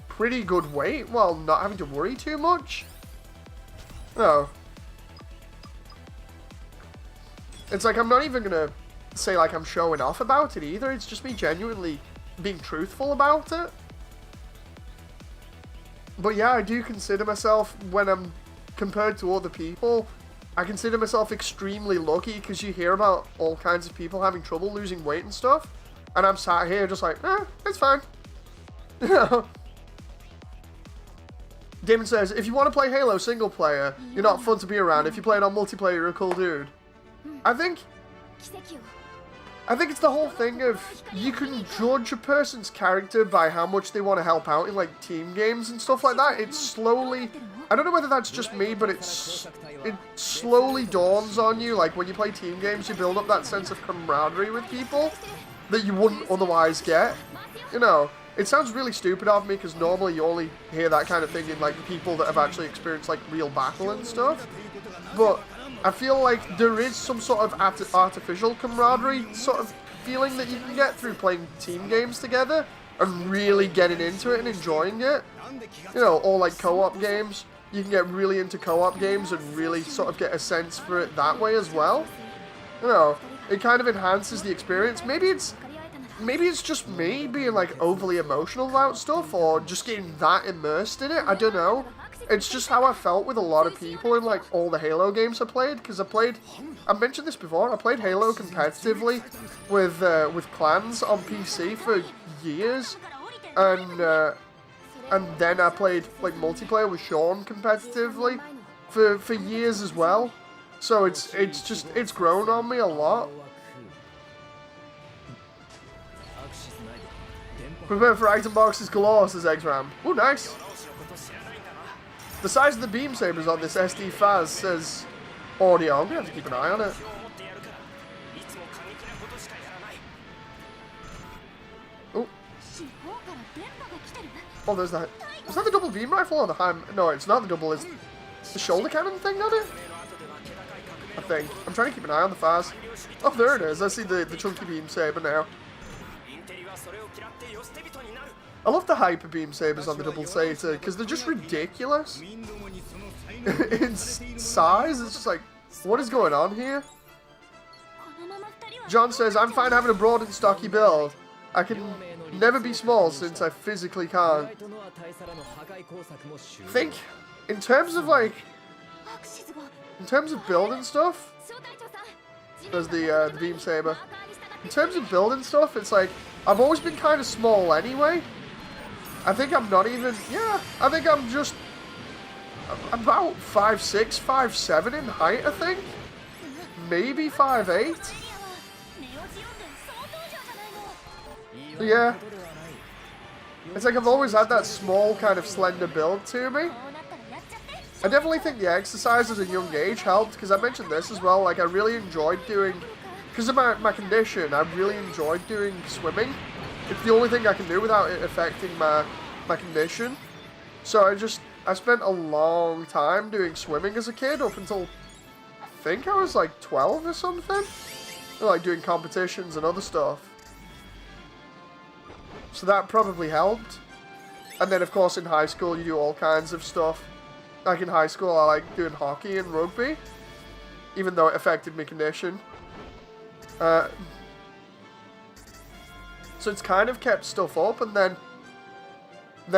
pretty good weight while not having to worry too much. No. It's like I'm not even going to say like I'm showing off about it either. It's just me genuinely being truthful about it. But yeah, I do consider myself, when I'm compared to other people, I consider myself extremely lucky, because you hear about all kinds of people having trouble losing weight and stuff, and I'm sat here just like, it's fine. You know? Damon says, if you want to play Halo single player, you're not fun to be around. If you play it on multiplayer, you're a cool dude. I think it's the whole thing of, you can judge a person's character by how much they want to help out in like team games and stuff like that. It's slowly, I don't know whether that's just me, but it slowly dawns on you, like when you play team games, you build up that sense of camaraderie with people that you wouldn't otherwise get. You know, it sounds really stupid of me, because normally you only hear that kind of thing in like people that have actually experienced like real battle and stuff. But I feel like there is some sort of artificial camaraderie sort of feeling that you can get through playing team games together and really getting into it and enjoying it. You know, or like co-op games. You can get really into co-op games and really sort of get a sense for it that way as well. You know, it kind of enhances the experience. Maybe it's just me being like overly emotional about stuff, or just getting that immersed in it. I don't know. It's just how I felt with a lot of people in like all the Halo games I played, because I mentioned this before, I played Halo competitively with clans on PC for years, and then I played like multiplayer with Sean competitively for years as well. So it's grown on me a lot. Prepare for item boxes galore, says Exram. Oh, nice. The size of the beam sabers on this SD Faz, says Audio. I'm gonna have to keep an eye on it. Oh. Oh, there's that. Is that the double beam rifle or the ham? No, it's not the double. It's the shoulder cannon thing, not it? I think. I'm trying to keep an eye on the Faz. Oh, there it is. I see the chunky beam saber now. I love the hyper beam sabers on the double Zeta, because they're just ridiculous in size. It's just like What is going on here? John says, I'm fine having a broad and stocky build. I can never be small since I physically can't. Think, in terms of like, in terms of building stuff, there's the beam saber. In terms of building stuff, it's like, I've always been kind of small anyway. I think I'm not even, I think I'm just about 5'6", 5'7" in height, I think. Maybe 5'8". Yeah. It's like I've always had that small kind of slender build to me. I definitely think the exercise at a young age helped, because I mentioned this as well, like I really enjoyed doing, because of my condition, I really enjoyed doing swimming. It's the only thing I can do without it affecting my condition. So I spent a long time doing swimming as a kid, up until, I think I was like 12 or something. Like doing competitions and other stuff. So that probably helped. And then of course in high school you do all kinds of stuff. Like in high school I like doing hockey and rugby. Even though it affected my condition. So it's kind of kept stuff up, and then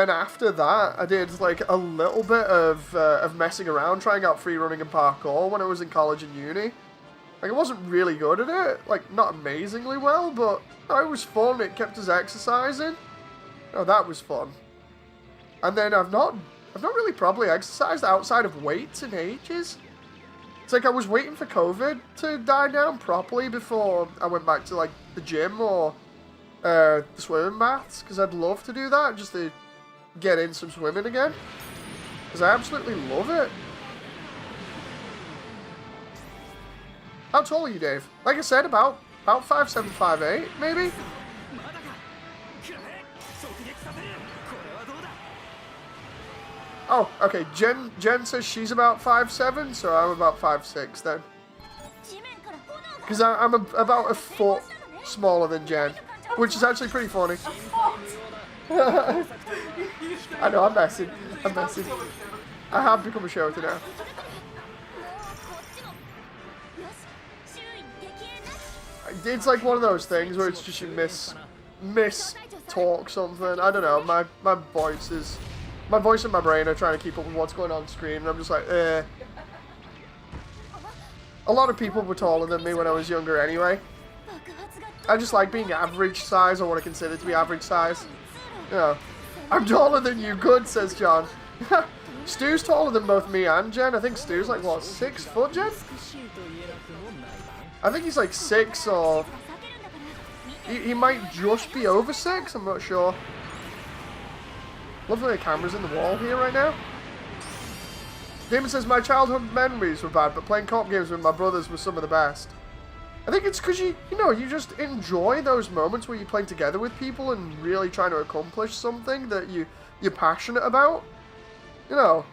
after that I did like a little bit of messing around, trying out free running and parkour when I was in college and uni. Like I wasn't really good at it, like not amazingly well, but it was fun. It kept us exercising. Oh, that was fun. And then I've not really probably exercised outside of weights in ages. It's like I was waiting for COVID to die down properly before I went back to like the gym or the swimming baths, because I'd love to do that just to get in some swimming again, because I absolutely love it. How tall are you, Dave? Like I said, about 5'7", 5'8", maybe? Oh, okay. Jen says she's about 5'7", so I'm about 5'6" then. Because I'm about a foot smaller than Jen, which is actually pretty funny. I know, I'm messing. I have become a shouter now. It's like one of those things where it's just you miss talk something. I don't know. My voice and my brain are trying to keep up with what's going on screen, and I'm just like, eh. A lot of people were taller than me when I was younger anyway. I just like being average size, or what I consider to be average size. You know, I'm taller than you, good, says John. Stu's taller than both me and Jen. I think Stu's like, what, 6 foot, Jen? I think he's like 6, or he might just be over 6, I'm not sure. Lovely, the camera's in the wall here right now. Damon says, my childhood memories were bad, but playing co-op games with my brothers was some of the best. I think it's because you just enjoy those moments where you're playing together with people and really trying to accomplish something that you're passionate about. You know.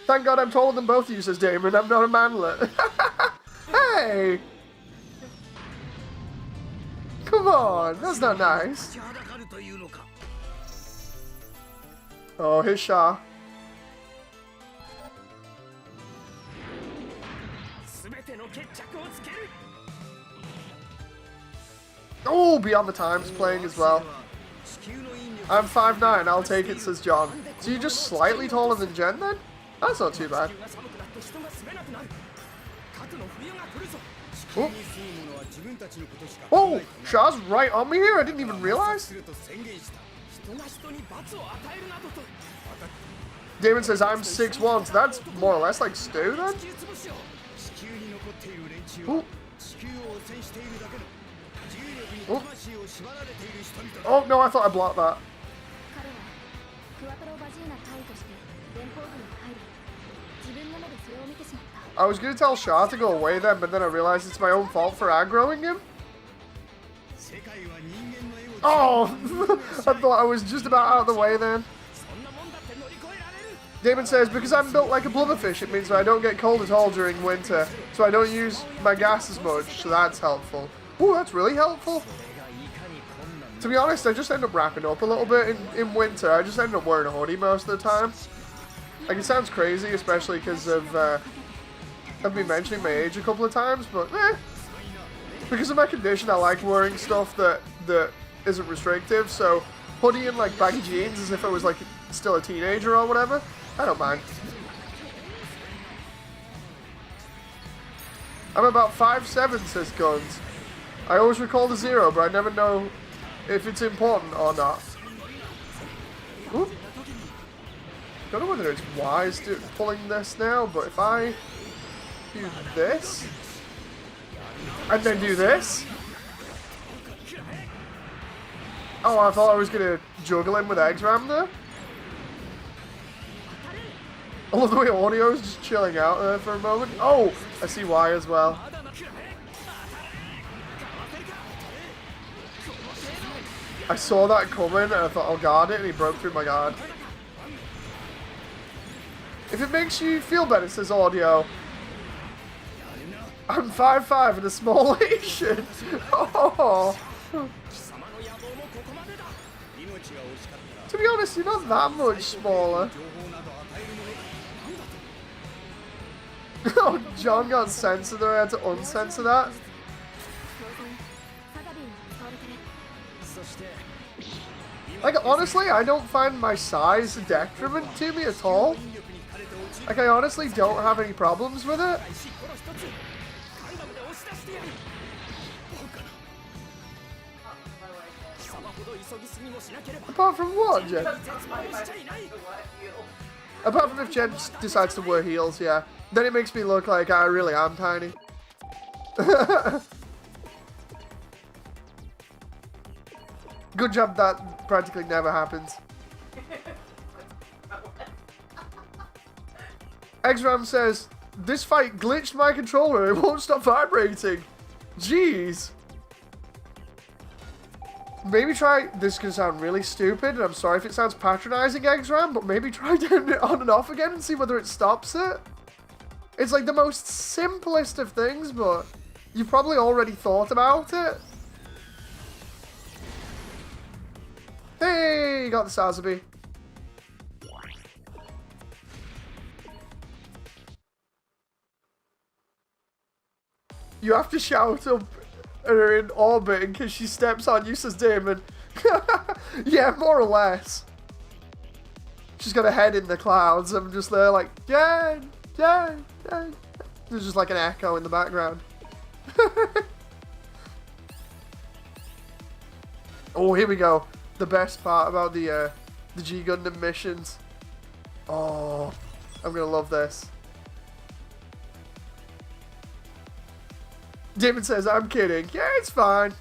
Thank God I'm taller than both of you, says Damon. I'm not a manlet. Hey! Come on, that's not nice. Oh, here's Shah. Oh, Beyond the Time's playing as well. I'm 5'9", I'll take it, says John. So you're just slightly taller than Jen then? That's not too bad. Oh, oh, Shah's right on me here, I didn't even realize. Damon says I'm 6'1", so that's more or less like Stu then? Ooh. Oh. Oh no, I thought I blocked that. I was going to tell Shah to go away then, but then I realized it's my own fault for aggroing him. Oh! I thought I was just about out of the way then. Damon says, because I'm built like a blubberfish, it means I don't get cold at all during winter, so I don't use my gas as much, so that's helpful. Ooh, that's really helpful. To be honest, I just end up wrapping up a little bit in winter. I just end up wearing a hoodie most of the time. Like, it sounds crazy, especially because of I've been mentioning my age a couple of times, but because of my condition, I like wearing stuff that isn't restrictive. So hoodie and like baggy jeans, as if I was like still a teenager or whatever. I don't mind. I'm about 5'7", says Guns. I always recall the 0, but I never know if it's important or not. Ooh. Don't know whether it's wise to pulling this now, but if I do this and then do this. Oh, I thought I was gonna juggle him with Eggs Ram there. I love the way audio is just chilling out there for a moment. Oh, I see why as well. I saw that coming and I thought I'll guard it, and he broke through my guard. If it makes you feel better, says audio. I'm 5'5" and a small Asian. Oh. To be honest, you're not that much smaller. Oh, John got censored there. I had to uncensor that. Like, honestly, I don't find my size a detriment to me at all. Like, I honestly don't have any problems with it. Apart from what, Jen? Apart from if Jen decides to wear heels, yeah. Then it makes me look like I really am tiny. Good job that practically never happens. Xram says, this fight glitched my controller, it won't stop vibrating. Jeez. Maybe try, this is going to sound really stupid, and I'm sorry if it sounds patronizing, Xram, but maybe try turning it on and off again and see whether it stops it. It's like the most simplest of things, but you've probably already thought about it. Hey, you got the Sazabi. You have to shout up at her in orbit in case she steps on you, says Damon. Yeah, more or less. She's got a head in the clouds. I'm just there like, Jen, Jen, Jen. There's just like an echo in the background. Oh, here we go. The best part about the G Gundam missions. Oh, I'm gonna love this. Damon says, I'm kidding. Yeah, it's fine.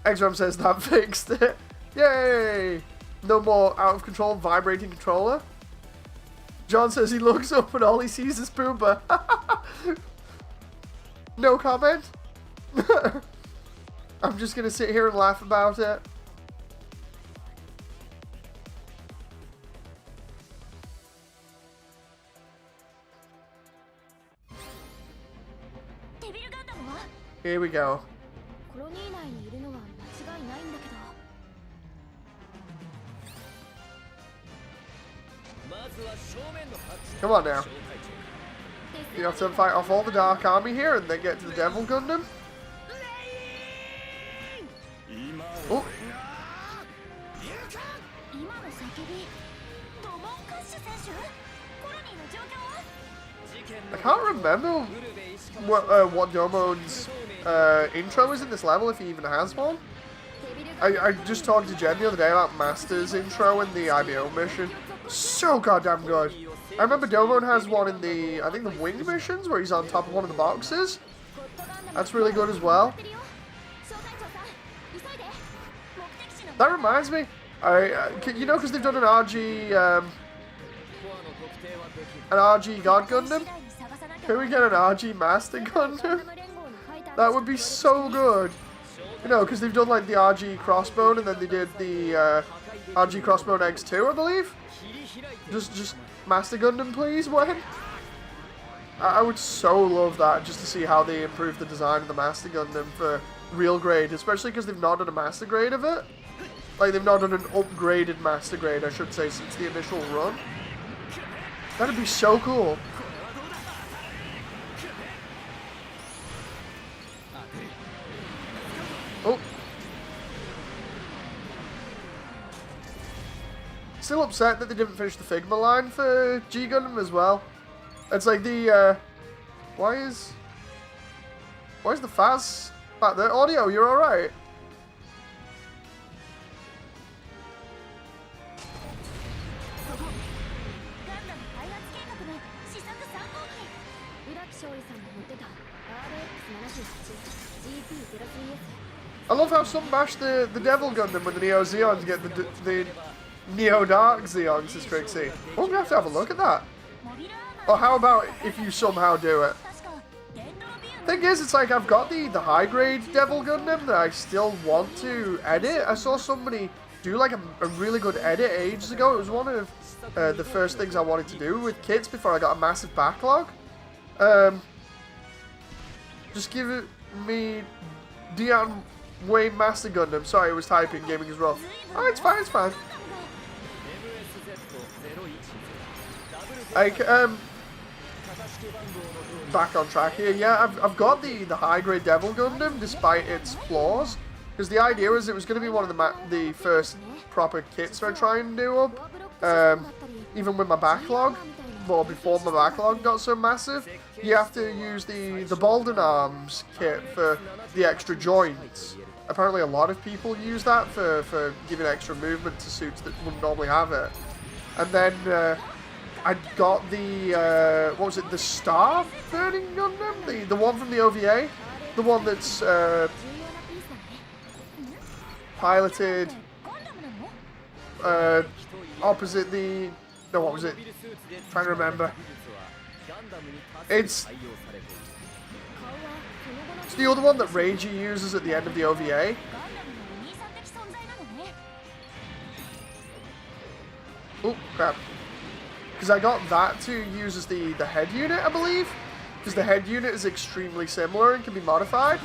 Xram says that fixed it. Yay! No more out of control vibrating controller. John says he looks up and all he sees is Pumbaa. No comment. I'm just gonna sit here and laugh about it. Here we go. Come on now. You have to fight off all the Dark Army here and then get to the Devil Gundam. Oh. I can't remember what Domon's intro is in this level, if he even has one. I just talked to Jen the other day about Master's intro in the IBO mission. So goddamn good. I remember Domon has one in the, I think the Wing missions, where he's on top of one of the boxes. That's really good as well. That reminds me, you know, because they've done an RG God Gundam. Can we get an RG Master Gundam? That would be so good. You know, because they've done like the RG Crossbone, and then they did the RG Crossbone X2, I believe. Just Master Gundam, please, when? I would so love that, just to see how they improve the design of the Master Gundam for real grade, especially because they've not done a Master Grade of it. Like, they've not done an upgraded Master Grade, I should say, since the initial run. That'd be so cool. still upset that they didn't finish the Figma line for G Gundam as well. It's like the why is the Faz back there? Audio, you're alright? I love how some bash the Devil Gundam with the Neo Zeon to get the Neo Dark Zeons as Trixie. We're going to have a look at that. Or how about if you somehow do it? Thing is, it's like I've got the high grade Devil Gundam that I still want to edit. I saw somebody do like a really good edit ages ago. It was one of the first things I wanted to do with kits before I got a massive backlog. Just give it me Dion Wayne Master Gundam. Sorry, I was typing, gaming as well. Oh, it's fine, it's fine. Like, back on track here. Yeah, I've got the high grade Devil Gundam despite its flaws, because the idea was it was going to be one of the first proper kits I try and do up. Even with my backlog, or before my backlog got so massive, you have to use the Bolden Arms kit for the extra joints. Apparently a lot of people use that for giving extra movement to suits that wouldn't normally have it. And then I got the, what was it, the Star Burning Gundam? The one from the OVA? The one that's piloted opposite the, no, what was it? Trying to remember. It's the other one that Reiji uses at the end of the OVA. Oh, crap. Because I got that to use as the head unit, I believe. Because the head unit is extremely similar and can be modified.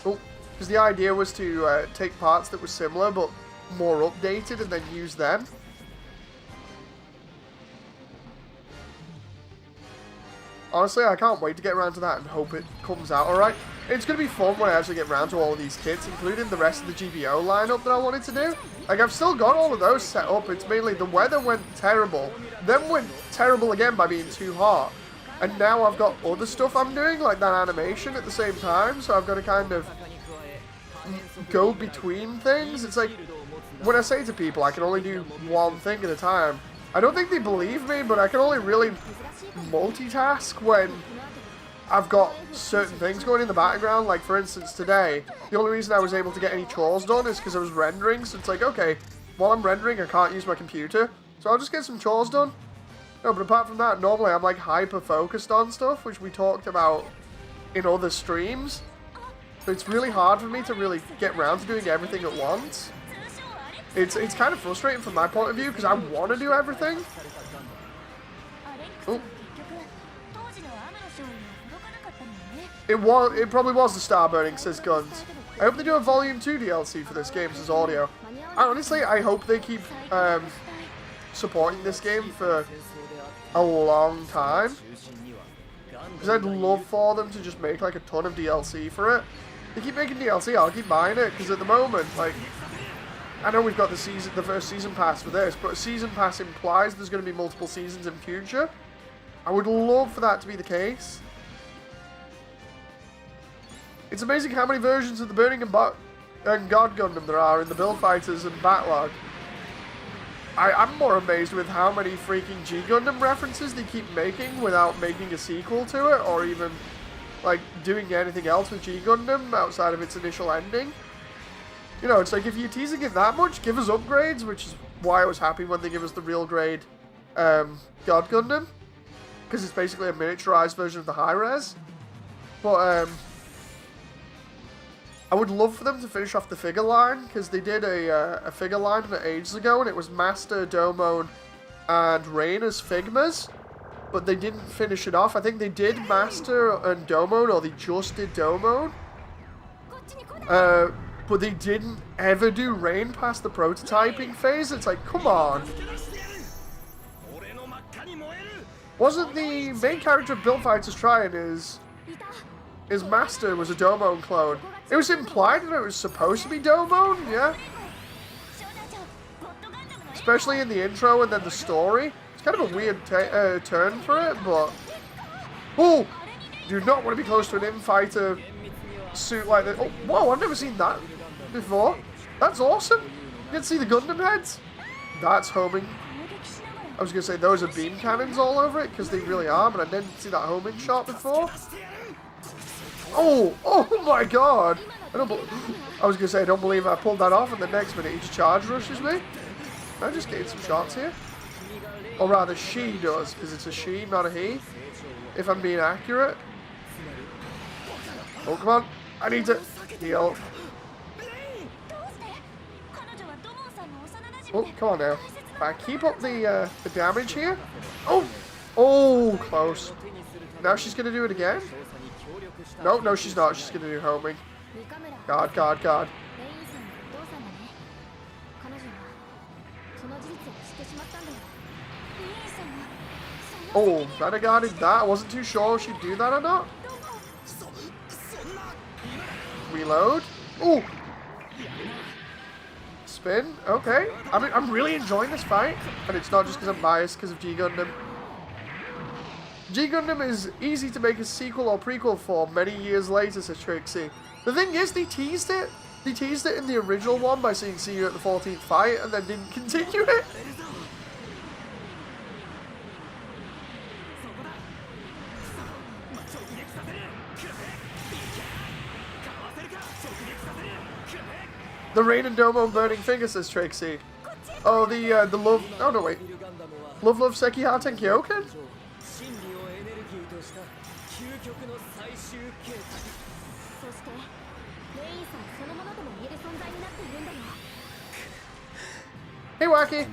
Oh, because the idea was to take parts that were similar but more updated and then use them. Honestly, I can't wait to get around to that and hope it comes out alright. It's going to be fun when I actually get around to all of these kits, including the rest of the GBO lineup that I wanted to do. Like, I've still got all of those set up. It's mainly the weather went terrible, then went terrible again by being too hot. And now I've got other stuff I'm doing, like that animation at the same time, so I've got to kind of go between things. It's like, when I say to people I can only do one thing at a time, I don't think they believe me, but I can only really multitask when I've got certain things going in the background. Like, for instance, today, the only reason I was able to get any chores done is because I was rendering. So it's like, okay, while I'm rendering, I can't use my computer, so I'll just get some chores done. No, but apart from that, normally I'm like hyper-focused on stuff, which we talked about in other streams. So it's really hard for me to really get around to doing everything at once. It's kind of frustrating from my point of view, because I want to do everything. Oh. It probably was the Star Burning, says Guns. I hope they do a Volume 2 DLC for this game, says Audio. I hope they keep supporting this game for a long time. Because I'd love for them to just make like a ton of DLC for it. They keep making DLC, I'll keep buying it, because at the moment, like, I know we've got the first season pass for this, but a season pass implies there's going to be multiple seasons in future. I would love for that to be the case. It's amazing how many versions of the Burning and God Gundam there are in the Build Fighters and Backlog. I'm more amazed with how many freaking G Gundam references they keep making without making a sequel to it, or even like doing anything else with G Gundam outside of its initial ending. You know, it's like, if you're teasing it that much, give us upgrades, which is why I was happy when they give us the real grade God Gundam, because it's basically a miniaturized version of the high res. But I would love for them to finish off the figure line, because they did a figure line ages ago, and it was Master, Domon, and Rain as Figmas, but they didn't finish it off. I think they did Master and Domon, or they just did Domon. But they didn't ever do Rain past the prototyping phase. It's like, come on. Wasn't the main character of Build Fighters trying is his master was a Domon clone. It was implied that it was supposed to be Domon, yeah? Especially in the intro and then the story. It's kind of a weird turn for it, but... Oh! Do not want to be close to an infighter suit like this. Oh, whoa, I've never seen that before. That's awesome. You can see the Gundam heads. That's homing. I was going to say those are beam cannons all over it, because they really are, but I didn't see that homing shot before. Oh my god. I was going to say, I don't believe I pulled that off, and the next minute he just charge rushes me. I just getting some shots here. Or rather, she does, because it's a she, not a he. If I'm being accurate. Oh, come on. I need to heal. Oh, come on now. If I keep up the damage here. Oh, close. Now she's going to do it again? No, she's not. She's going to do homing. God. Oh, Renegade did that. I wasn't too sure if she'd do that or not. Reload. Oh! Spin. Okay. I mean, I'm really enjoying this fight. And it's not just because I'm biased because of G Gundam. G Gundam is easy to make a sequel or prequel for many years later, says Trixie. The thing is, they teased it. They teased it in the original one by saying see you at the 14th fight and then didn't continue it. The Rain and Domo burning finger, says Trixie. Oh, the love. Oh no, wait. Love Sekiha Tenkyoken? Hey Wacky!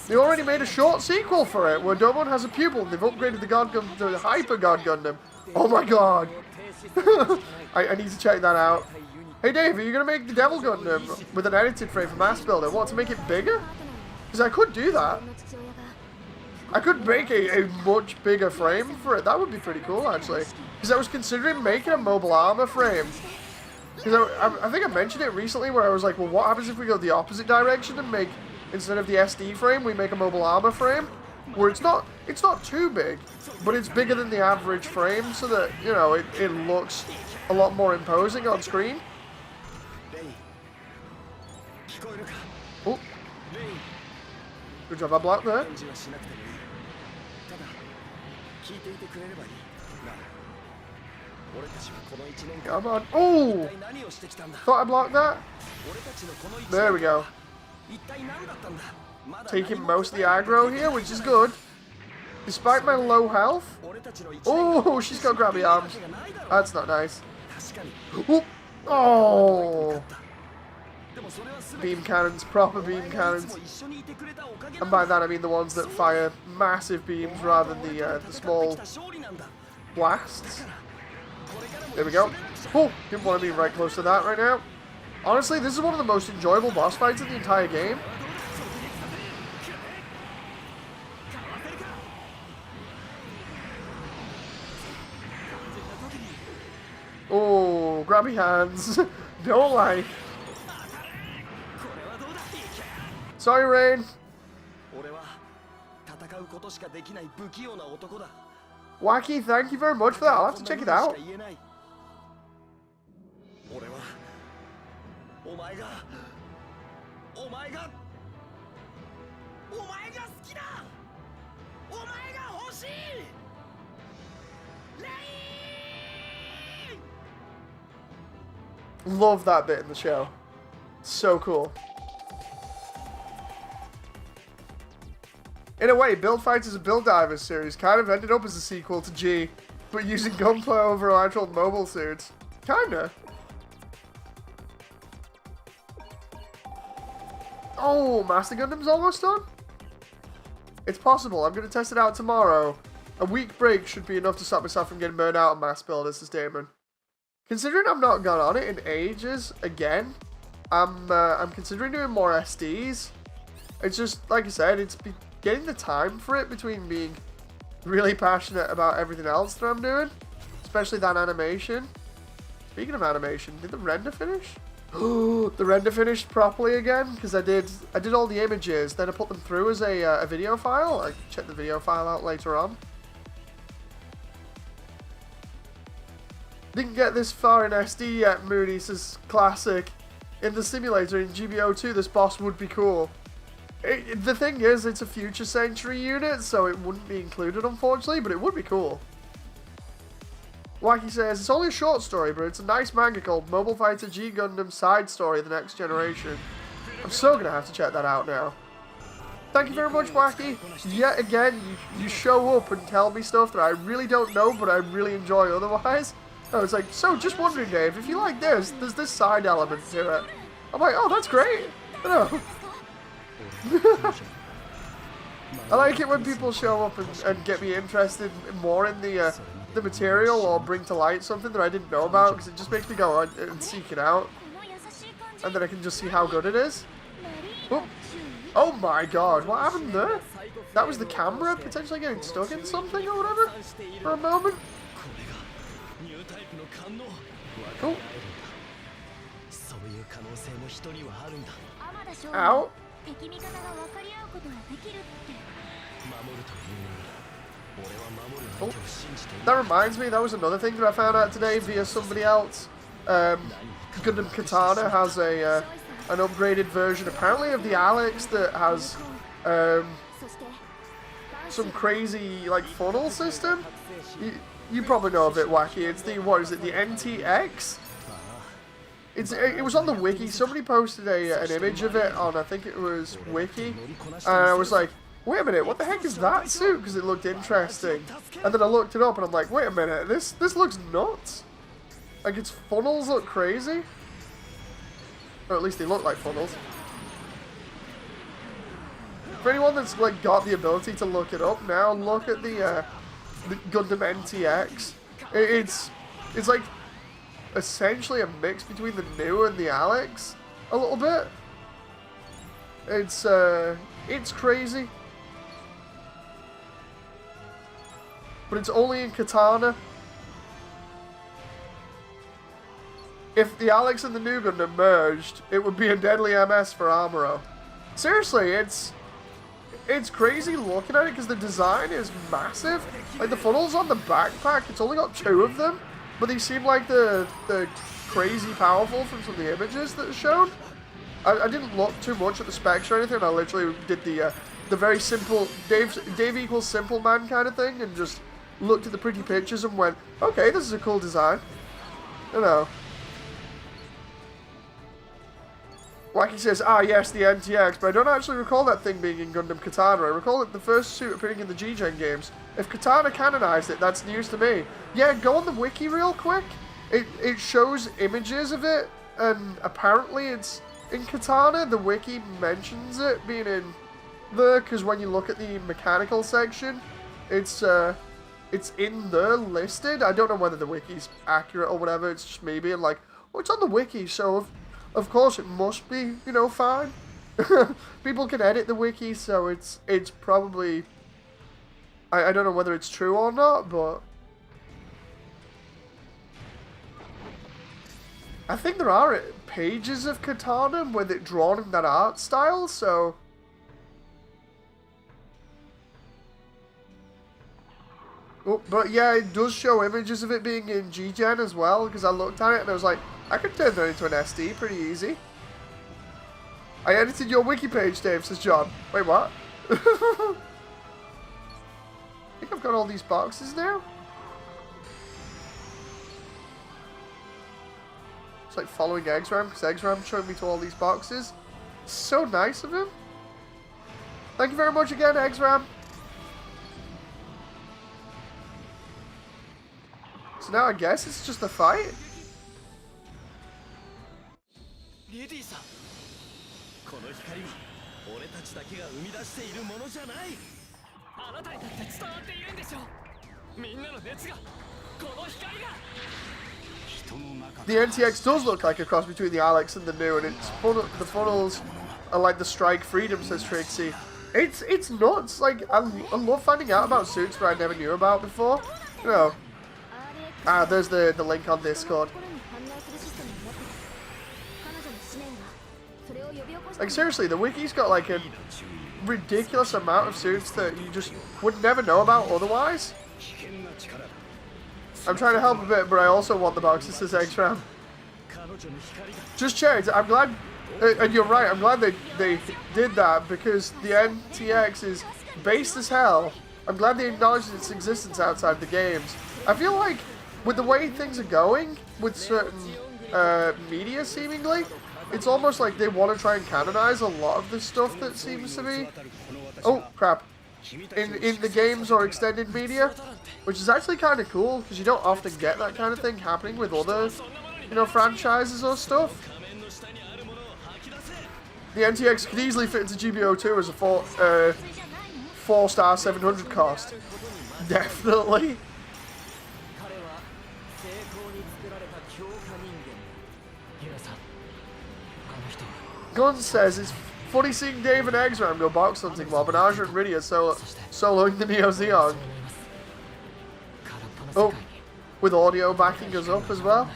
They already made a short sequel for it where Domon has a pupil and they've upgraded the God Gundam to the Hyper God Gundam. Oh my god! I need to check that out. Hey Dave, are you going to make the Devil Gundam with an edited frame for Mass Builder? What, to make it bigger? Because I could do that. I could make a much bigger frame for it. That would be pretty cool, actually. Because I was considering making a mobile armor frame. Because I think I mentioned it recently where I was like, well, what happens if we go the opposite direction and make, instead of the SD frame, we make a mobile armor frame? Where it's not too big, but it's bigger than the average frame so that, you know, it looks a lot more imposing on screen. Oh. Good job I blocked there. Come on. Oh! Thought I blocked that. There we go. Taking most of the aggro here, which is good. Despite my low health. Oh, she's got grabby arms. That's not nice. Oh! Oh! Beam cannons, proper beam cannons. And by that I mean the ones that fire massive beams rather than the small blasts. There we go. Oh, didn't want to be right close to that right now. Honestly, this is one of the most enjoyable boss fights in the entire game. Oh, grabby hands. Don't like. Sorry, Rain. Wacky, thank you very much for that. I'll have to check it out. Love that bit in the show. So cool. In a way, Build Fighters and Build Divers series kind of ended up as a sequel to G, but using gunplay over actual mobile suits. Kinda. Oh, Master Gundam's almost done? It's possible. I'm going to test it out tomorrow. A week break should be enough to stop myself from getting burned out on Mass Builders, says Damon. Considering I've not gone on it in ages, again, I'm considering doing more SDs. It's just, like I said, it's getting the time for it between being really passionate about everything else that I'm doing. especially that animation. Speaking of animation, did the render finish? Oh, the render finished properly again, because I did all the images, then I put them through as a video file. I checked the video file out later on. Didn't get this far in SD yet, Moody says classic. In the simulator in GBO2, this boss would be cool. The thing is, it's a Future Century unit, so it wouldn't be included, unfortunately, but it would be cool. Wacky says, it's only a short story, but it's a nice manga called Mobile Fighter G Gundam Side Story of the Next Generation. I'm so going to have to check that out now. Thank you very much, Wacky. Yet again, you show up and tell me stuff that I really don't know, but I really enjoy otherwise. I was like, so just wondering, Dave, if you like this, there's this side element to it. I'm like, oh, that's great. I like it when people show up and get me interested more in the material or bring to light something that I didn't know about, because it just makes me go and seek it out. And then I can just see how good it is. Oh my god, what happened there? That was the camera potentially getting stuck in something or whatever for a moment. Cool. Ow. Oh. That reminds me, that was another thing that I found out today via somebody else. Gundam Katana has an upgraded version apparently of the Alex that has some crazy like funnel system. You probably know a bit, Wacky. It's the, what is it, the NTX? It was on the wiki. Somebody posted an image of it on, I think it was Wiki. And I was like, wait a minute, what the heck is that suit? Because it looked interesting. And then I looked it up and I'm like, wait a minute, this looks nuts. Like, its funnels look crazy. Or at least they look like funnels. For anyone that's like got the ability to look it up now, look at the Gundam NTX. It's like essentially a mix between the new and the Alex a little bit. It's crazy. But it's only in Katana. If the Alex and the new Gundam merged, it would be a deadly MS for Amuro. Seriously, it's crazy looking at it because the design is massive. Like the funnels on the backpack, it's only got 2 of them, but they seem like the crazy powerful from some of the images that are shown. I didn't look too much at the specs or anything. I literally did the very simple Dave equals simple man kind of thing and just looked at the pretty pictures and went, okay, this is a cool design. You know. Wacky says, ah yes, the NTX, but I don't actually recall that thing being in Gundam Katana. I recall it the first suit appearing in the G-Gen games. If Katana canonized it, that's news to me. Yeah, go on the wiki real quick. It shows images of it, and apparently it's in Katana. The wiki mentions it being in there, because when you look at the mechanical section, it's in there listed. I don't know whether the wiki's accurate or whatever, it's just me being like, oh, it's on the wiki, so of course it must be, you know, fine. People can edit the wiki, so it's probably... I don't know whether it's true or not, but... I think there are pages of Katana with it drawn in that art style, so... Oh, but yeah, it does show images of it being in G-Gen as well, because I looked at it and I was like, I could turn that into an SD pretty easy. I edited your wiki page, Dave, says John. Wait, what? I think I've got all these boxes now. It's like following Exram, because Exram showed me to all these boxes. So nice of him. Thank you very much again, Exram. So now I guess it's just a fight. The NTX does look like a cross between the Alex and the new, and the funnels are like the Strike Freedom, says Trixie. It's nuts. Like I love finding out about suits that I never knew about before. You know. Ah, there's the link on Discord. Like, seriously, the wiki's got like a ridiculous amount of suits that you just would never know about otherwise. I'm trying to help a bit, but I also want the boxes to say X-Ram. Just checked. I'm glad, and you're right, I'm glad they did that, because the NTX is based as hell. I'm glad they acknowledged its existence outside the games. I feel like, with the way things are going, with certain media seemingly, it's almost like they want to try and canonize a lot of the stuff that seems to be, oh crap, in the games or extended media, which is actually kind of cool, because you don't often get that kind of thing happening with other, you know, franchises or stuff. The NTX could easily fit into GBO2 as a 4-star 700 cost. Definitely. Gun says it's funny seeing Dave and X-Ram go box hunting while Banage and Riddy are soloing the Neo Zeon. Oh, with audio backing us up as well.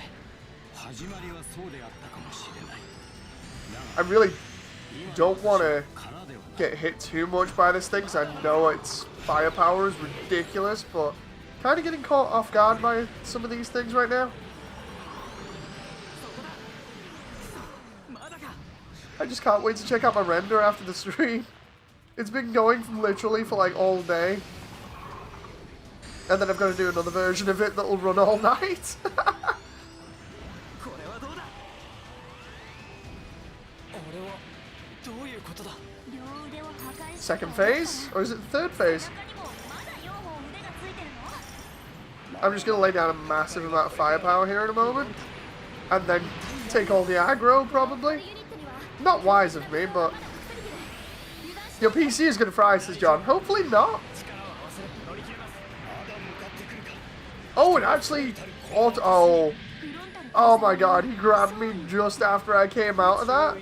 I really don't want to get hit too much by this thing, because I know its firepower is ridiculous, but kind of getting caught off guard by some of these things right now. I just can't wait to check out my render after the stream. It's been going literally for like all day. And then I've got to do another version of it that'll run all night. Second phase? Or is it the third phase? I'm just going to lay down a massive amount of firepower here in a moment. And then take all the aggro, probably. Not wise of me, but... Your PC is going to fry, says John. Hopefully not. Oh, it actually... Oh. Oh my god, he grabbed me just after I came out of that.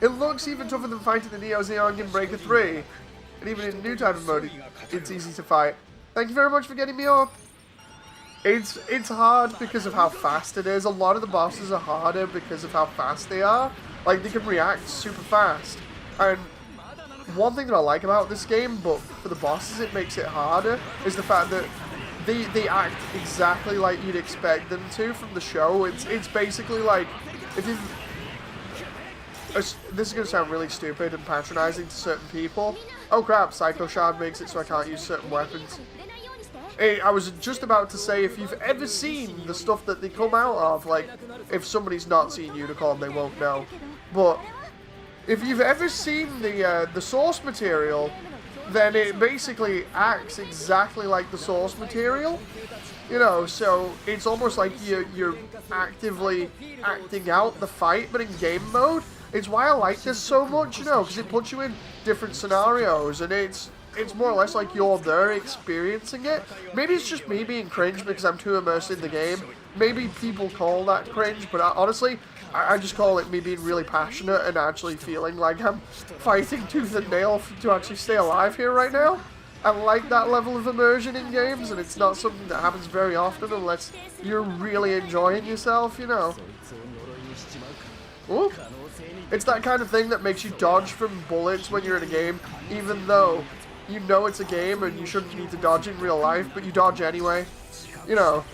It looks even tougher than fighting the Neo Zeon in Breaker 3. And even in new type of mode, it's easy to fight. Thank you very much for getting me up. It's hard because of how fast it is. A lot of the bosses are harder because of how fast they are. Like, they can react super fast. And one thing that I like about this game, but for the bosses it makes it harder, is the fact that they act exactly like you'd expect them to from the show. It's basically like, if you... This is going to sound really stupid and patronizing to certain people. Oh crap, Psycho Shard makes it so I can't use certain weapons. Hey, I was just about to say, if you've ever seen the stuff that they come out of, like, if somebody's not seen Unicorn, they won't know. But if you've ever seen the source material, then it basically acts exactly like the source material. You know, so it's almost like you're actively acting out the fight, but in game mode. It's why I like this so much, you know, because it puts you in different scenarios, and it's more or less like you're there experiencing it. Maybe it's just me being cringe because I'm too immersed in the game. Maybe people call that cringe, but honestly, I just call it me being really passionate and actually feeling like I'm fighting tooth and nail to actually stay alive here right now. I like that level of immersion in games, and it's not something that happens very often unless you're really enjoying yourself, you know. Ooh. It's that kind of thing that makes you dodge from bullets when you're in a game, even though you know it's a game and you shouldn't need to dodge in real life, but you dodge anyway. You know.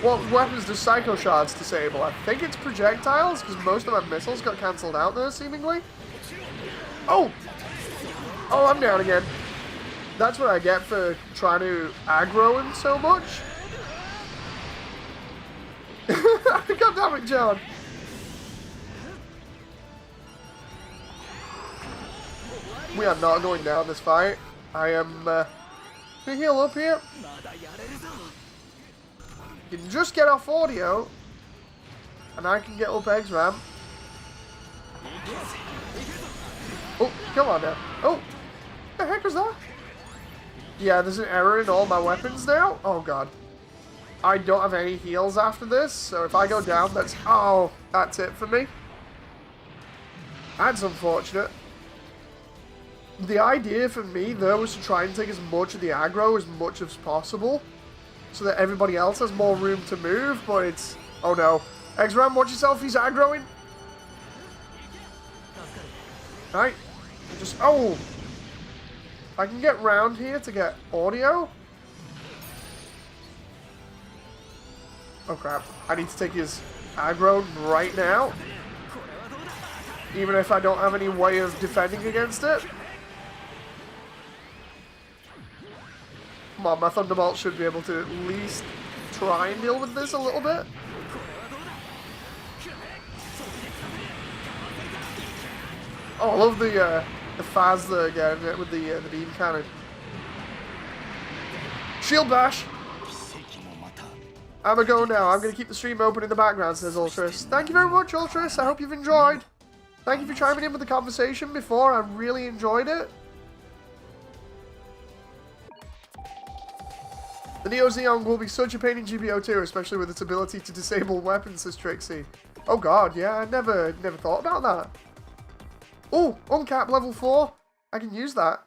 What weapons does Psycho Shards disable? I think it's projectiles, because most of my missiles got cancelled out there, seemingly. Oh! Oh, I'm down again. That's what I get for trying to aggro him so much. God damn it, John. We are not going down this fight. I am, can you heal up here? You can just get off audio, and I can get up X-Ram. Oh, come on now. Oh, what the heck was that? Yeah, there's an error in all my weapons now. Oh god. I don't have any heals after this, so if I go down, that's it for me. That's unfortunate. The idea for me, though, was to try and take as much of the aggro as possible, so that everybody else has more room to move, but it's... Oh no. X-Ram, watch yourself, he's aggroing. Right. Just... Oh! I can get round here to get audio. Oh crap. I need to take his aggro right now. Even if I don't have any way of defending against it. Come on, my Thunderbolt should be able to at least try and deal with this a little bit. Oh, I love the Phasma again with the beam cannon. Shield bash! I'm gonna go now. I'm gonna keep the stream open in the background, says Ultras. Thank you very much, Ultras. I hope you've enjoyed. Thank you for chiming in with the conversation before. I really enjoyed it. The Neo Zeon will be such a pain in GBO2, especially with its ability to disable weapons, says Trixie. Oh god, yeah, I never thought about that. Oh, uncap level 4. I can use that.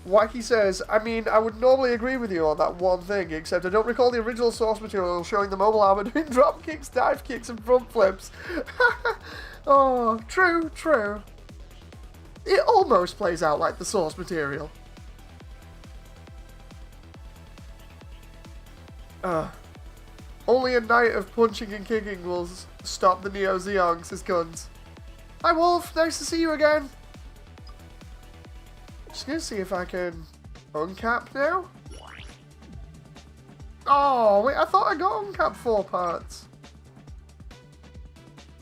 Wacky says, I mean, I would normally agree with you on that one thing, except I don't recall the original source material showing the mobile armor doing drop kicks, dive kicks, and front flips. Oh, true, true. It almost plays out like the source material. Only a night of punching and kicking will stop the Neo Zeon, says Guns. Hi Wolf, nice to see you again. Just gonna see if I can uncap now. Oh, wait, I thought I got uncap 4 parts.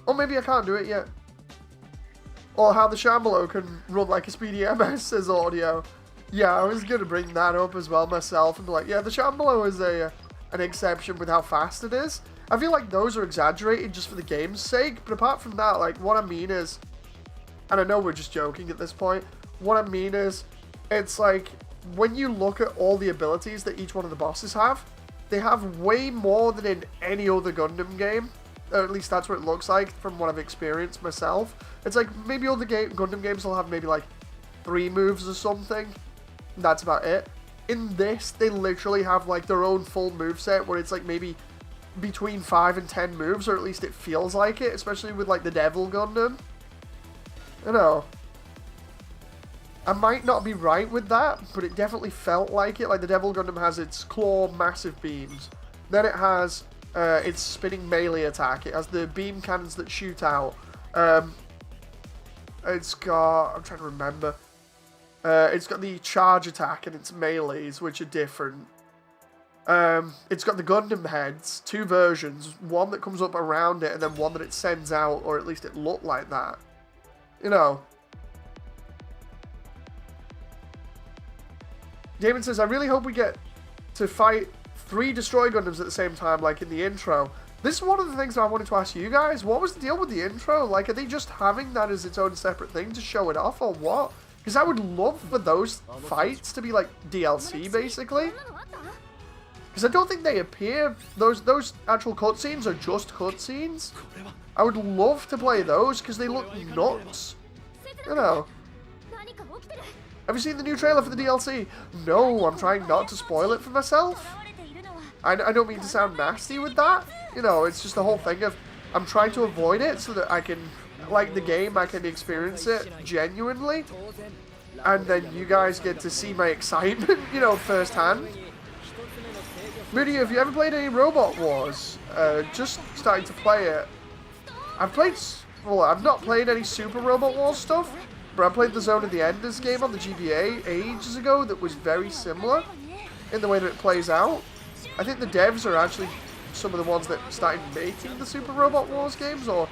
Or maybe I can't do it yet. Or how the Shambalo can run like a speedy MS, says Audio. Yeah, I was gonna bring that up as well myself and be like, yeah, the Shambalo is an exception with how fast it is. I feel like those are exaggerated just for the game's sake, but apart from that, like, what I mean is, and I know we're just joking at this point, what I mean is, it's like, when you look at all the abilities that each one of the bosses have, they have way more than in any other Gundam game, or at least that's what it looks like from what I've experienced myself. It's like, maybe other Gundam games will have maybe like 3 moves or something, and that's about it. In this, they literally have like their own full moveset where it's like maybe between 5 and 10 moves, or at least it feels like it, especially with like the Devil Gundam. I know. I might not be right with that, but it definitely felt like it. Like the Devil Gundam has its claw massive beams. Then it has its spinning melee attack. It has the beam cannons that shoot out. It's got... I'm trying to remember. It's got the charge attack and its melees, which are different. It's got the Gundam heads, 2 versions. One that comes up around it, and then one that it sends out, or at least it looked like that. You know. Damon says, I really hope we get to fight 3 Destroy Gundams at the same time, like in the intro. This is one of the things I wanted to ask you guys. What was the deal with the intro? Like, are they just having that as its own separate thing to show it off, or what? Because I would love for those fights to be like DLC, basically. Because I don't think they appear. Those actual cutscenes are just cutscenes. I would love to play those because they look nuts. You know. Have you seen the new trailer for the DLC? No, I'm trying not to spoil it for myself. I don't mean to sound nasty with that. You know, it's just the whole thing of I'm trying to avoid it so that I can, like the game, I can experience it genuinely. And then you guys get to see my excitement, you know, firsthand. Moody, have you ever played any Robot Wars? Just starting to play it. I've not played any Super Robot Wars stuff, but I played the Zone of the Enders game on the GBA ages ago that was very similar in the way that it plays out. I think the devs are actually some of the ones that started making the Super Robot Wars games, or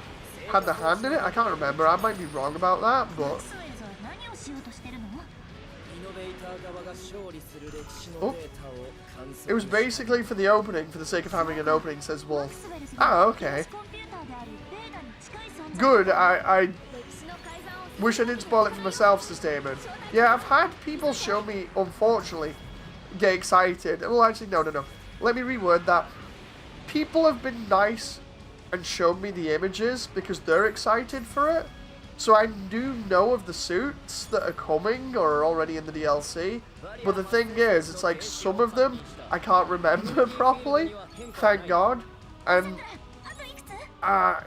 had the hand in it. I can't remember. I might be wrong about that, but... Oh. It was basically for the opening, for the sake of having an opening, says Wolf. Ah, okay. Good, I wish I didn't spoil it for myself, says Damon. Yeah, I've had people show me, unfortunately, get excited. Well, actually, no. Let me reword that. People have been nice and showed me the images because they're excited for it. So I do know of the suits that are coming or are already in the DLC. But the thing is, it's like some of them I can't remember properly, thank God. And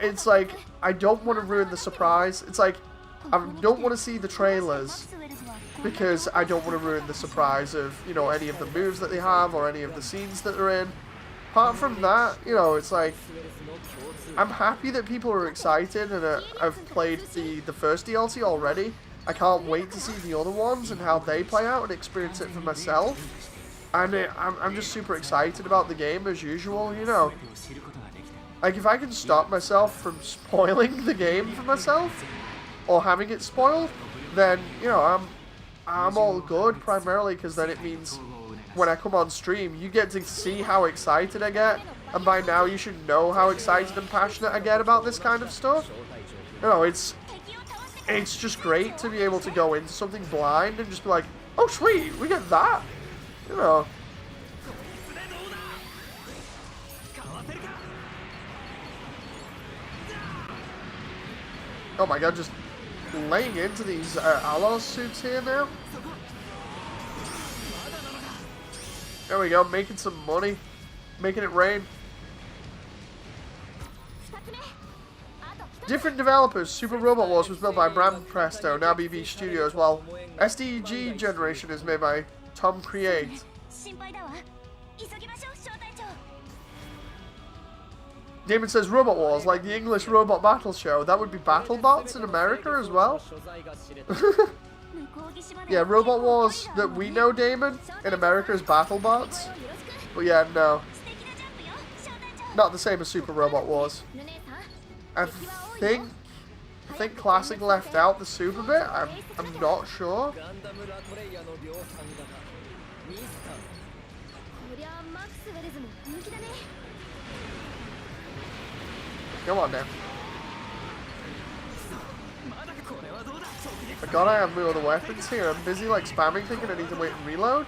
it's like, I don't want to ruin the surprise. It's like, I don't want to see the trailers because I don't want to ruin the surprise of, you know, any of the moves that they have or any of the scenes that they're in. Apart from that, you know, it's like, I'm happy that people are excited, and I've played the first DLC already. I can't wait to see the other ones and how they play out and experience it for myself. And I'm just super excited about the game as usual, you know. Like, if I can stop myself from spoiling the game for myself, or having it spoiled, then, you know, I'm all good, primarily because then it means when I come on stream, you get to see how excited I get, and by now you should know how excited and passionate I get about this kind of stuff. You know, it's just great to be able to go into something blind and just be like, oh sweet, we get that, you know. Oh my god, just laying into these Alos suits here now. There we go, making some money, making it rain. Different developers. Super Robot Wars was built by Bram Presto, now BB Studios, while SDG Generation is made by Tom Create. Damon says Robot Wars, like the English Robot Battle Show. That would be BattleBots in America as well. Yeah, Robot Wars that we know, Damon, in America is BattleBots. But yeah, no. Not the same as Super Robot Wars. I think Classic left out the Super bit. I'm not sure. Come on now. I God, I have no other weapons here. I'm busy like spamming thinking I need to wait and reload.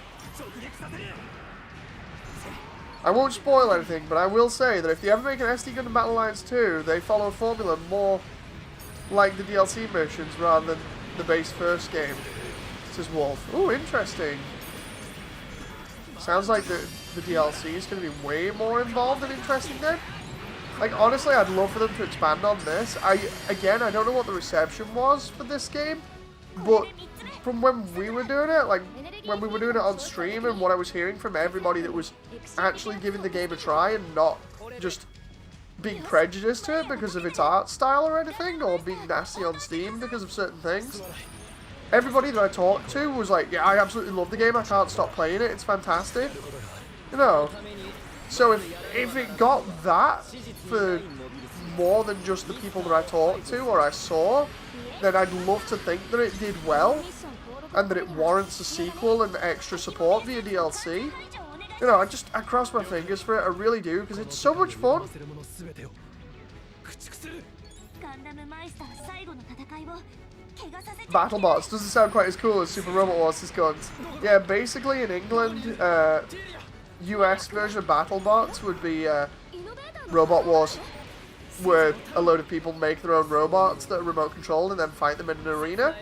I won't spoil anything, but I will say that if they ever make an SD Gundam Battle Alliance 2, they follow a formula more like the DLC missions rather than the base first game. This is Wolf. Ooh, interesting. Sounds like the DLC is going to be way more involved and interesting then. Like, honestly, I'd love for them to expand on this. Again, I don't know what the reception was for this game, but from when we were doing it, like, when we were doing it on stream and what I was hearing from everybody that was actually giving the game a try and not just being prejudiced to it because of its art style or anything, or being nasty on Steam because of certain things, everybody that I talked to was like, yeah, I absolutely love the game, I can't stop playing it, it's fantastic. You know, so if it got that for more than just the people that I talked to or I saw, then I'd love to think that it did well and that it warrants a sequel and extra support via DLC. You know, I cross my fingers for it, I really do, because it's so much fun. BattleBots doesn't sound quite as cool as Super Robot Wars' guns. Yeah, basically in England, US version of BattleBots would be Robot Wars, where a load of people make their own robots that are remote controlled and then fight them in an arena.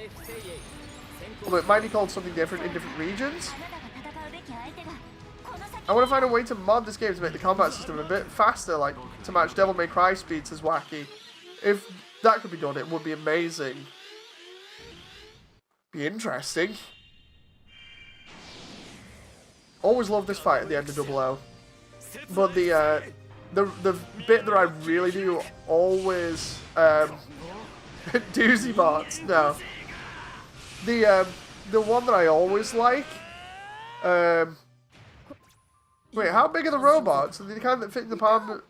Although it might be called something different in different regions. I want to find a way to mod this game to make the combat system a bit faster, like to match Devil May Cry speeds as wacky. If that could be done, it would be amazing. Be interesting. Always love this fight at the end of Double O. But the bit that I really do always doozy bots. No. The one that I always like. Wait, how big are the robots? Are they the kind that fit in the palms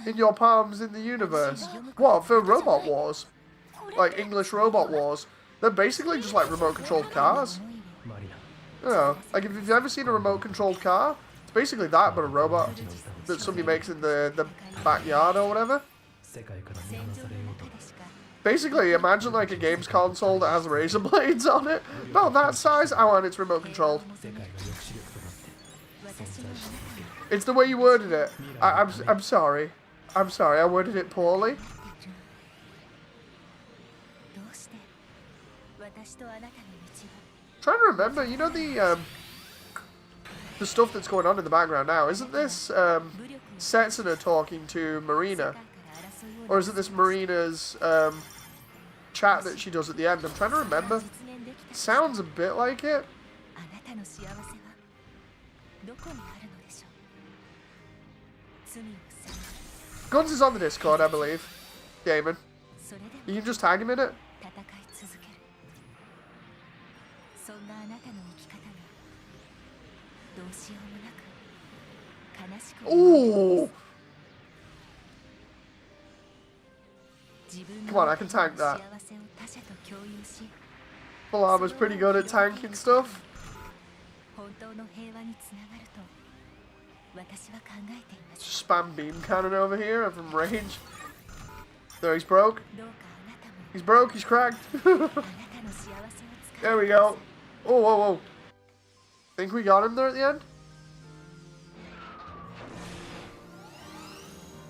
in your palms in the universe? What, for Robot Wars? Like English Robot Wars? They're basically just like remote controlled cars. You know, like if you've ever seen a remote controlled car, it's basically that, but a robot that somebody makes in the backyard or whatever. Basically, imagine like a games console that has razor blades on it. About that size. Oh, and it's remote controlled. It's the way you worded it. I'm sorry. I'm sorry, I worded it poorly. Trying to remember, you know the stuff that's going on in the background now. Isn't this Setsuna talking to Marina? Or is it this Marina's chat that she does at the end? I'm trying to remember. Sounds a bit like it. Guns is on the Discord, I believe. Damon. You can just tag him in it. Ooh! Come on, I can tank that. Full Armor's pretty good at tanking stuff. Spam beam cannon over here from range. There, he's broke. He's broke, he's cracked. There we go. Oh, whoa, whoa. Think we got him there at the end?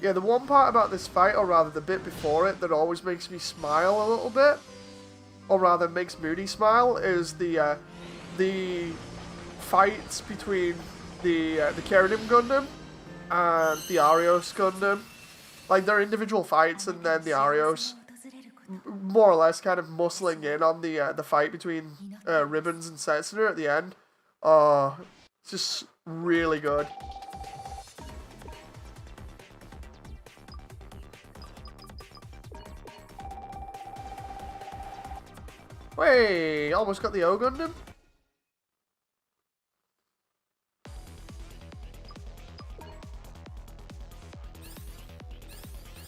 Yeah, the one part about this fight, or rather the bit before it, that always makes me smile a little bit, or rather makes Moody smile, is the fights between the Keradim Gundam and the Arios Gundam. Like, they're individual fights, and then the Arios, more or less, kind of muscling in on the fight between Ribbons and Setsuna at the end. Oh, it's just really good. Wait, almost got the O Gundam?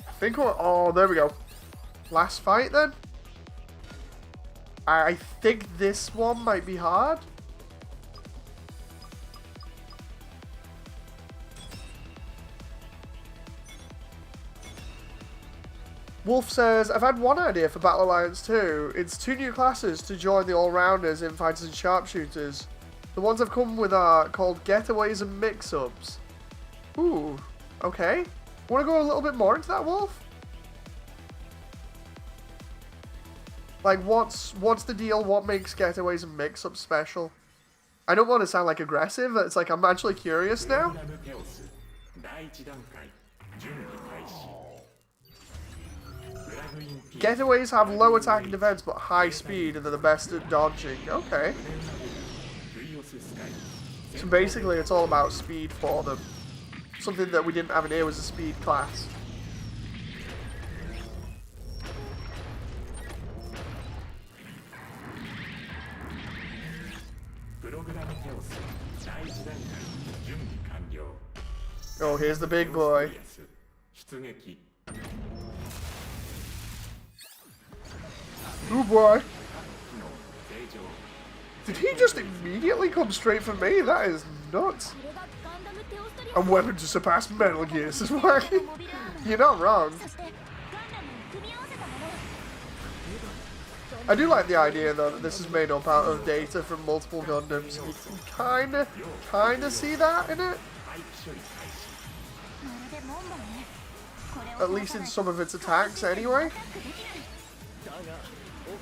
I think we're... Oh, there we go. Last fight, then? I think this one might be hard. Wolf says, I've had one idea for Battle Alliance 2. It's 2 new classes to join the all-rounders in fighters and sharpshooters. The ones I've come with are called Getaways and Mix-Ups. Ooh, okay. Want to go a little bit more into that, Wolf? Like, what's the deal? What makes Getaways and Mix-Ups special? I don't want to sound like aggressive. It's like, I'm actually curious now. Getaways have low attack and defense, but high speed, and they're the best at dodging. Okay. So basically, it's all about speed for them. Something that we didn't have in here was a speed class. Oh, here's the big boy. Oh boy. Did he just immediately come straight for me? That is nuts. A weapon to surpass Metal Gear, says Wacky. You're not wrong. I do like the idea though that this is made up out of data from multiple Gundams. You can kinda see that in it. At least in some of its attacks anyway.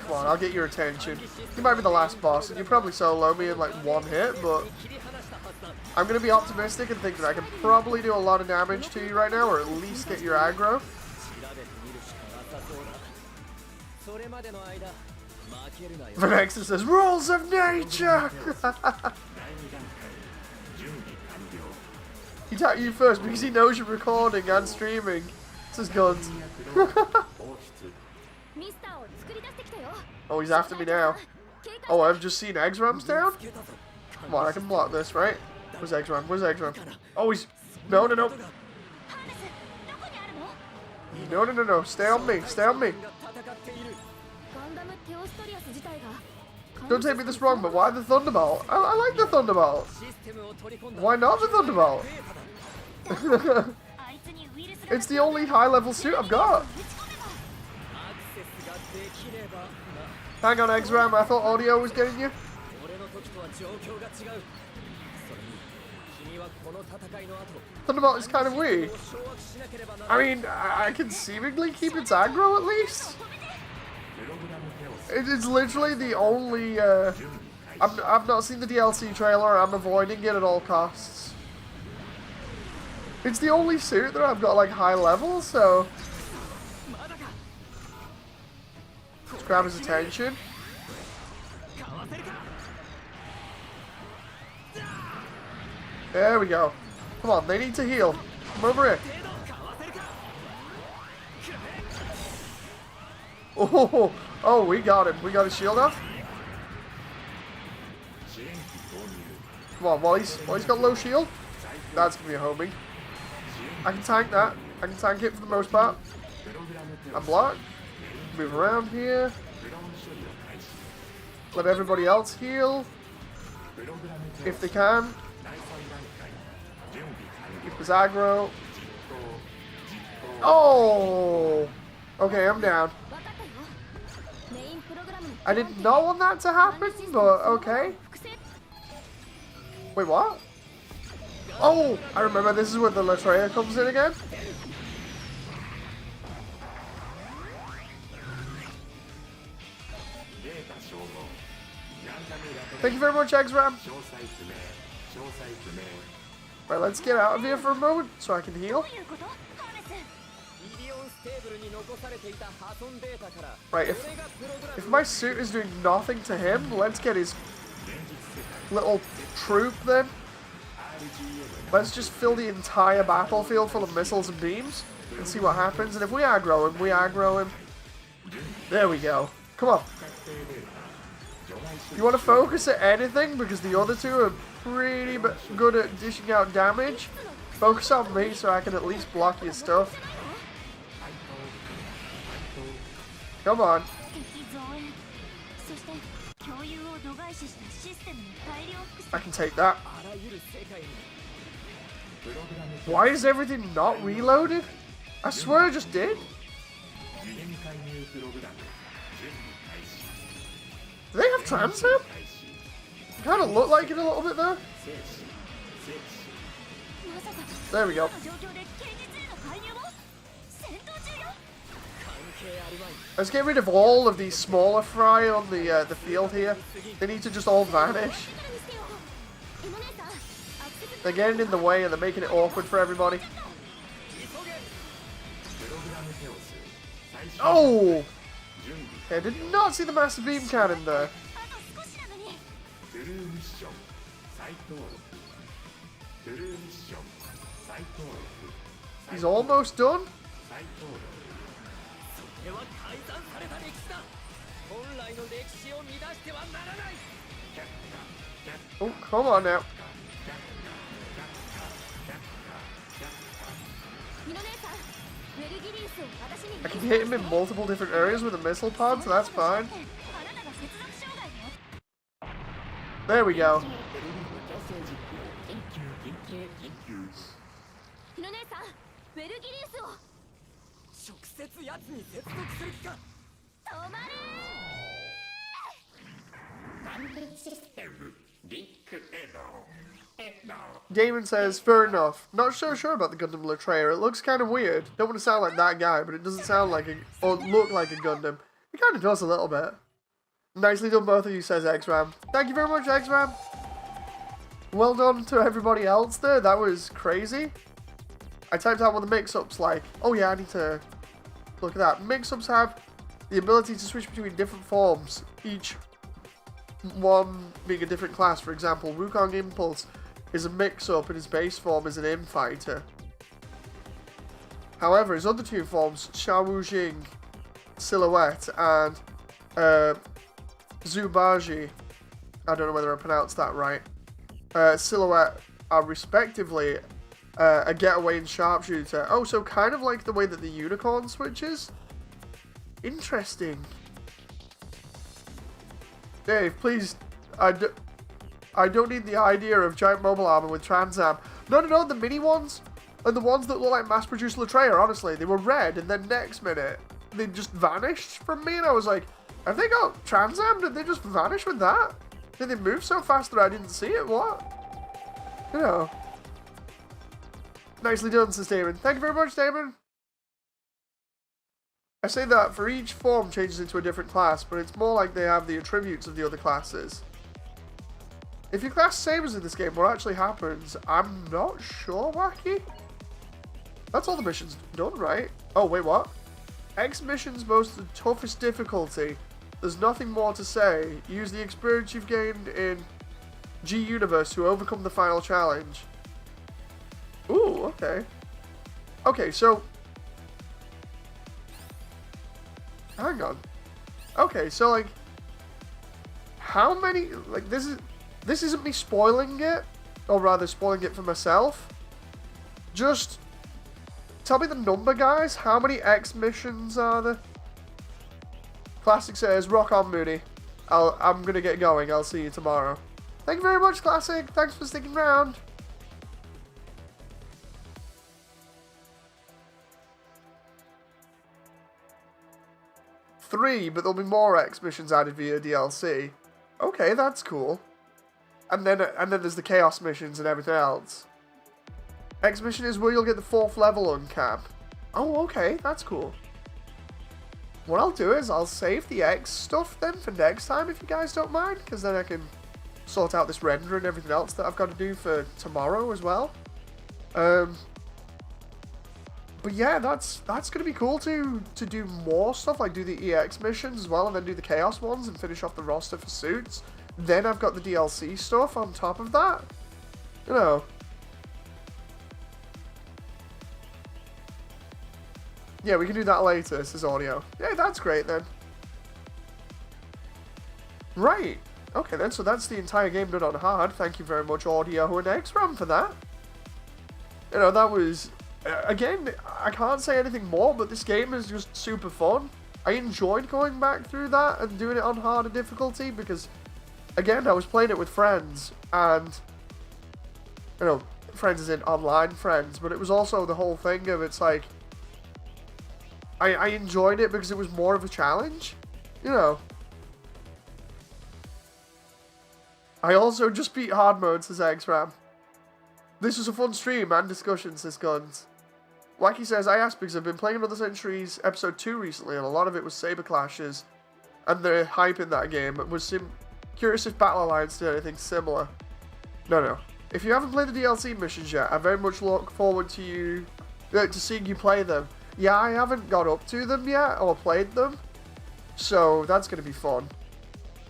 Come on, I'll get your attention. You might be the last boss, and you probably solo me in like one hit, but I'm going to be optimistic and think that I can probably do a lot of damage to you right now, or at least get your aggro. Vanessa says, rules of nature! He tapped you first because he knows you're recording and streaming. Says Guns. Oh, he's after me now. Oh, I've just seen eggs ramps down? Come on, I can block this, right? Where's eggs ramp? Where's eggs ramp? Oh, he's... No, no, no. No, no, no, no. Stay on me. Stay on me. Don't take me this wrong, but why the Thunderbolt? I like the Thunderbolt. Why not the Thunderbolt? It's the only high-level suit I've got. Hang on, X-Ram, I thought audio was getting you. Thunderbolt is kind of weak. I mean, I can seemingly keep its aggro at least. It is literally the only... I've not seen the DLC trailer. I'm avoiding it at all costs. It's the only suit that I've got like high level, so... Let's grab his attention. There we go. Come on, they need to heal. Come over here. Oh, we got him. We got his shield off. Come on, Wally's got low shield. That's going to be a homie. I can tank that. I can tank it for the most part. I block. Move around here. Let everybody else heal. If they can. Keep his aggro. Oh! Okay, I'm down. I did not want that to happen, but okay. Wait, what? Oh! I remember this is where the Latreia comes in again. Thank you very much, X-Ram. Right, let's get out of here for a moment so I can heal. Right, if my suit is doing nothing to him, let's get his little troop then. Let's just fill the entire battlefield full of missiles and beams and see what happens. And if we aggro him, we aggro him. There we go. Come on. You want to focus at anything because the other two are pretty good at dishing out damage. Focus on me so I can at least block your stuff. Come on. I can take that. Why is everything not reloaded? I swear I just did. Do they have transfer? Kind of look like it a little bit there. There we go. Let's get rid of all of these smaller fry on the field here. They need to just all vanish. They're getting in the way and they're making it awkward for everybody. Oh! Okay, I did not see the Master Beam Cannon there. He's almost done. Oh, come on now. I can hit him in multiple different areas with a missile pod, so that's fine. There we go. Damon says, fair enough. Not so sure about the Gundam Latreia. It looks kind of weird. Don't want to sound like that guy, but it doesn't sound like or look like a Gundam. It kind of does a little bit. Nicely done, both of you, says X-Ram. Thank you very much, X-Ram. Well done to everybody else there. That was crazy. I typed out what the mix-ups like. Oh yeah, I need to look at that. Mix-ups have the ability to switch between different forms, each one being a different class. For example, Wukong Impulse is a mix-up and his base form is an M-Fighter. However, his other two forms, Xiao Wu Jing, Silhouette, and Zubaji, I don't know whether I pronounced that right, Silhouette are respectively a getaway and sharpshooter. Oh, so kind of like the way that the Unicorn switches? Interesting. Dave, please, I don't need the idea of giant mobile armor with Trans Am. No, the mini ones and the ones that look like mass-produced Latreia, honestly. They were red, and then next minute, they just vanished from me, and I was like, have they got Trans Am? Did they just vanish with that? Did they move so fast that I didn't see it? What? You know, Nicely done, says Damon. Thank you very much, Damon. I say that for each form changes into a different class, but it's more like they have the attributes of the other classes. If your class saves in this game, what actually happens? I'm not sure, Wacky. That's all the missions done, right? Oh, wait, what? X missions boast the toughest difficulty. There's nothing more to say. Use the experience you've gained in G Universe to overcome the final challenge. Ooh, okay. Okay, so... Hang on. Okay, so, like... How many... Like, this isn't me spoiling it. Or rather, spoiling it for myself. Just... Tell me the number, guys. How many X missions are there? Classic says, rock on, Moody. I'm gonna get going. I'll see you tomorrow. Thank you very much, Classic. Thanks for sticking around. Three, but there'll be more X missions added via DLC. Okay, that's cool. And then there's the Chaos missions and everything else. X mission is where you'll get the 4th level uncap. Oh, okay, that's cool. What I'll do is I'll save the X stuff then for next time if you guys don't mind, because then I can sort out this render and everything else that I've got to do for tomorrow as well. But yeah, that's gonna be cool to do more stuff, like do the EX missions as well, and then do the Chaos ones and finish off the roster for suits. Then I've got the DLC stuff on top of that. You know. Yeah, we can do that later, says Audio. Yeah, that's great then. Right. Okay then, so that's the entire game done on hard. Thank you very much, Audio and X-Ram, for that. You know, that was... Again, I can't say anything more, but this game is just super fun. I enjoyed going back through that and doing it on harder difficulty because, again, I was playing it with friends, and, you know, friends as in online friends, but it was also the whole thing of it's like, I enjoyed it because it was more of a challenge, you know. I also just beat hard mode, says X-Ram. This was a fun stream and discussion, says Guns. Wacky says, I asked because I've been playing Another Century's Episode 2 recently, and a lot of it was saber clashes, and the hype in that game. It was curious if Battle Alliance did anything similar. No. If you haven't played the DLC missions yet, I very much look forward to seeing you play them. Yeah, I haven't got up to them yet, or played them, so that's going to be fun.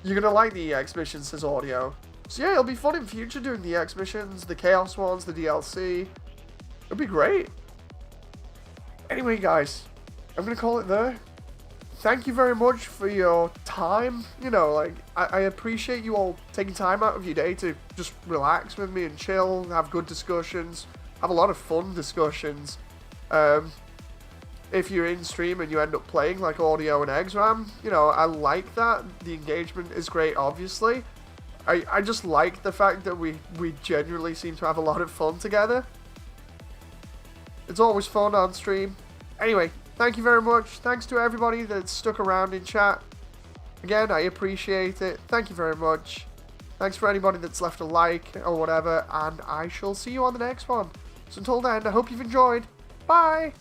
You're going to like the EX missions, says Audio. So yeah, it'll be fun in future doing the EX missions, the Chaos ones, the DLC. It'll be great. Anyway, guys, I'm going to call it there. Thank you very much for your time. You know, like, I appreciate you all taking time out of your day to just relax with me and chill, have good discussions, have a lot of fun discussions. If you're in stream and you end up playing like Audio and X-Ram, you know, I like that. The engagement is great, obviously. I just like the fact that we genuinely seem to have a lot of fun together. It's always fun on stream. Anyway, thank you very much. Thanks to everybody that stuck around in chat. Again, I appreciate it. Thank you very much. Thanks for anybody that's left a like or whatever, and I shall see you on the next one. So until then, I hope you've enjoyed. Bye!